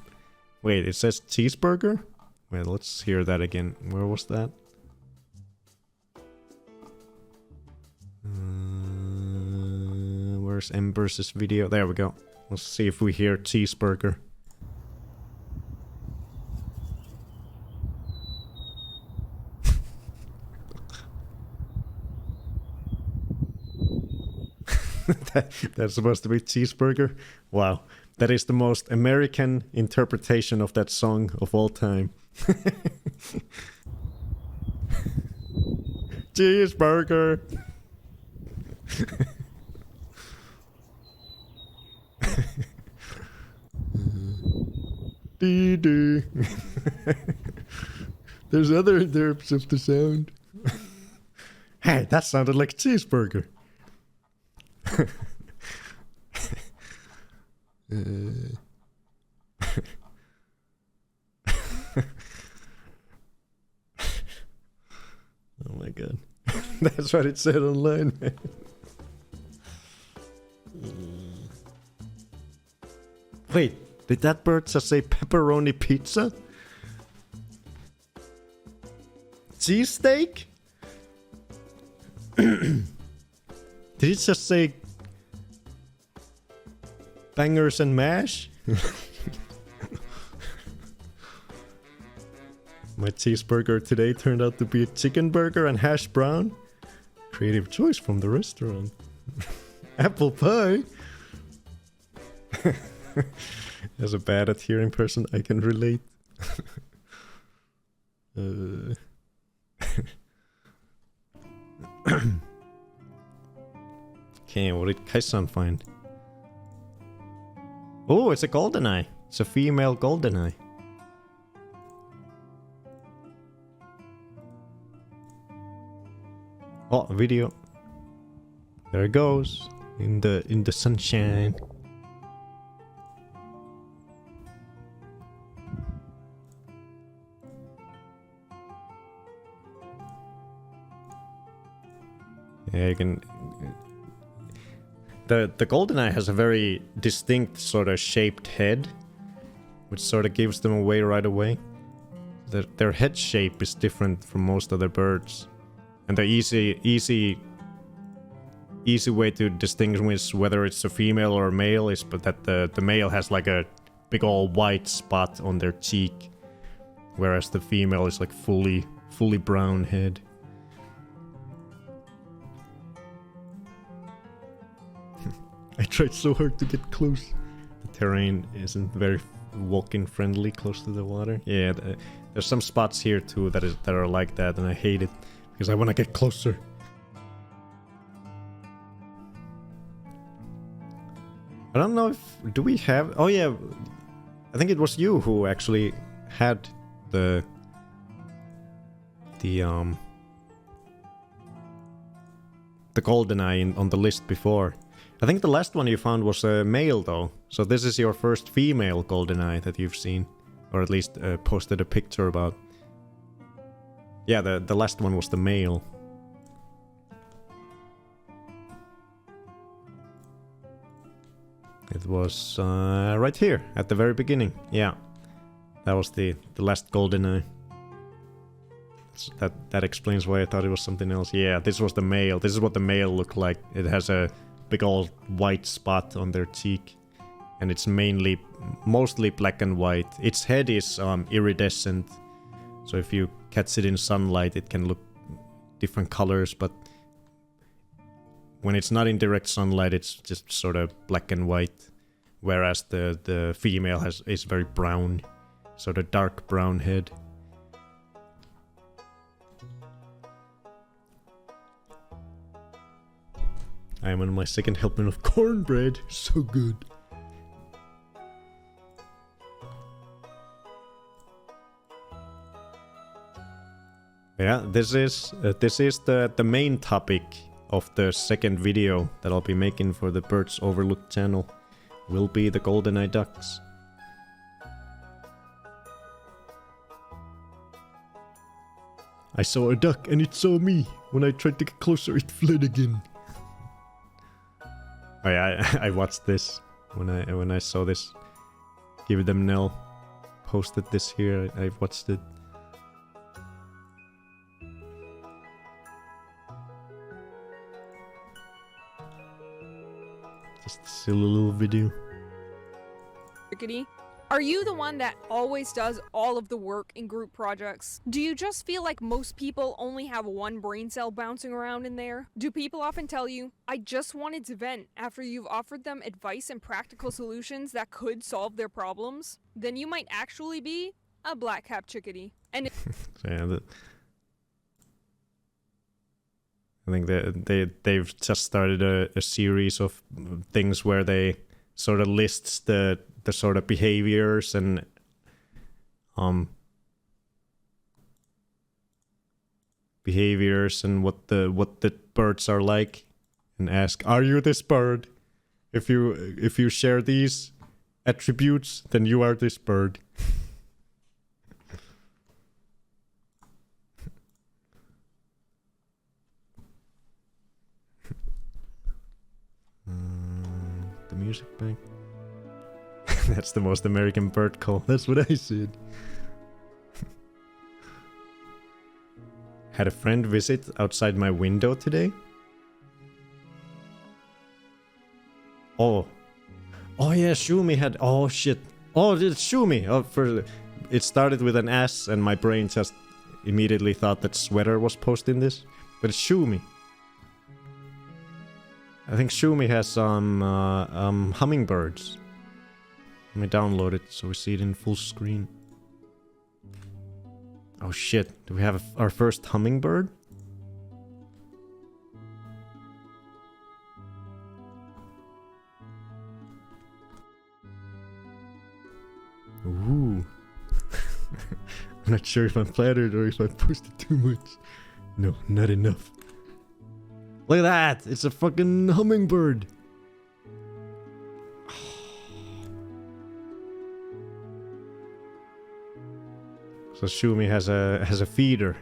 Wait, it says cheeseburger? Wait, let's hear that again. Where was that? Where's Embers' video? There we go. Let's see if we hear cheeseburger. That's supposed to be cheeseburger? Wow. That is the most American interpretation of that song of all time. Cheeseburger! Dee-dee. There's other derps of the sound. Hey, that sounded like cheeseburger. Oh my god. That's what it said online, man. Wait, did that bird just say pepperoni pizza? Cheesesteak? Did it just say bangers and mash? My cheeseburger today turned out to be a chicken burger and hash brown. Creative choice from the restaurant. Apple pie? As a bad at hearing person, I can relate. Okay, what did Kaisan find? Oh, it's a goldeneye. It's a female goldeneye. Oh, video. There it goes. In the sunshine. Yeah, you can. The goldeneye has a very distinct sort of shaped head, which sort of gives them away right away. Their head shape is different from most other birds, and the easy way to distinguish whether it's a female or a male is but that the male has like a big old white spot on their cheek, whereas the female is like fully brown head. I tried so hard to get close. The terrain isn't very walking friendly close to the water. Yeah, there's some spots here too that are like that, and I hate it because I want to get closer. I don't know if... Do we have... Oh yeah, I think it was you who actually had the GoldenEye on the list before. I think the last one you found was a male though, so this is your first female GoldenEye that you've seen, or at least posted a picture about. Yeah, the last one was the male. It was right here at the very beginning. Yeah, that was the last GoldenEye. That explains why I thought it was something else. Yeah, this was the male. This is what the male looked like. It has a big old white spot on their cheek, and it's mostly black and white. Its head is iridescent, so if you catch it in sunlight, it can look different colors. But when it's not in direct sunlight, it's just sort of black and white. Whereas the female is very brown, sort of dark brown head. I am on my second helping of cornbread. So good. Yeah, this is the main topic of the second video that I'll be making for the Birds Overlooked channel. Will be the GoldenEye ducks. I saw a duck and it saw me. When I tried to get closer, it fled again. Oh yeah, I watched this when I saw this. Give them Nell posted this here. I watched it. Just a silly little video. Rickety, are you the one that always does all of the work in group projects? Do you just feel like most people only have one brain cell bouncing around in there? Do people often tell you, I just wanted to vent after you've offered them advice and practical solutions that could solve their problems? Then you might actually be a black-capped chickadee. And Yeah, I think they've just started a series of things where they sort of lists the sort of behaviors and what the birds are like, and ask, are you this bird? If you share these attributes, then you are this bird. The music back. That's the most American bird call. That's what I said. Had a friend visit outside my window today. Oh yeah, Shumi had. Oh shit. Oh, it's Shumi. It started with an S, and my brain just immediately thought that Sweater was posting this, but it's Shumi. I think Shumi has some hummingbirds. Let me download it so we see it in full screen. Oh shit, do we have our first hummingbird? Ooh. I'm not sure if I'm flattered or if I posted too much. No, not enough. Look at that! It's a fucking hummingbird! So Shumi has a feeder.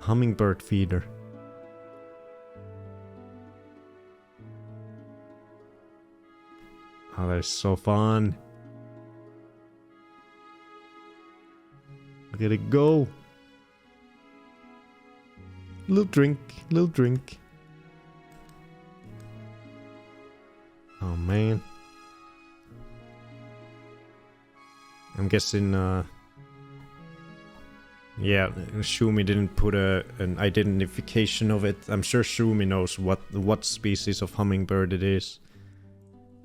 Hummingbird feeder. Oh, that is so fun. Look at it go. Little drink, little drink. Oh man. I'm guessing Yeah, Shumi didn't put an identification of it. I'm sure Shumi knows what species of hummingbird it is.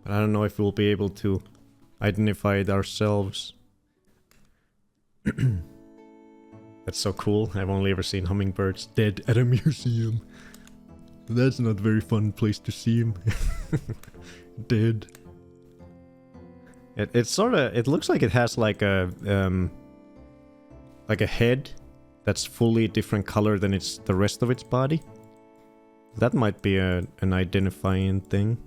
But I don't know if we'll be able to identify it ourselves. That's so cool. I've only ever seen hummingbirds dead at a museum. That's not a very fun place to see them. Dead. It's sort of... It looks like it has like a head that's fully different color than the rest of its body. That might be an identifying thing.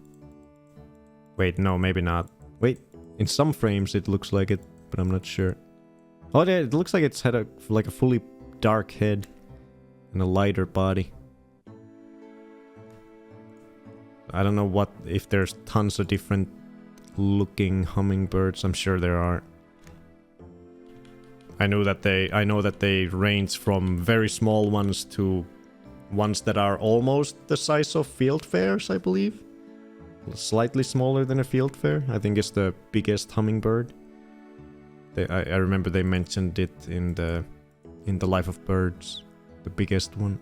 Wait, no, maybe not. Wait, in some frames it looks like it, but I'm not sure. Oh yeah, it looks like it's had a fully dark head and a lighter body. I don't know if there's tons of different looking hummingbirds. I'm sure there are. I know that they range from very small ones to ones that are almost the size of fieldfares, I believe. Slightly smaller than a fieldfare. I think it's the biggest hummingbird. I remember they mentioned it in the Life of Birds, the biggest one.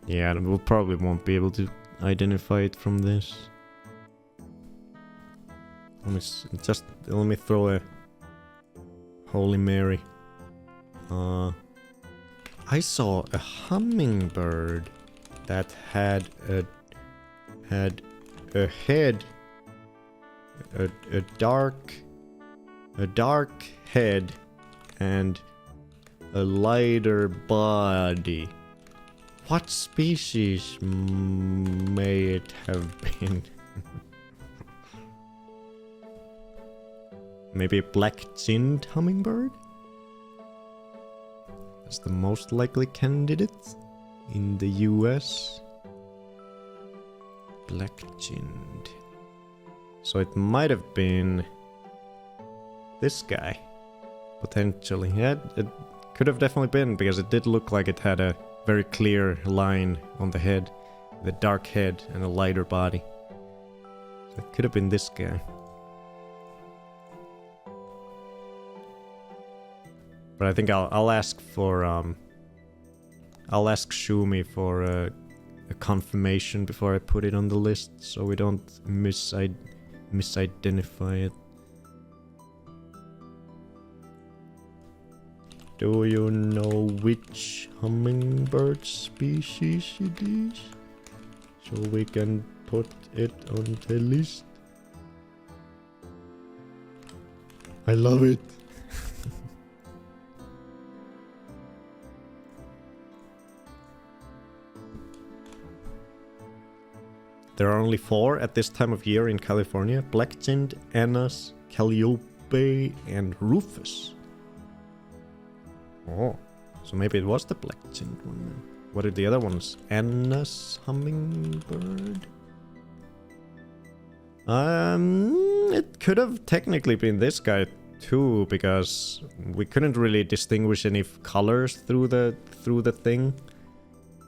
Yeah, we probably won't be able to identify it from this. Let me throw a Holy Mary. I saw a hummingbird that had a head, a dark head and a lighter body. What species may it have been? Maybe a black-chinned hummingbird? That's the most likely candidate in the US. Black-chinned. So it might have been this guy. Potentially. Yeah, it could have definitely been, because it did look like it had a very clear line on the head. The dark head and a lighter body. So it could have been this guy. But I think I'll ask for I'll ask Shumi for a confirmation before I put it on the list, so we don't misidentify it. Do you know which hummingbird species it is? So we can put it on the list. I love it. There are only 4 at this time of year in California: black-chinned, Annas, Calliope, and Rufus. Oh, so maybe it was the black-chinned one then. What are the other ones? Annas hummingbird? It could have technically been this guy too, because we couldn't really distinguish any colors through the thing.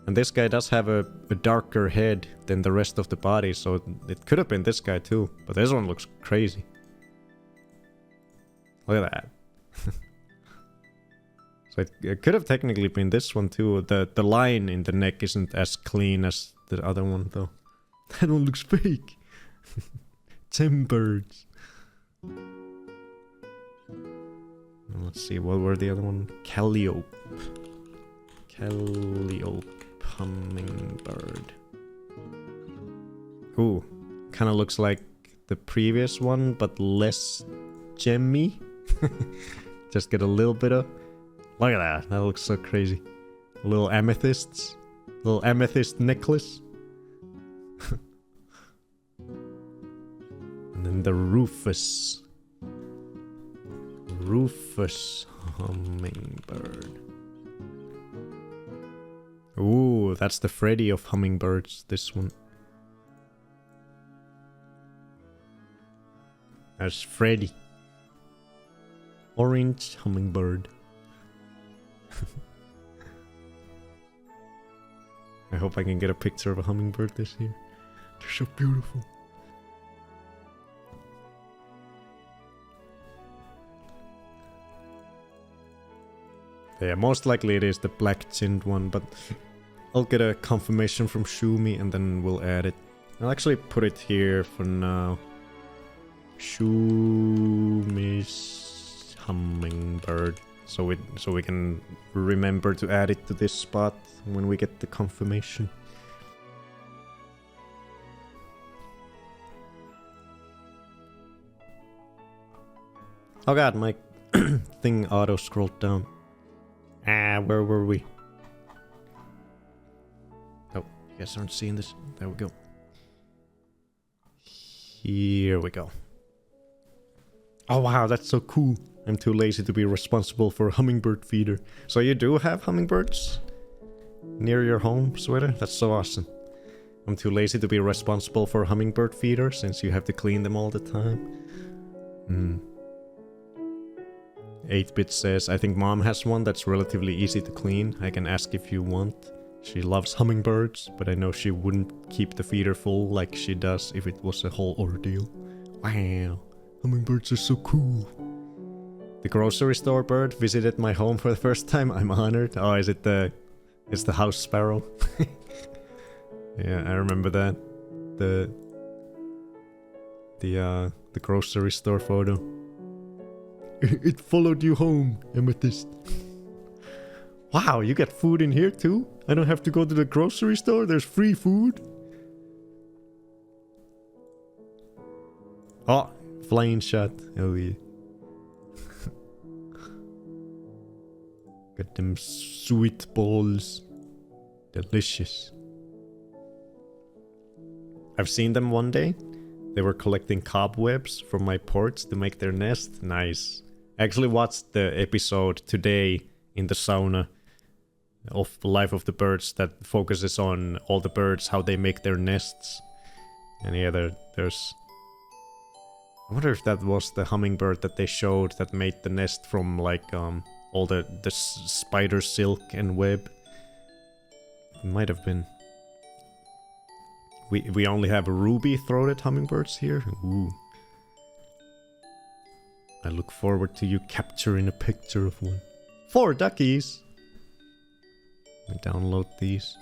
And this guy does have a darker head than the rest of the body, so it could have been this guy too. But this one looks crazy. Look at that. So it could have technically been this one too. The line in the neck isn't as clean as the other one though. That one looks fake. Birds. Let's see, what were the other one? Calliope. Hummingbird. Ooh, kind of looks like the previous one, but less gemmy. Just get a little bit of... Look at that, that looks so crazy. Little amethysts. Little amethyst necklace. And then the Rufus. Rufus hummingbird. Ooh, that's the Freddy of hummingbirds, this one. There's Freddy. Orange hummingbird. I hope I can get a picture of a hummingbird this year. They're so beautiful. Yeah, most likely it is the black-chinned one, but I'll get a confirmation from Shumi and then we'll add it. I'll actually put it here for now. Shumi's hummingbird. So we can remember to add it to this spot when we get the confirmation. Oh god, my thing auto scrolled down. Where were we? Oh, you guys aren't seeing this. There we go. Here we go. Oh wow, that's so cool. I'm too lazy to be responsible for a hummingbird feeder. So you do have hummingbirds near your home, Sweater? That's so awesome. I'm too lazy to be responsible for a hummingbird feeder since you have to clean them all the time. 8-bit says, I think mom has one that's relatively easy to clean. I can ask if you want. She loves hummingbirds, but I know she wouldn't keep the feeder full like she does if it was a whole ordeal. Wow, hummingbirds are so cool. The grocery store bird visited my home for the first time. I'm honored. Oh, is it it's the house sparrow? Yeah, I remember that. The grocery store photo. It followed you home, Amethyst. Wow, you get food in here too? I don't have to go to the grocery store? There's free food? Oh, flying shot. Oh yeah. Got them sweet balls. Delicious. I've seen them one day. They were collecting cobwebs from my porch to make their nest. Nice. I actually watched the episode today in the sauna of Life of the Birds that focuses on all the birds, how they make their nests. And yeah, there's... I wonder if that was the hummingbird that they showed that made the nest from like all the spider silk and web. It might have been. We only have ruby-throated hummingbirds here. Ooh. I look forward to you capturing a picture of one. 4 duckies! Let me download these.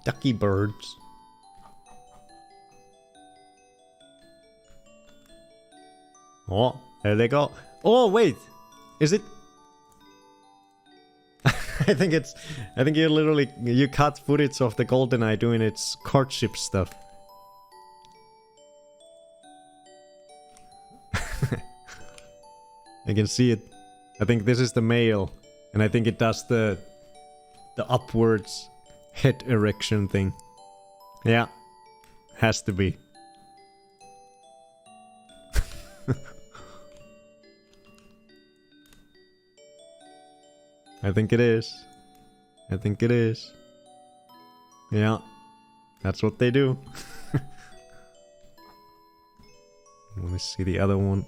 Ducky birds. Oh, there they go. Oh, wait! Is it? I think you literally, you cut footage of the GoldenEye doing its courtship stuff. I can see it. I think this is the male. And I think it does the upwards head erection thing. Yeah. Has to be. I think it is. I think it is. Yeah. That's what they do. Let me see the other one.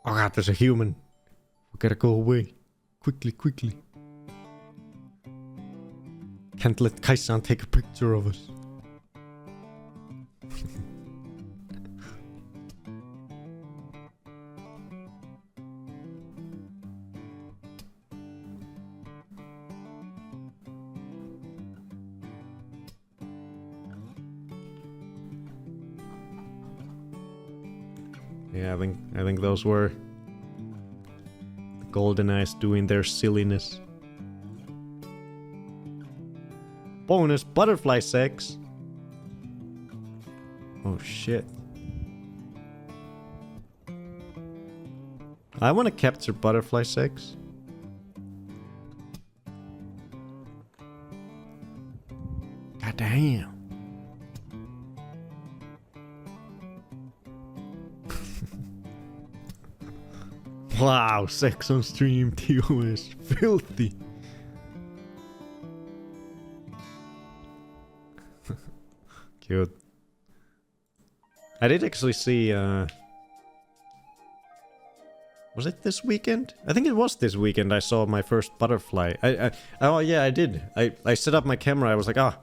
Oh god, there's a human. We gotta go away. Quickly, quickly. Can't let Kaisan take a picture of us. Yeah, I think those were the GoldenEyes doing their silliness. Bonus butterfly sex. Oh shit. I want to capture butterfly sex. God damn. Wow, sex on stream, TOS, filthy. Cute. I did actually see, was it this weekend? I think it was this weekend I saw my first butterfly. Oh yeah, I did. I set up my camera, I was like, I'm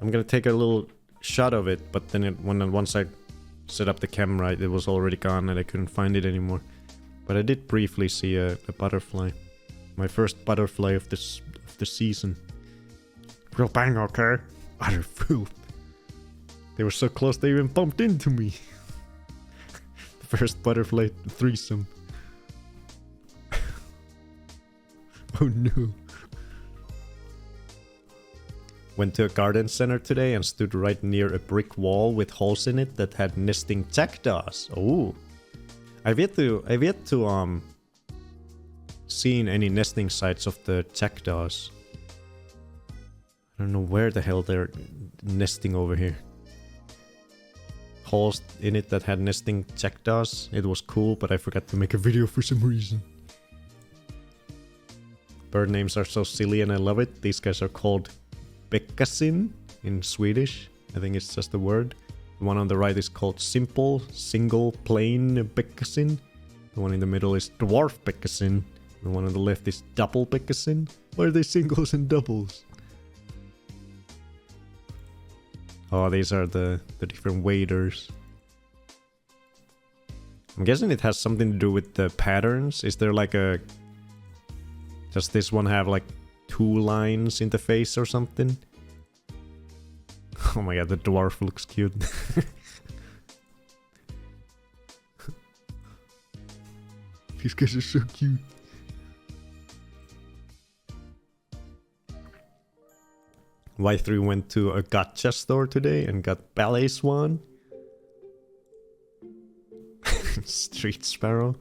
gonna take a little shot of it, but then once I set up the camera, it was already gone and I couldn't find it anymore. But I did briefly see a butterfly. My first butterfly of the season. Real bang, okay? Utter filth. They were so close they even bumped into me. The first butterfly threesome. Oh no. Went to a garden center today and stood right near a brick wall with holes in it that had nesting jackdaws. Oh. I've yet to seen any nesting sites of the jackdaws. I don't know where the hell they're nesting over here. Holes in it that had nesting jackdaws. It was cool, but I forgot to make a video for some reason. Bird names are so silly and I love it. These guys are called Bekkasin in Swedish. I think it's just a word. The one on the right is called Simple, Single, Plain Bekkasin. The one in the middle is Dwarf Bekkasin. The one on the left is Double Bekkasin. Why are they singles and doubles? Oh, these are the different waders. I'm guessing it has something to do with the patterns. Is there like a... Does this one have like 2 lines in the face or something? Oh my god, the dwarf looks cute. These guys are so cute. Y3 went to a gacha store today and got ballet swan. Street sparrow.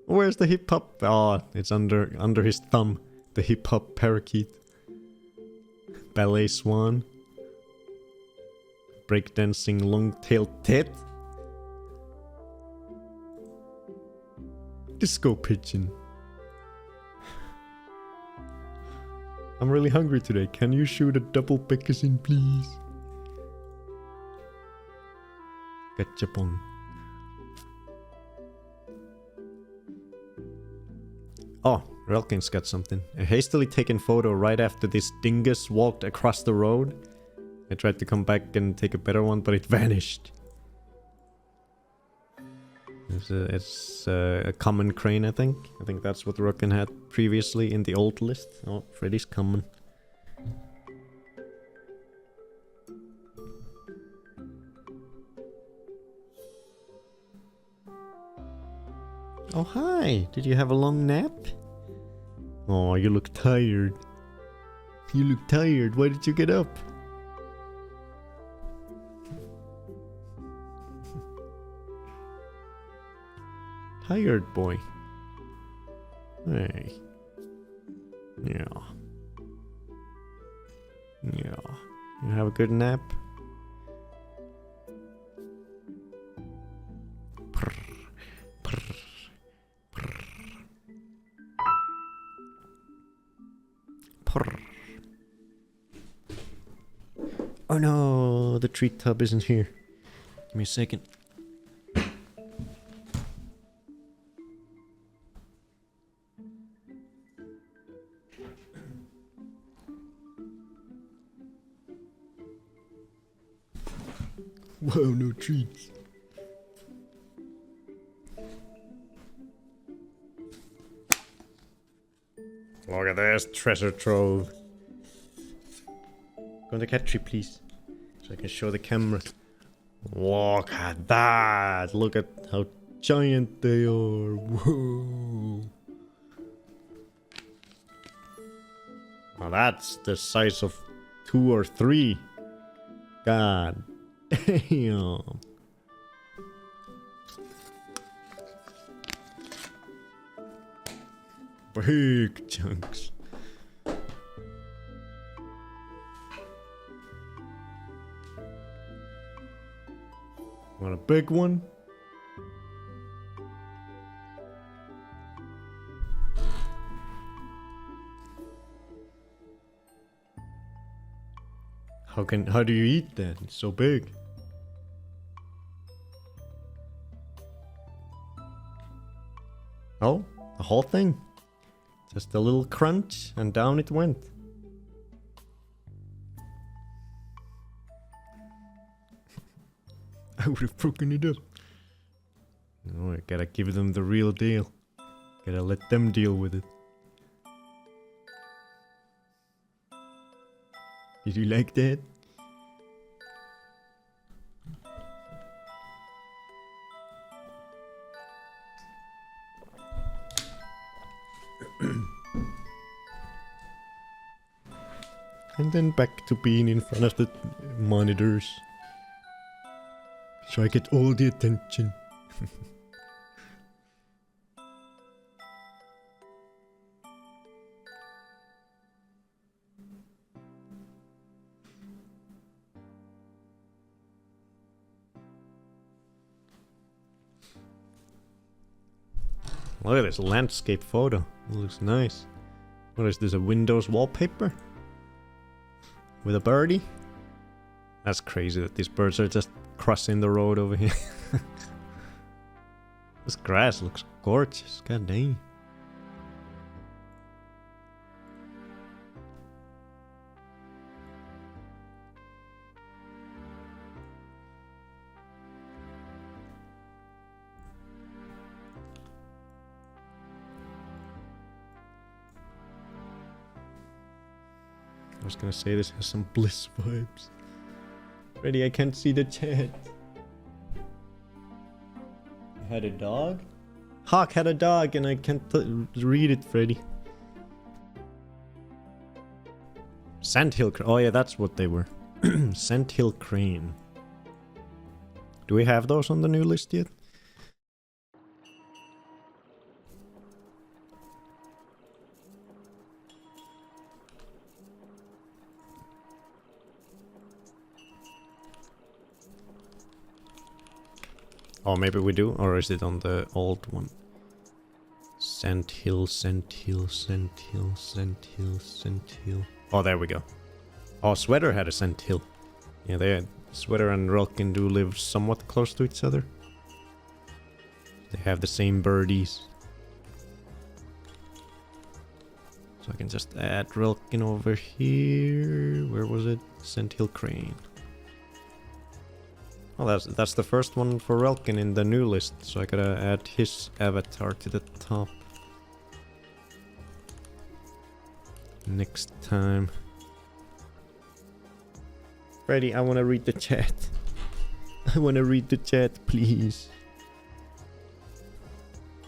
Where's the hip hop? Oh, it's under his thumb. The hip hop parakeet. Ballet swan. Breakdancing long-tailed tit. Disco pigeon. I'm really hungry today. Can you shoot a double Bekkasin, please? Gachapon. Oh, Relkin's got something. A hastily taken photo right after this dingus walked across the road. I tried to come back and take a better one, but it vanished. It's a common crane, I think. I think that's what Relkin had previously in the old list. Oh, Freddy's coming. Oh, hi! Did you have a long nap? Oh, you look tired. You look tired. Why did you get up? Tired boy. Hey. Yeah. Yeah. You have a good nap? Prr, prr, prr. Prr. Oh no, the treat tub isn't here. Give me a second. Whoa, no treats. Look at this treasure trove. Go on the cat tree, please. So I can show the camera. Look at that. Look at how giant they are. Whoa. Now that's the size of 2 or 3. God damn. Big chunks. Want a big one? How do you eat that? It's so big. Oh, the whole thing. Just a little crunch and down it went. I would have broken it up. No, I gotta give them the real deal. Gotta let them deal with it. Did you like that? And then back to being in front of the monitors. So I get all the attention. Look at this landscape photo. It looks nice. What is this, a Windows wallpaper? With a birdie? That's crazy that these birds are just crossing the road over here. This grass looks gorgeous. God dang. I was gonna say this has some bliss vibes. Freddy, I can't see the chat. I had a dog? Hawk had a dog and I can't read it, Freddy. Sandhill Crane. Oh yeah, that's what they were. Sandhill Crane. Do we have those on the new list yet? Oh, maybe we do? Or is it on the old one? Sandhill, Sandhill, Sandhill, Sandhill, Sandhill. Oh, there we go. Oh, Sweater had a Sandhill. Yeah, they had Sweater and Relkin do live somewhat close to each other. They have the same birdies. So I can just add Relkin over here. Where was it? Sandhill Crane. Well, that's the first one for Relkin in the new list, so I gotta add his avatar to the top. Next time. Freddy, I wanna read the chat. I wanna read the chat, please.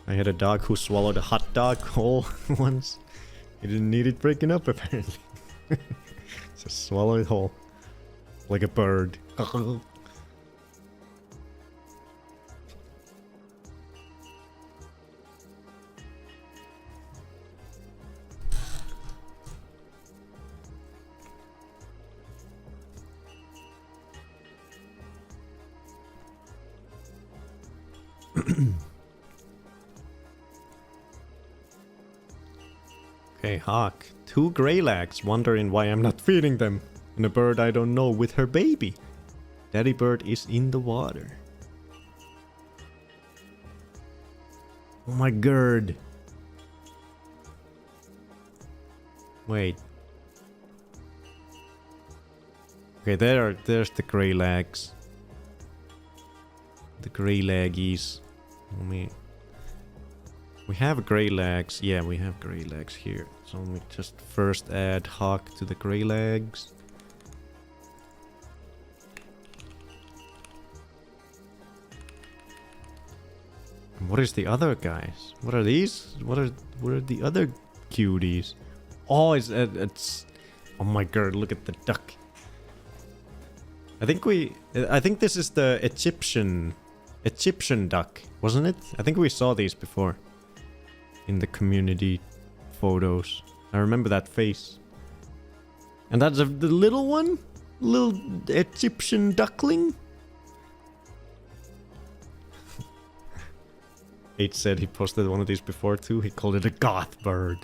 I had a dog who swallowed a hot dog whole once. He didn't need it breaking up, apparently. Just swallow it whole. Like a bird. Okay, Hawk. 2 greylags wondering why I'm not feeding them. And a bird I don't know with her baby. Daddy bird is in the water. Oh my god. Wait. Okay, there's the greylags. The greylaggies. Let me... We have greylags. Yeah, we have greylags here. So let me just first add Hawk to the greylags. What is the other guys? What are these? What are the other cuties? Oh, it's oh my god, look at the duck. I think this is the Egyptian duck, wasn't it? I think we saw these before in the community photos. I remember that face. And that's the little one? Little Egyptian duckling? H said he posted one of these before too. He called it a goth bird.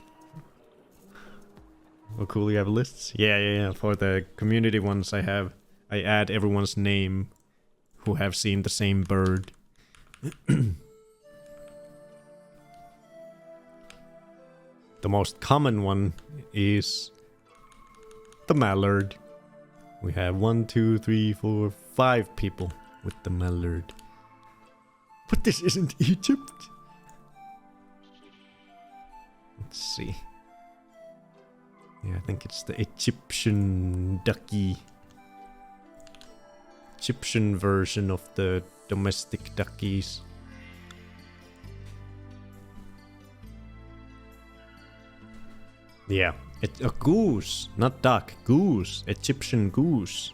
Oh, cool, you have lists? Yeah. For the community ones I add everyone's name who have seen the same bird. The most common one is the mallard. We have 1, 2, 3, 4, 5 people with the mallard. But this isn't Egypt. Let's see. Yeah, I think it's the Egyptian ducky. Egyptian version of the domestic duckies. Yeah, it's a goose, not duck, goose, Egyptian goose.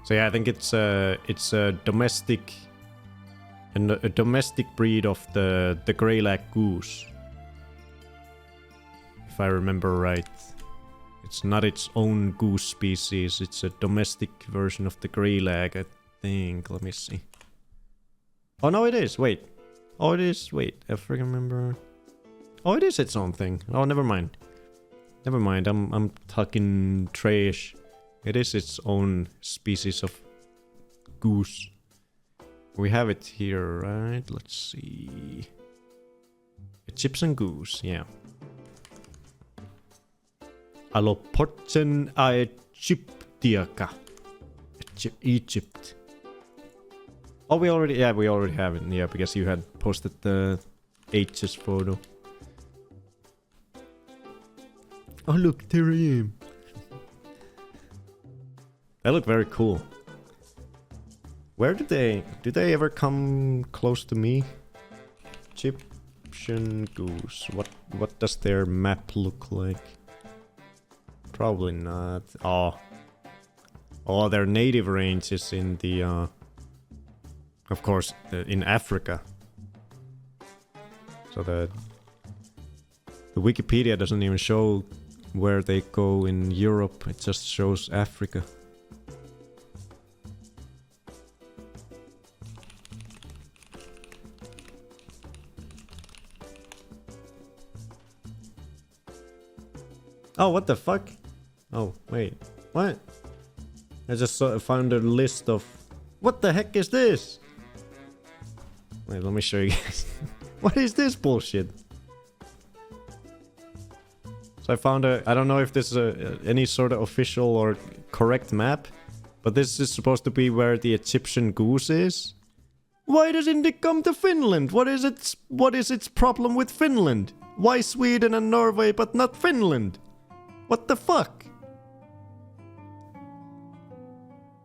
So yeah, I think it's a domestic, a domestic breed of the greylag goose. If I remember right. It's not its own goose species, it's a domestic version of the greylag, I think. Let me see. Oh no, it is, wait. Oh, it is, wait, I freaking remember. Oh, it is its own thing. Oh, never mind. Never mind, I'm talking trash. It is its own species of goose. We have it here, right? Let's see. Egyptian goose, yeah. Aloporten aegyptiaca. Egypt. Oh, we already have it. Yeah, because you had posted the H's photo. Oh, look, there I am. They look very cool. Where do they ever come close to me? Egyptian goose. What does their map look like? Probably not. Oh, their native range is in the, of course, in Africa. So the Wikipedia doesn't even show where they go in Europe. It just shows Africa. Oh, what the fuck? Oh, wait. What? I just found a list of... What the heck is this? Wait, let me show you guys. What is this bullshit? So I found I don't know if this is any sort of official or correct map, but this is supposed to be where the Egyptian goose is. Why doesn't it come to Finland? What is its problem with Finland? Why Sweden and Norway but not Finland? What the fuck?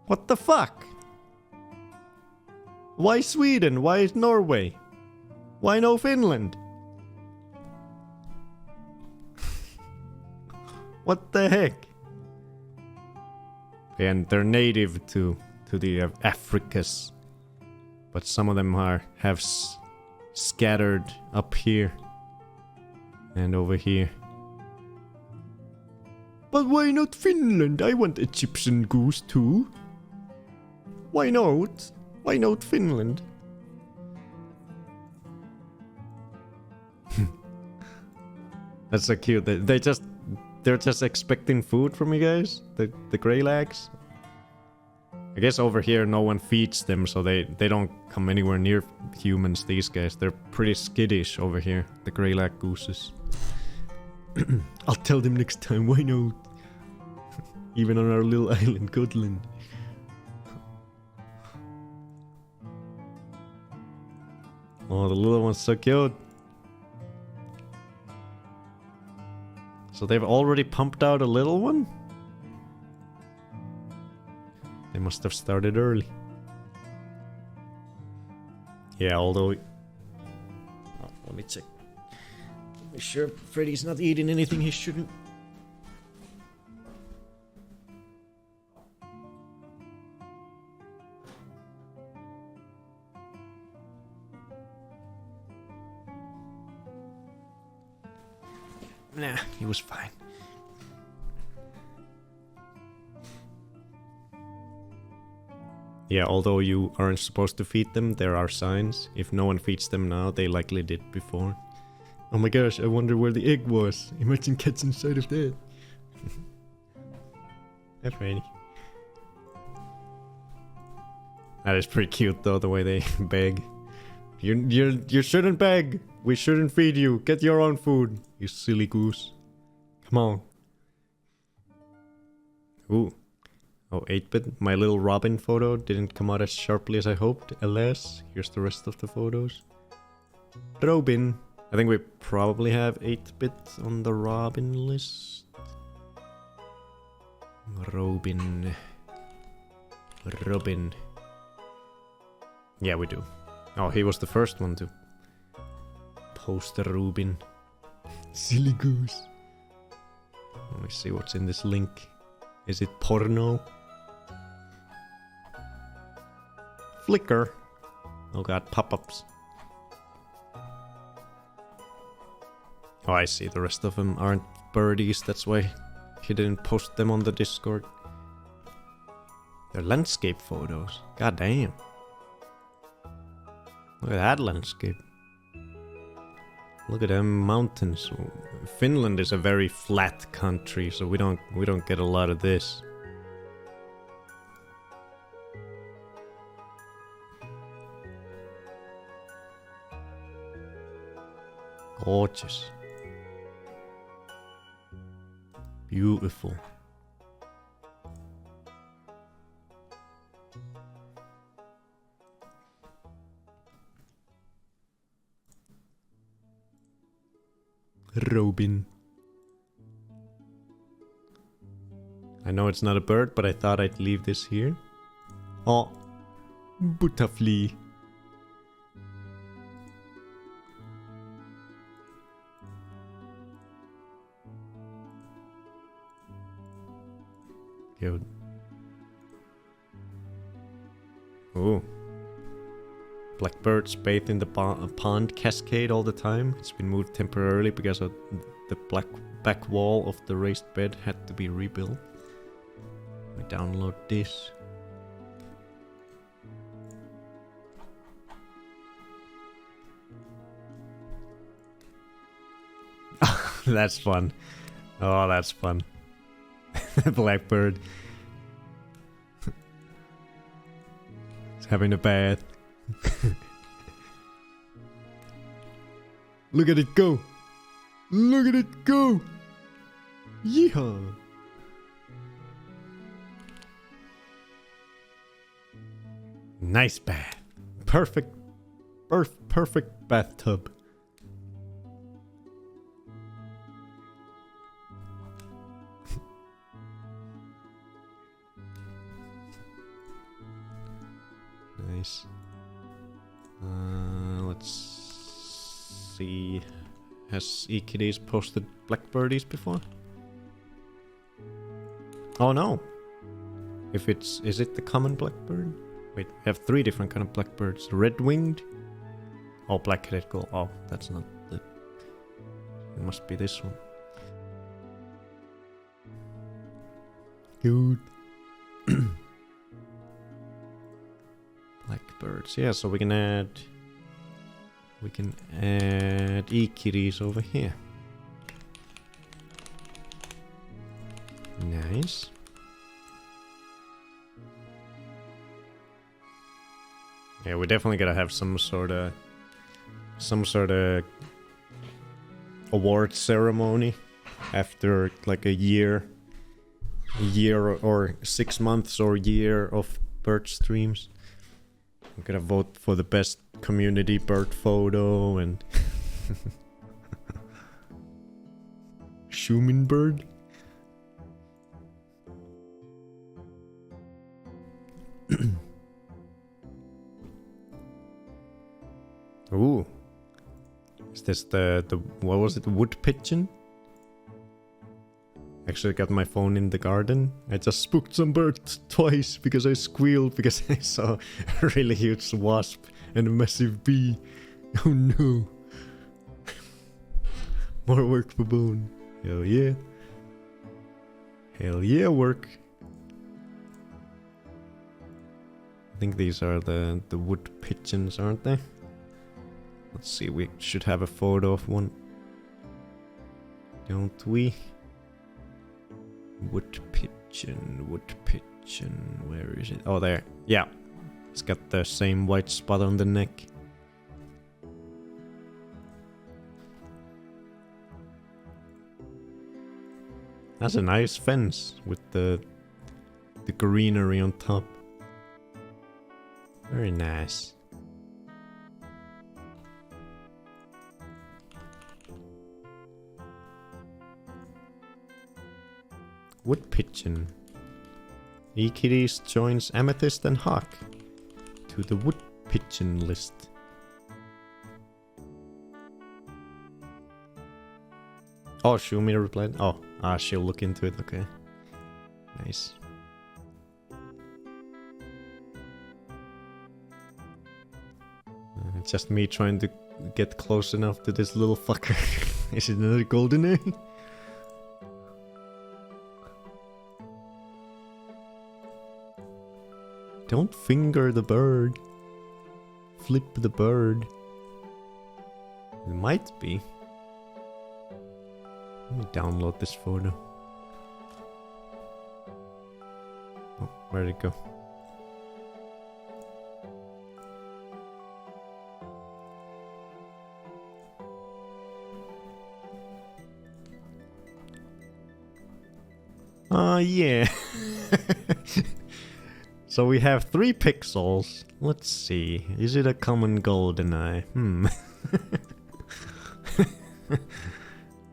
What the fuck? Why Sweden? Why Norway? Why no Finland? What the heck? And they're native to the Africas, but some of them have scattered up here and over here. But why not Finland? I want Egyptian goose too. Why not? Why not Finland? That's so cute. They're just expecting food from you guys? The greylags? I guess over here no one feeds them, so they don't come anywhere near humans, these guys. They're pretty skittish over here, the greylag gooses. I'll tell them next time, why not? Even on our little island, Gotland. Oh, the little one's so cute. So they've already pumped out a little one? They must have started early. Yeah, although... Oh, let me check. Make sure Freddy's not eating anything he shouldn't. Nah, he was fine. Yeah, although you aren't supposed to feed them, there are signs. If no one feeds them now, they likely did before. Oh my gosh, I wonder where the egg was. Imagine cats inside of that. That's funny. That is pretty cute though, the way they beg. You shouldn't beg. We shouldn't feed you. Get your own food, you silly goose. Come on. Ooh. Oh, 8-bit. My little Robin photo didn't come out as sharply as I hoped. Alas, here's the rest of the photos. Robin. I think we probably have 8-bit on the Robin list. Robin. Yeah, we do. Oh, he was the first one to post the Rubin. Silly goose. Let me see what's in this link. Is it porno? Flickr. Oh god, pop-ups. Oh, I see. The rest of them aren't birdies. That's why he didn't post them on the Discord. They're landscape photos. God damn. Look at that landscape. Look at them mountains. Finland is a very flat country, so we don't get a lot of this. Gorgeous. Beautiful. Robin. I know it's not a bird, but I thought I'd leave this here. Oh, butterfly. Good. Oh. Blackbirds bathe in the pond cascade all the time. It's been moved temporarily because of the back wall of the raised bed had to be rebuilt. We download this. That's fun. Oh, that's fun. Blackbird. It's having a bath. Look at it go! Look at it go! Yeehaw! Nice bath. Perfect bathtub. Nice. Let's see. Has eKitties posted blackbirdies before? Oh no! Is it the common blackbird? Wait, we have 3 different kind of blackbirds. Red-winged? Oh, black-headed gull. Oh, that's not the... It must be this one. Good. Blackbirds. Yeah, so we can add eKitties over here. Nice. Yeah, we definitely gotta have some sort of award ceremony after like a year or 6 months or year of bird streams. I'm gonna vote for the best community bird photo and Schumann bird. Ooh. Is this the what was it, wood pigeon? Actually got my phone in the garden. I just spooked some birds twice because I squealed because I saw a really huge wasp and a massive bee. Oh no. More work for Bone. Hell yeah. Hell yeah, work. I think these are the wood pigeons, aren't they? Let's see, we should have a photo of one. Don't we? Wood pigeon. Where is it? Oh, there. Yeah. It's got the same white spot on the neck. That's a nice fence with the greenery on top. Very nice. Wood pigeon. Ekiris joins amethyst and hawk to the wood pigeon list. Oh, Shumi replied. Oh, she'll look into it. Okay. Nice. It's just me trying to get close enough to this little fucker. Is it another golden egg? Don't finger the bird. Flip the bird. It might be. Let me download this photo. Oh, where'd it go? Yeah. So we have 3 pixels. Let's see. Is it a common goldeneye?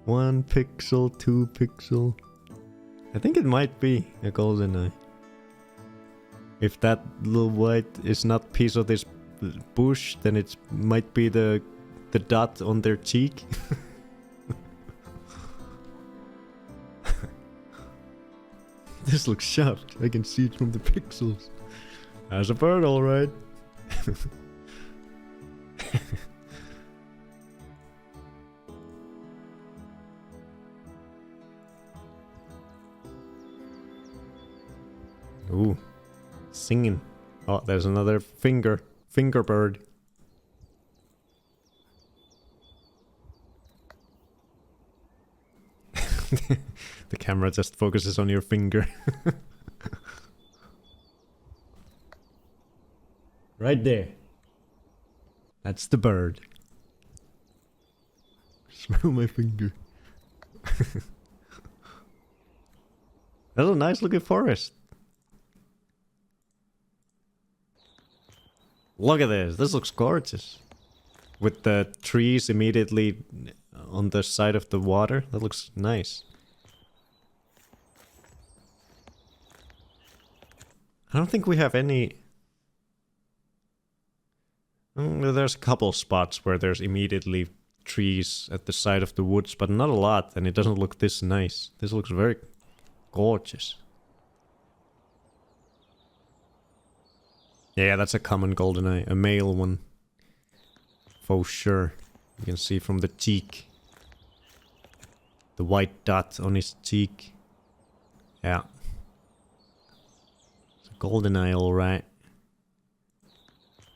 1 pixel, 2 pixel. I think it might be a goldeneye. If that little white is not piece of this bush, then it might be the dot on their cheek. This looks sharp. I can see it from the pixels. There's a bird, alright. Ooh. Singing. Oh, there's another finger bird. The camera just focuses on your finger. Right there. That's the bird. Smell my finger. That's a nice looking forest. Look at this. This looks gorgeous. With the trees immediately on the side of the water. That looks nice. I don't think we have any... There's a couple spots where there's immediately trees at the side of the woods, but not a lot, and it doesn't look this nice. This looks very gorgeous. Yeah, that's a common goldeneye, a male one. For sure. You can see from the cheek. The white dot on his cheek. Yeah. It's a goldeneye, alright.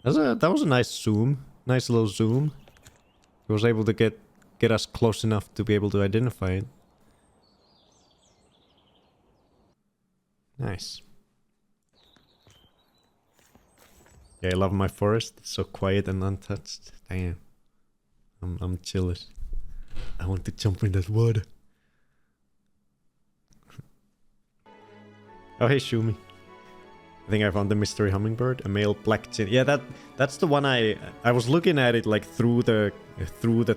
That was a nice zoom. Nice little zoom. He was able to get us close enough to be able to identify it. Nice. Yeah, I love my forest. It's so quiet and untouched. Damn. I'm jealous. I want to jump in that water. Oh, hey, Shumi. I think I found the mystery hummingbird, a male black chin. Yeah, that's the one I was looking at it like through the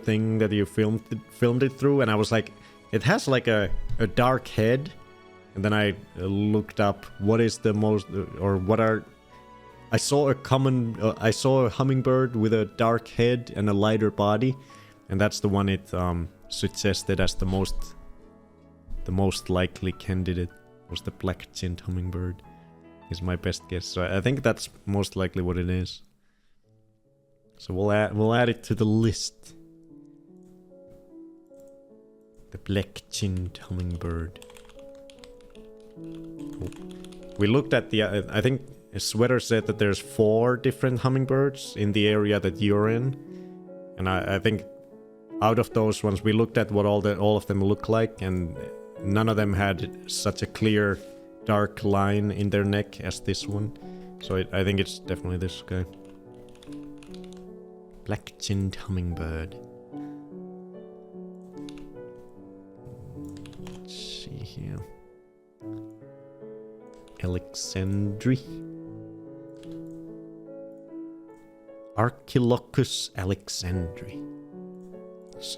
thing that you filmed it through, and I was like, it has like a dark head, and then I looked up what is the most or what are. I saw a hummingbird with a dark head and a lighter body, and that's the one it suggested as the most likely candidate was the black-chinned hummingbird. Is my best guess. So I think that's most likely what it is. So we'll add it to the list. The black-chinned hummingbird. Oh. We looked at the. I think Sweater said that there's 4 different hummingbirds in the area that you're in, and I think out of those ones, we looked at what all of them look like, and none of them had such a clear dark line in their neck as this one. So I think it's definitely this guy. Black-chinned hummingbird. Let's see here. Alexandri. Archilochus alexandri. Let's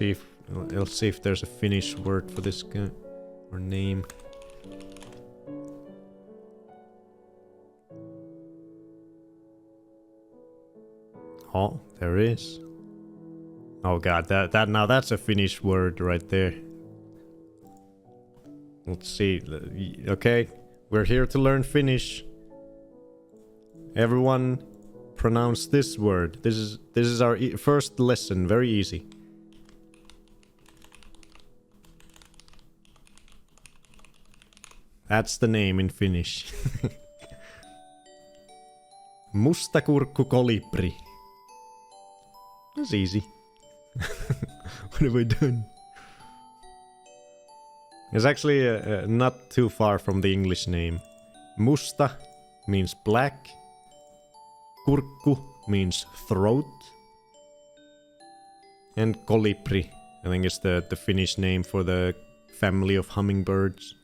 see if there's a Finnish word for this guy or name. Oh, there is. Oh god, that now that's a Finnish word right there. Let's see. Okay, we're here to learn Finnish. Everyone pronounce this word. This is our first lesson. Very easy. That's the name in Finnish. Mustakurkkukolibri. That's easy. What have I done? It's actually not too far from the English name. Musta means black. Kurkku means throat. And kolibri, I think is the Finnish name for the family of hummingbirds.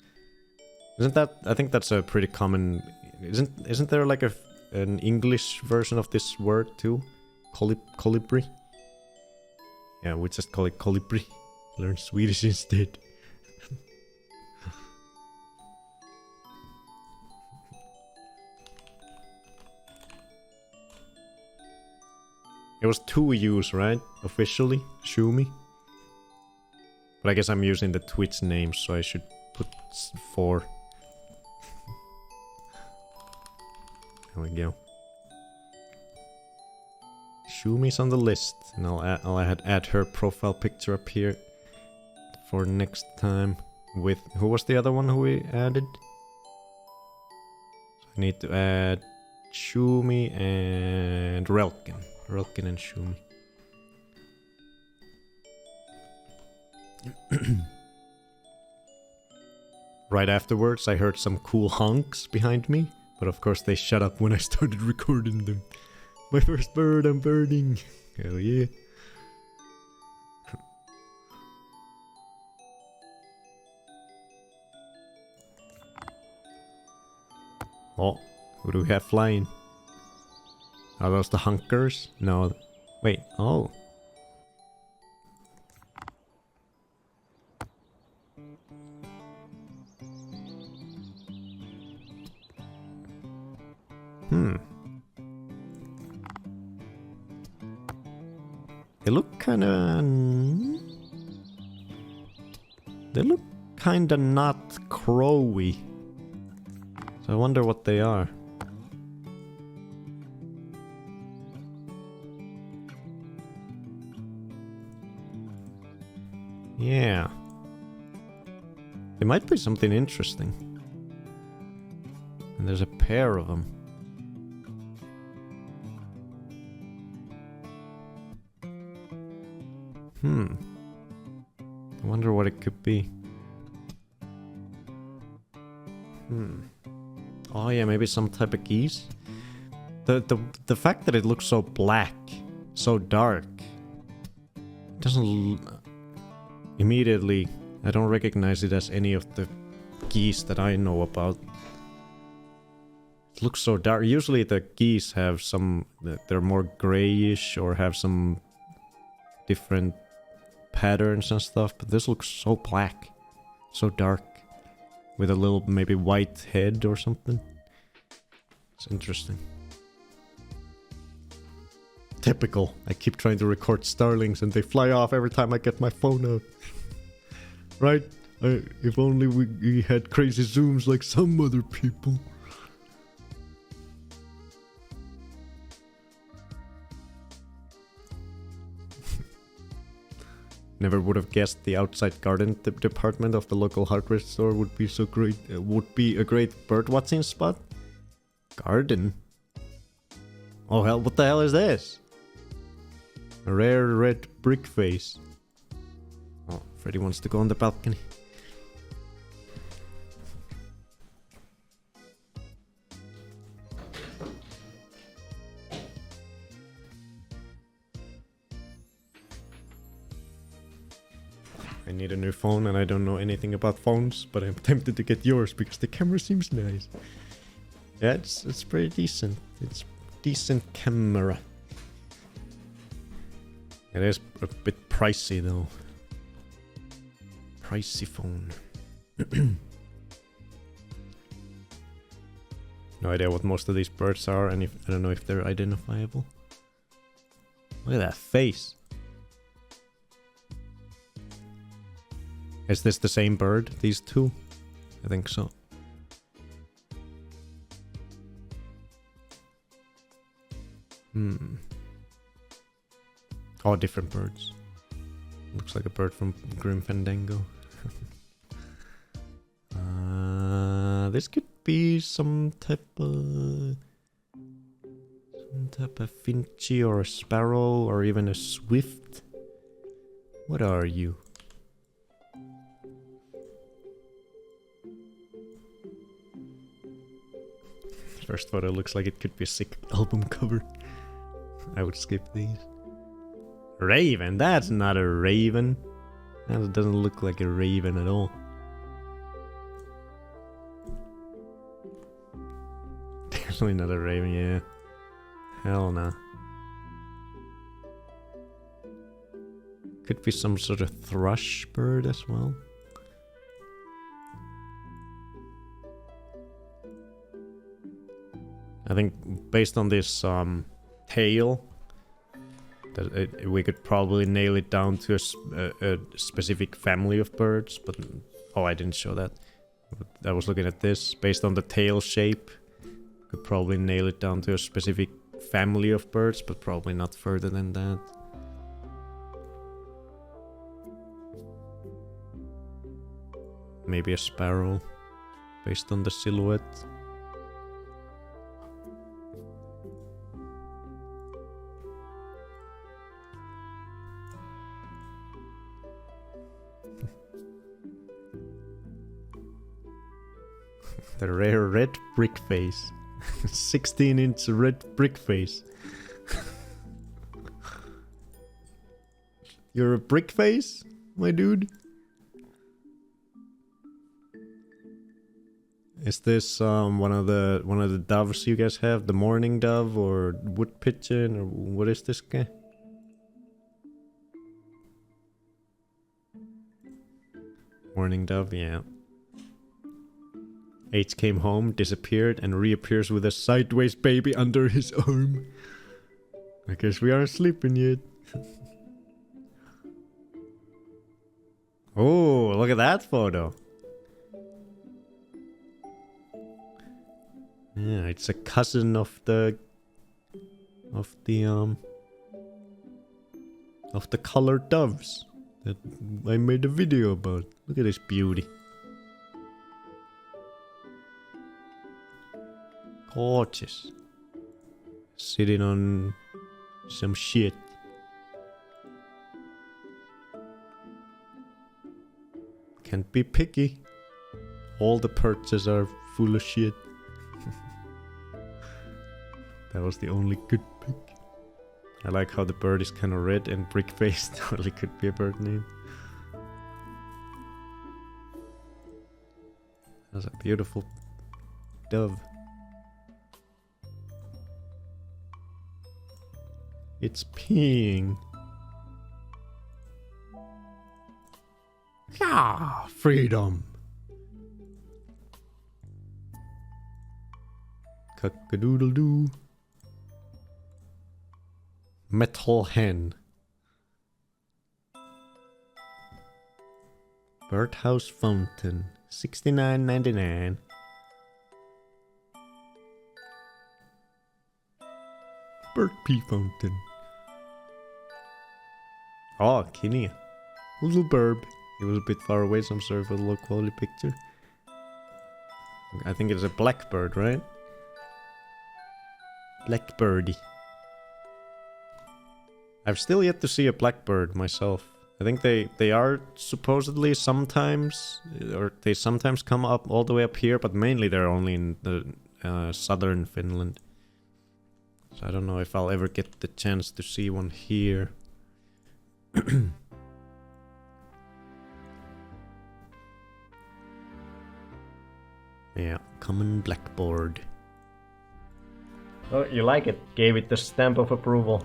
Isn't that? I think that's a pretty common. Isn't there like an English version of this word too? Kolibri. Yeah, we just call it kolibri. Learn Swedish instead. It was 2 U's, right? Officially, Shumi. But I guess I'm using the Twitch name, so I should put 4. There we go. Shumi's on the list, and I'll add her profile picture up here for next time. With who was the other one who we added? So I need to add Shumi and Relkin. Relkin and Shumi. Right afterwards, I heard some cool honks behind me, but of course they shut up when I started recording them. My first bird, I'm birding. Hell yeah. Oh, who do we have flying? Are those the hunkers? No. Wait, oh. They look kinda... They look kinda not crowy. So I wonder what they are. Yeah. They might be something interesting. And there's a pair of them. I wonder what it could be. Oh yeah, maybe some type of geese? The fact that it looks so black, so dark, doesn't... Immediately, I don't recognize it as any of the geese that I know about. It looks so dark. Usually the geese have some... They're more grayish or have some different patterns and stuff, but this looks so black, so dark, with a little maybe white head or something. It's interesting. Typical. I keep trying to record starlings and they fly off every time I get my phone out. Right? If only we had crazy zooms like some other people. Never would have guessed the outside garden department of the local hardware store would be so great. Would be a great bird watching spot. Garden? Oh hell! What the hell is this? A rare red brick face. Freddy wants to go on the balcony. I need a new phone and I don't know anything about phones, but I'm tempted to get yours because the camera seems nice. Yeah, it's pretty decent. It's decent camera. It is a bit pricey though. Pricey phone. No idea what most of these birds are, and I don't know if they're identifiable. Look at that face. Is this the same bird, these two? I think so. Oh, different birds. Looks like a bird from Grim Fandango. This could be some type of finchy or a sparrow or even a swift. What are you? First photo looks like it could be a sick album cover. I would skip these. Raven? That's not a raven. That doesn't look like a raven at all. Definitely not a raven, yeah. Hell no. Could be some sort of thrush bird as well. I think based on this tail, that we could probably nail it down to a specific family of birds, but oh, I didn't show that. I was looking at this. Based on the tail shape, could probably nail it down to a specific family of birds, but probably not further than that. Maybe a sparrow, based on the silhouette. The rare red brick face. 16-inch red brick face. You're a brick face, my dude? Is this one of the doves you guys have? The morning dove or wood pigeon, or what is this guy? Morning dove, yeah. H came home, disappeared, and reappears with a sideways baby under his arm. I guess we aren't sleeping yet. Oh, look at that photo. Yeah, it's a cousin of the colored doves that I made a video about. Look at this beauty. Gorgeous. Sitting on some shit. Can't be picky. All the perches are full of shit. That was the only good pick. I like how the bird is kind of red and brick faced. Totally could be a bird name. That's a beautiful dove. It's peeing. Yeah, freedom. Cock-a-doodle-doo. Metal hen. Birdhouse fountain. $69.99. Bird pee fountain. Oh, Kinia. Little burb. It was a bit far away, so I'm sorry for the low quality picture. I think it's a blackbird, right? Blackbirdie. I've still yet to see a blackbird myself. I think they are supposedly sometimes, or they sometimes come up all the way up here, but mainly they're only in the southern Finland. So I don't know if I'll ever get the chance to see one here. Yeah, common blackboard. Oh, you like it? Gave it the stamp of approval.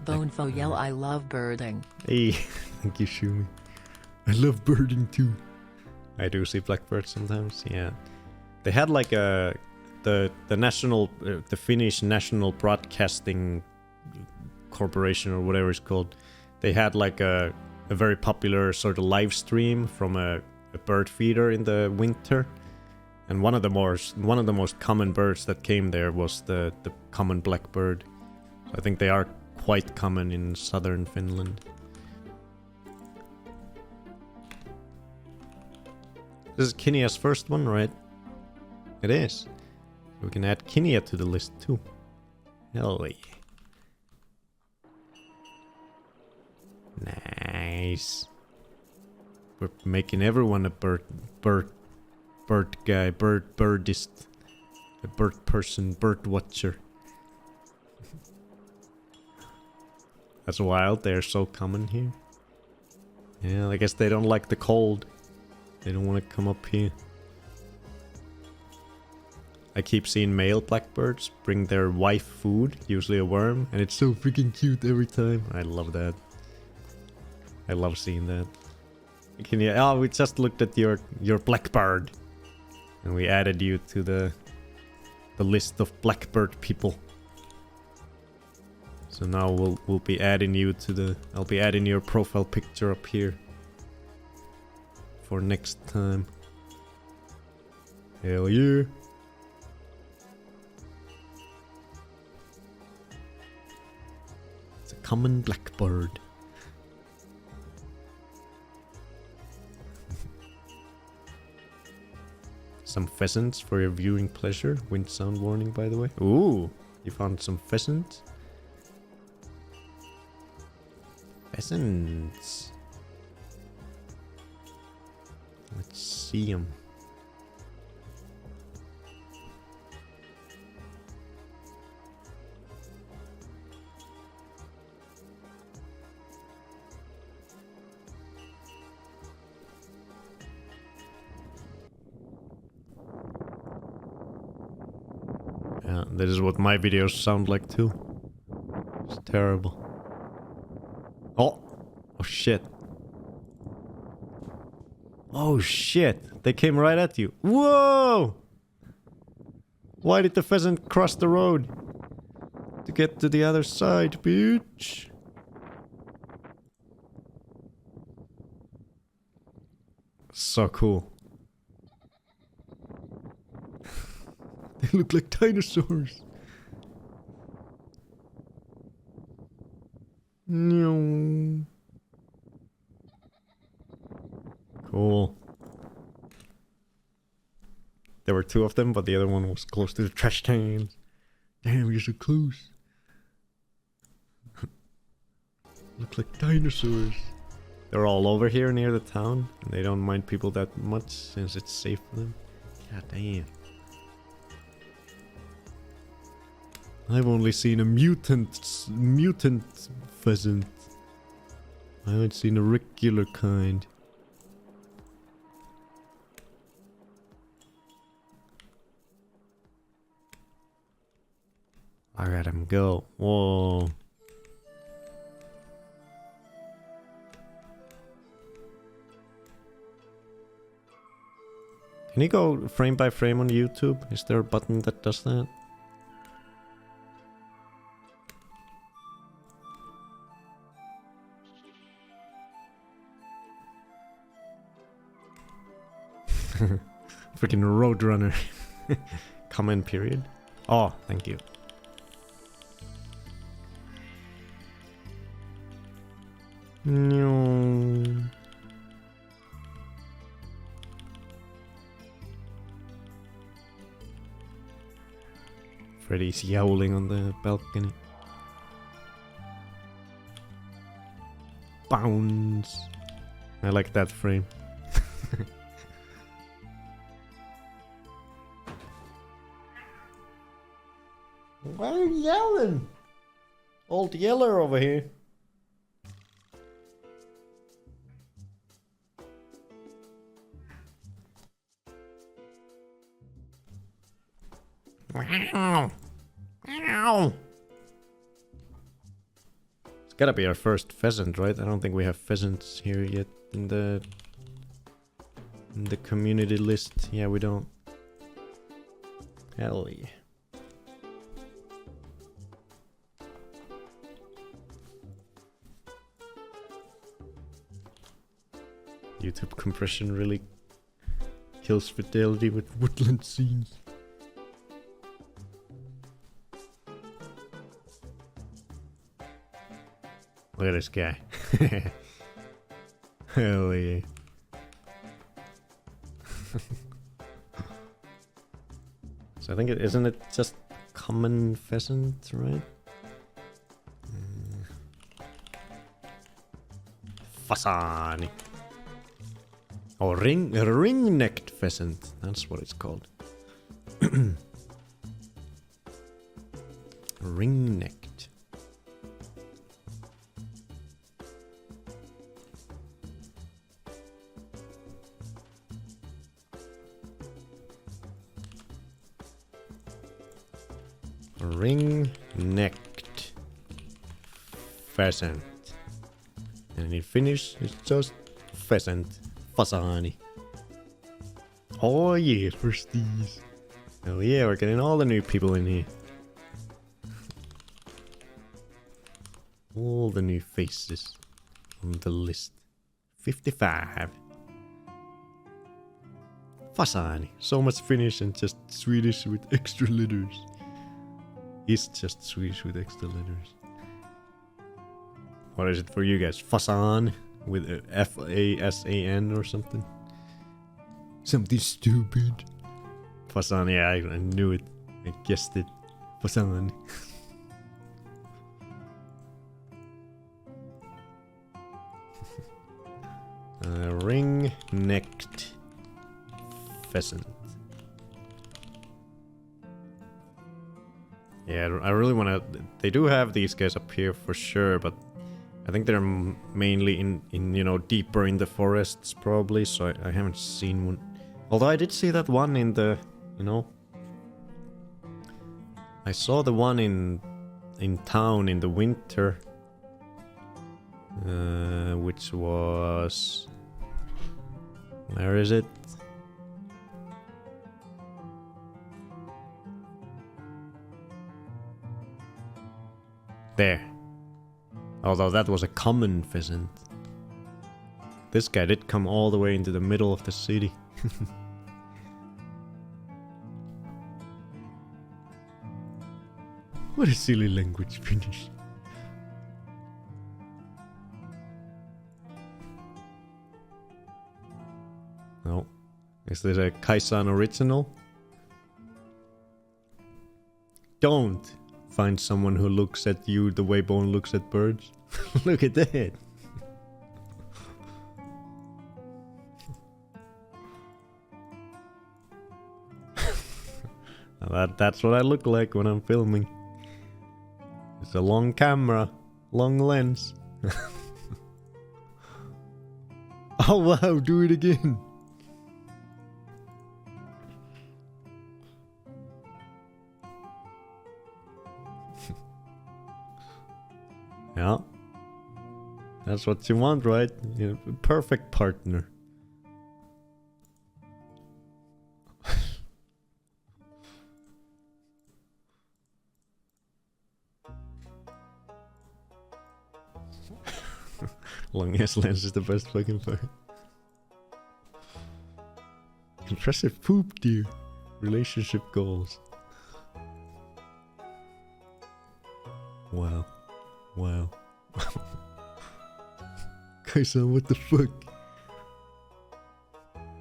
Bonefo yell, I love birding. Hey, thank you, Shumi. I love birding too. I do see blackbirds sometimes, yeah. They had like the national, the Finnish National Broadcasting Corporation or whatever it's called. They had like a very popular sort of live stream from a bird feeder in the winter. And one of the most common birds that came there was the common blackbird. So I think they are quite common in southern Finland. This is Kinia's first one, right? It is. We can add Kinia to the list too. Hell yeah. Nice. We're making everyone a birdist, a bird person, bird watcher. That's wild, they're so common here. Yeah, I guess they don't like the cold. They don't want to come up here. I keep seeing male blackbirds bring their wife food, usually a worm, and it's so freaking cute every time. I love that. I love seeing that. Can you, oh, we just looked at your blackbird. And we added you to the list of blackbird people. So now we'll be adding you to the, I'll be adding your profile picture up here for next time. Hell yeah. It's a common blackbird. Some pheasants for your viewing pleasure. Wind sound warning, by the way. Ooh, you found some pheasants. Pheasants. Let's see them. Yeah, this is what my videos sound like too. It's terrible. Oh! Oh shit. Oh shit! They came right at you. Whoa! Why did the pheasant cross the road? To get to the other side, bitch! So cool. They look like dinosaurs. No. Cool. There were two of them, but the other one was close to the trash cans. Damn, you're so close. Look like dinosaurs. They're all over here near the town, and they don't mind people that much since it's safe for them. God damn. I've only seen a mutant pheasant. I haven't seen a regular kind. I let him go. Whoa. Can you go frame by frame on YouTube? Is there a button that does that? Freaking Roadrunner. Comment period. Oh, thank you. No. Freddy's yowling on the balcony. bounce. I like that frame. Why are you yelling? Old Yeller over here. Wow. Ow. It's gotta be our first pheasant, right? I don't think we have pheasants here yet in the community list. Yeah, we don't. Hell yeah. YouTube compression really kills fidelity with woodland scenes. Look at this guy. Hell yeah. So I think isn't it just common pheasant, right? Fasani. Oh, ring-necked pheasant. That's what it's called. Ring-necked. Ring-necked pheasant. And in Finnish, it's just pheasant. Fasani. Oh yeah, firsties. Oh yeah, we're getting all the new people in here. All the new faces on the list. 55. Fasani. So much Finnish and just Swedish with extra letters. It's just Swedish with extra letters. What is it for you guys? Fasan? With a F-A-S-A-N or something? Something stupid. Fasan, yeah, I knew it. I guessed it. Fasan. Ring-necked pheasant. Yeah, I really want to... They do have these guys up here for sure, but I think they're mainly in you know, deeper in the forests probably, so I haven't seen one. Although I did see that one in the, you know... I saw the one in town in the winter. Which was... Where is it? There. Although that was a common pheasant. This guy did come all the way into the middle of the city. What a silly language, Finnish. No. Is this a Kaisan original? Don't find someone who looks at you the way Bone looks at birds. Look at that. That's what I look like when I'm filming. It's a long camera, long lens. Oh wow, do it again. Yeah. That's what you want, right? You're a perfect partner. Long ass lens is the best fucking part. Impressive poop, dear. Relationship goals. Wow. Wow. Kaisa, what the fuck?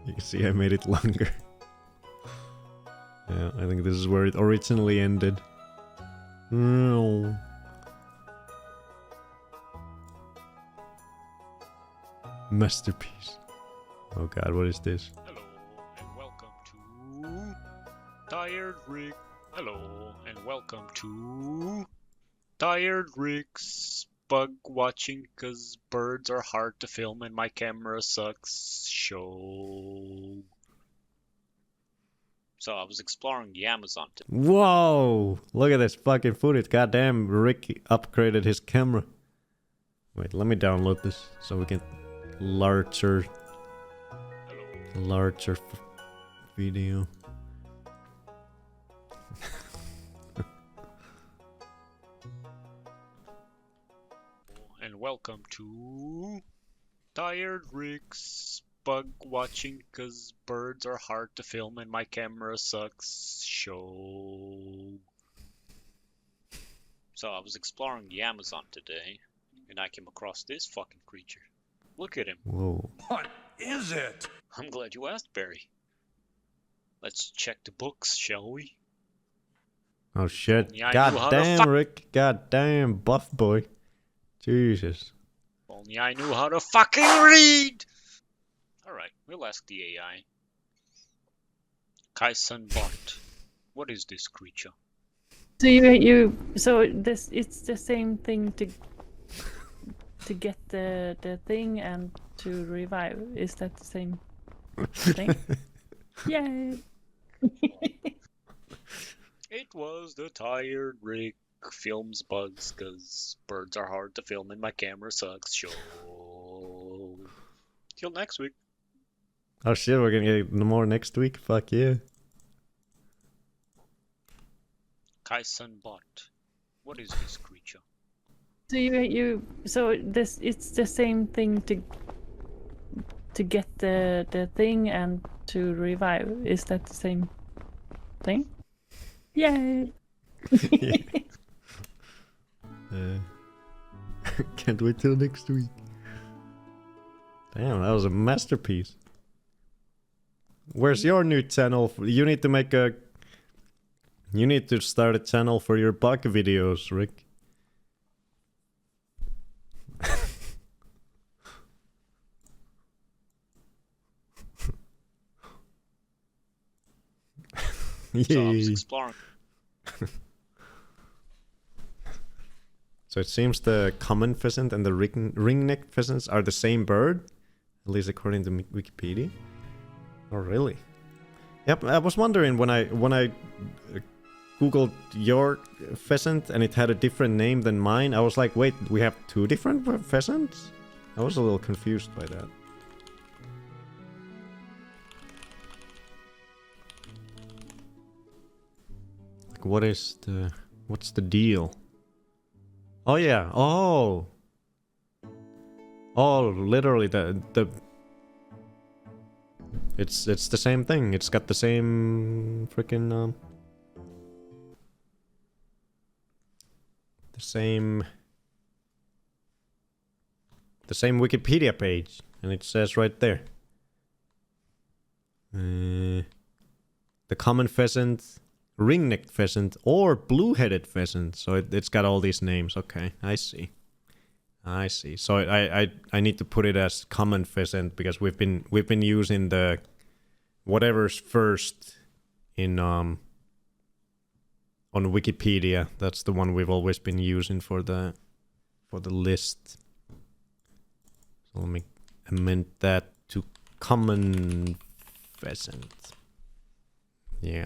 You can see I made it longer. Yeah, I think this is where it originally ended. No. Masterpiece. Oh god, what is this? Hello and welcome to Tired Rick. Hello and welcome to Tired Rick's bug watching cause birds are hard to film and my camera sucks show. So I was exploring the Amazon today. Whoa! Look at this fucking footage. Goddamn, Rick upgraded his camera. Wait, let me download this so we can larger video. And welcome to Tired Rick's bug watching cause birds are hard to film and my camera sucks show. So I was exploring the Amazon today and I came across this fucking creature. Look at him. Whoa. What is it? I'm glad you asked, Barry. Let's check the books, shall we? Oh shit. Only I knew how to Goddamn, Rick. Goddamn, buff boy. Jesus. Only I knew how to fucking read! Alright, we'll ask the AI. Kaisan Bot, what is this creature? So this it's the same thing to get the thing and to revive. Is that the same thing? Yay! It was the Tired Rick films bugs cause birds are hard to film and my camera sucks show. Till next week. Oh shit, we're gonna get more next week? Fuck yeah. Kaisan Bot, what is this creature? So this it's the same thing to get the thing and to revive. Is that the same thing? Yay! Can't wait till next week. Damn, that was a masterpiece. Where's your new channel? You need to make a... You need to start a channel for your bug videos, Rick. So I was Yay. exploring. So it seems the common pheasant and the ring-necked pheasants are the same bird, at least according to Wikipedia. Oh, really? Yep, I was wondering when I googled your pheasant and it had a different name than mine. I was like, wait, we have two different pheasants? I was a little confused by that. Like, what's the deal? Oh yeah. Oh, literally the. It's the same thing. It's got the same freaking the same Wikipedia page, and it says right there. The common pheasant, ring-necked pheasant, or blue-headed pheasant. So it's got all these names. Okay, I see. So I need to put it as common pheasant because we've been using the whatever's first in on Wikipedia. That's the one we've always been using for the list. So let me amend that to common pheasant. Yeah.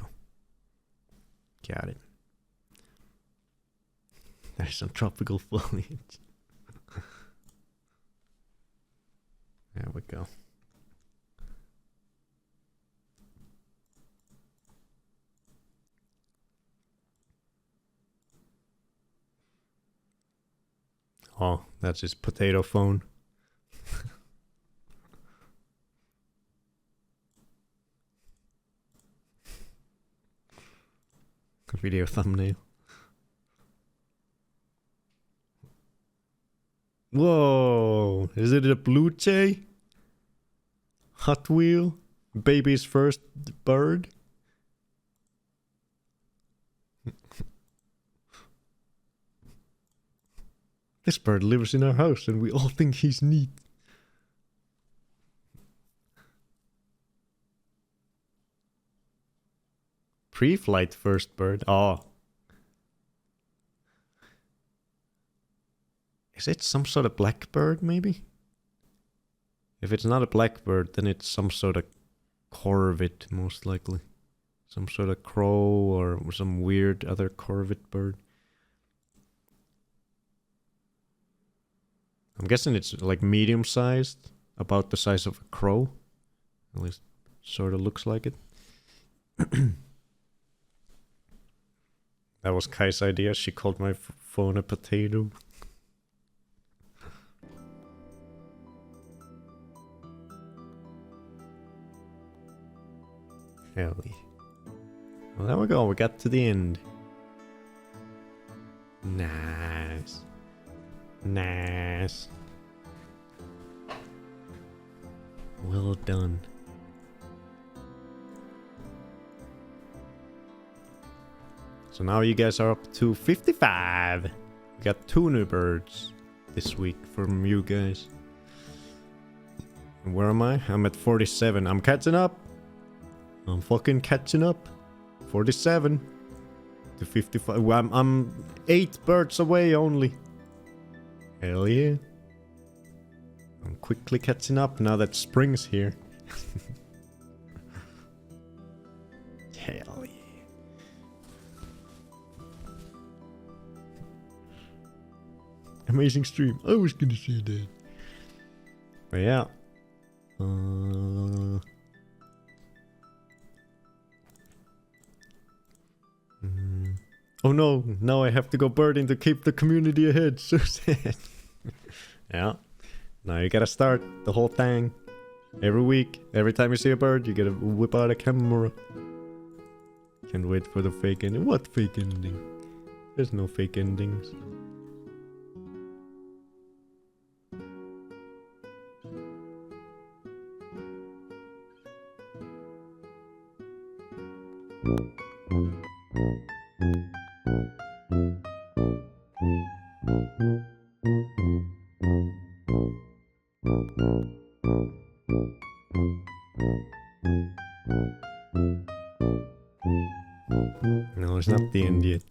Got it. There's some tropical foliage. There we go. Oh, that's his potato phone. Video thumbnail. Whoa! Is it a blue jay? Hot Wheel? Baby's first bird? This bird lives in our house and we all think he's neat. Pre-flight first bird. Oh. Is it some sort of blackbird, maybe? If it's not a blackbird, then it's some sort of corvid, most likely. Some sort of crow or some weird other corvid bird. I'm guessing it's like medium-sized, about the size of a crow. At least sort of looks like it. That was Kai's idea. She called my phone a potato. Hell yeah. Well, there we go. We got to the end. Nice. Nice. Well done. So now you guys are up to 55. We got 2 new birds this week from you guys. And where am I? I'm at 47. I'm catching up. I'm fucking catching up. 47 to 55. Well, I'm 8 birds away only. Hell yeah. I'm quickly catching up now that spring's here. Hell yeah. Amazing stream. I was gonna say that. But yeah. Oh no, now I have to go birding to keep the community ahead. So sad. Yeah. Now you gotta start the whole thing. Every week, every time you see a bird, you gotta whip out a camera. Can't wait for the fake ending. What fake ending? There's no fake endings. No, it's not the end yet.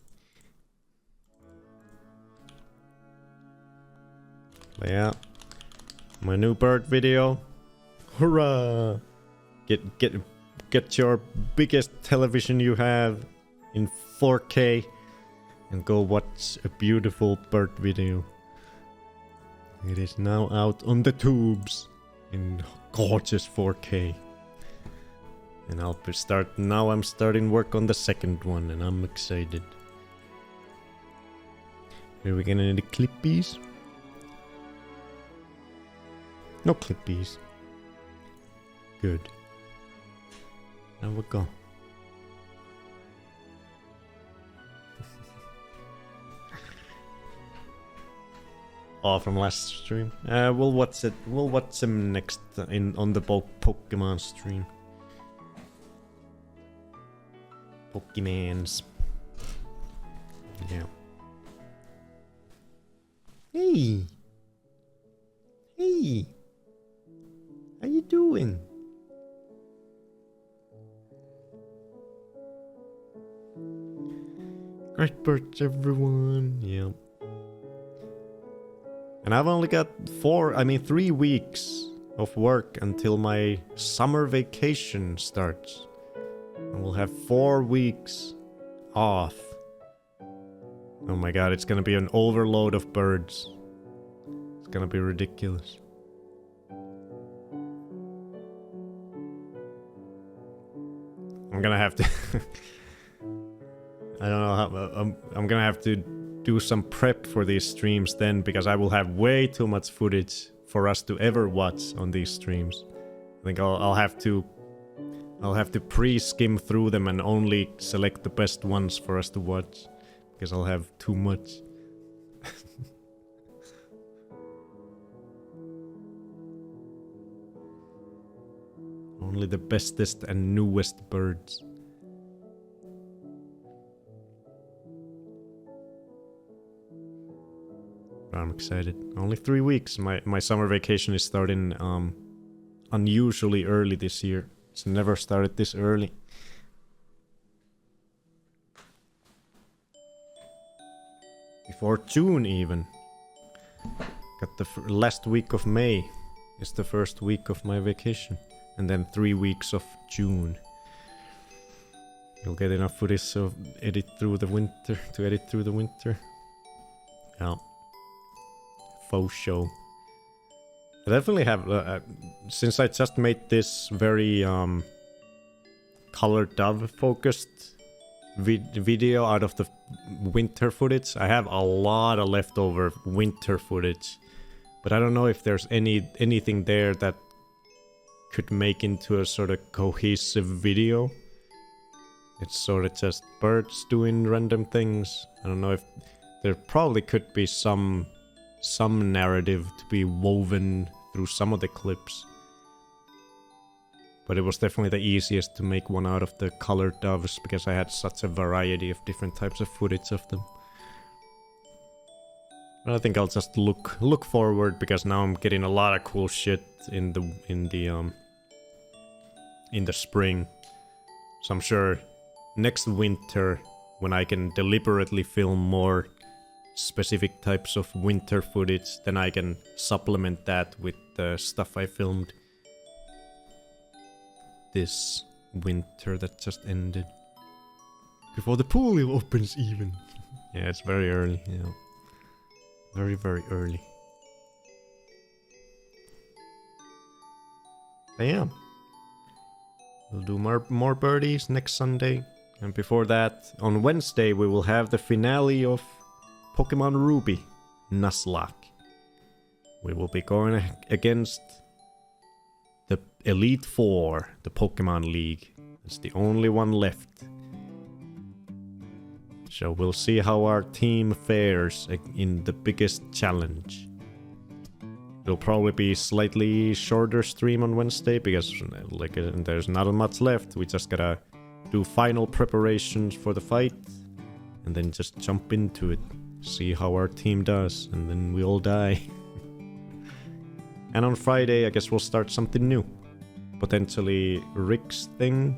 But yeah, my new bird video. Hurrah! Get your biggest television you have in 4K and go watch a beautiful bird video. It is now out on the tubes in gorgeous 4K. And now I'm starting work on the second one and I'm excited. Are we gonna need clippies? No clippies. Good. There we go. Oh, from last stream. We'll watch it. We'll watch him next on the Pokemon stream. Pokemans. Yeah. Hey. Hey. How you doing? Great birds, everyone. Yeah. And I've only got 3 weeks of work until my summer vacation starts. And we'll have 4 weeks off. Oh my god, it's gonna be an overload of birds. It's gonna be ridiculous. I'm gonna have to... I don't know how... I'm gonna have to do some prep for these streams then, because I will have way too much footage for us to ever watch on these streams. I think I'll have to pre-skim through them and only select the best ones for us to watch, because I'll have too much. Only the bestest and newest birds. I'm excited. Only 3 weeks. My summer vacation is starting unusually early this year. It's never started this early. For June even. Got the last week of May is the first week of my vacation. And then 3 weeks of June. You'll get enough footage to edit through the winter. Yeah. Faux show. I definitely have, since I just made this very Color Dove focused video out of the winter footage, I have a lot of leftover winter footage. But I don't know if there's anything there that could make into a sort of cohesive video. It's sort of just birds doing random things. I don't know if there probably could be some narrative to be woven through some of the clips. But it was definitely the easiest to make one out of the colored doves because I had such a variety of different types of footage of them. I think I'll just look forward because now I'm getting a lot of cool shit in the spring. So I'm sure next winter, when I can deliberately film more specific types of winter footage, then I can supplement that with the stuff I filmed this winter that just ended. Before the pool opens even. Yeah, it's very early, yeah. Very, very early. But yeah. We'll do more birdies next Sunday. And before that, on Wednesday, we will have the finale of Pokemon Ruby, Nuzlocke. We will be going against the Elite Four, the Pokemon League. It's the only one left. So we'll see how our team fares in the biggest challenge. It'll probably be slightly shorter stream on Wednesday because there's not much left. We just gotta do final preparations for the fight and then just jump into it. See how our team does, and then we all die. And on Friday, I guess we'll start something new. Potentially Rick's thing.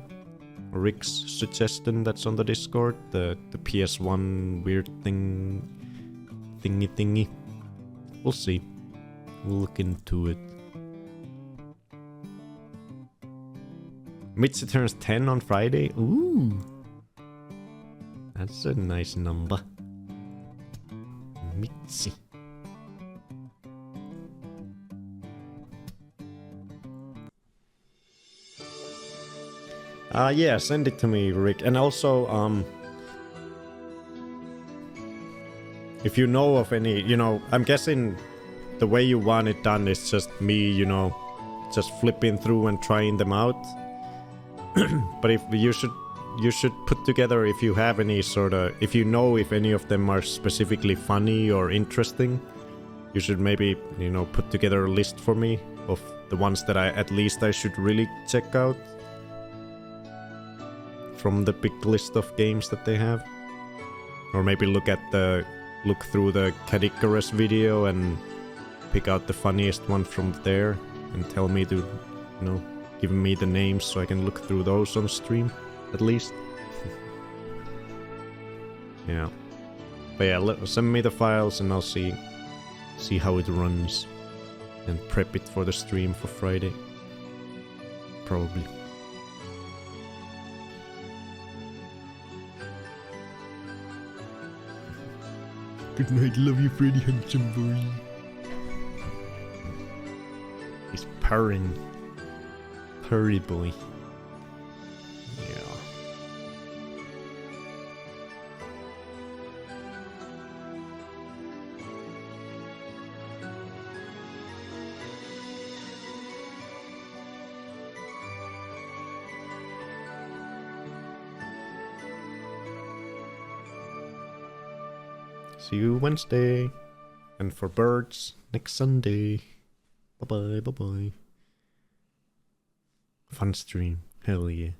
Rick's suggestion that's on the Discord. The PS1 weird thingy. We'll see. We'll look into it. Mitzi turns 10 on Friday. Ooh. That's a nice number. Mitzi. Yeah, send it to me, Rick. And also, if you know of any, I'm guessing the way you want it done is just me, just flipping through and trying them out. But if you should put together, if you have any if you know if any of them are specifically funny or interesting, you should maybe, put together a list for me of the ones that I should really check out from the big list of games that they have. Or maybe look through the Cadicarus video and pick out the funniest one from there and tell me to, give me the names so I can look through those on stream, at least. Yeah. But yeah, send me the files and I'll see how it runs and prep it for the stream for Friday. Probably. Good night, love you, Freddy, handsome boy. He's purring. Purry boy. Yeah. See you Wednesday. And for birds, next Sunday. Bye-bye, bye-bye. Fun stream. Hell yeah.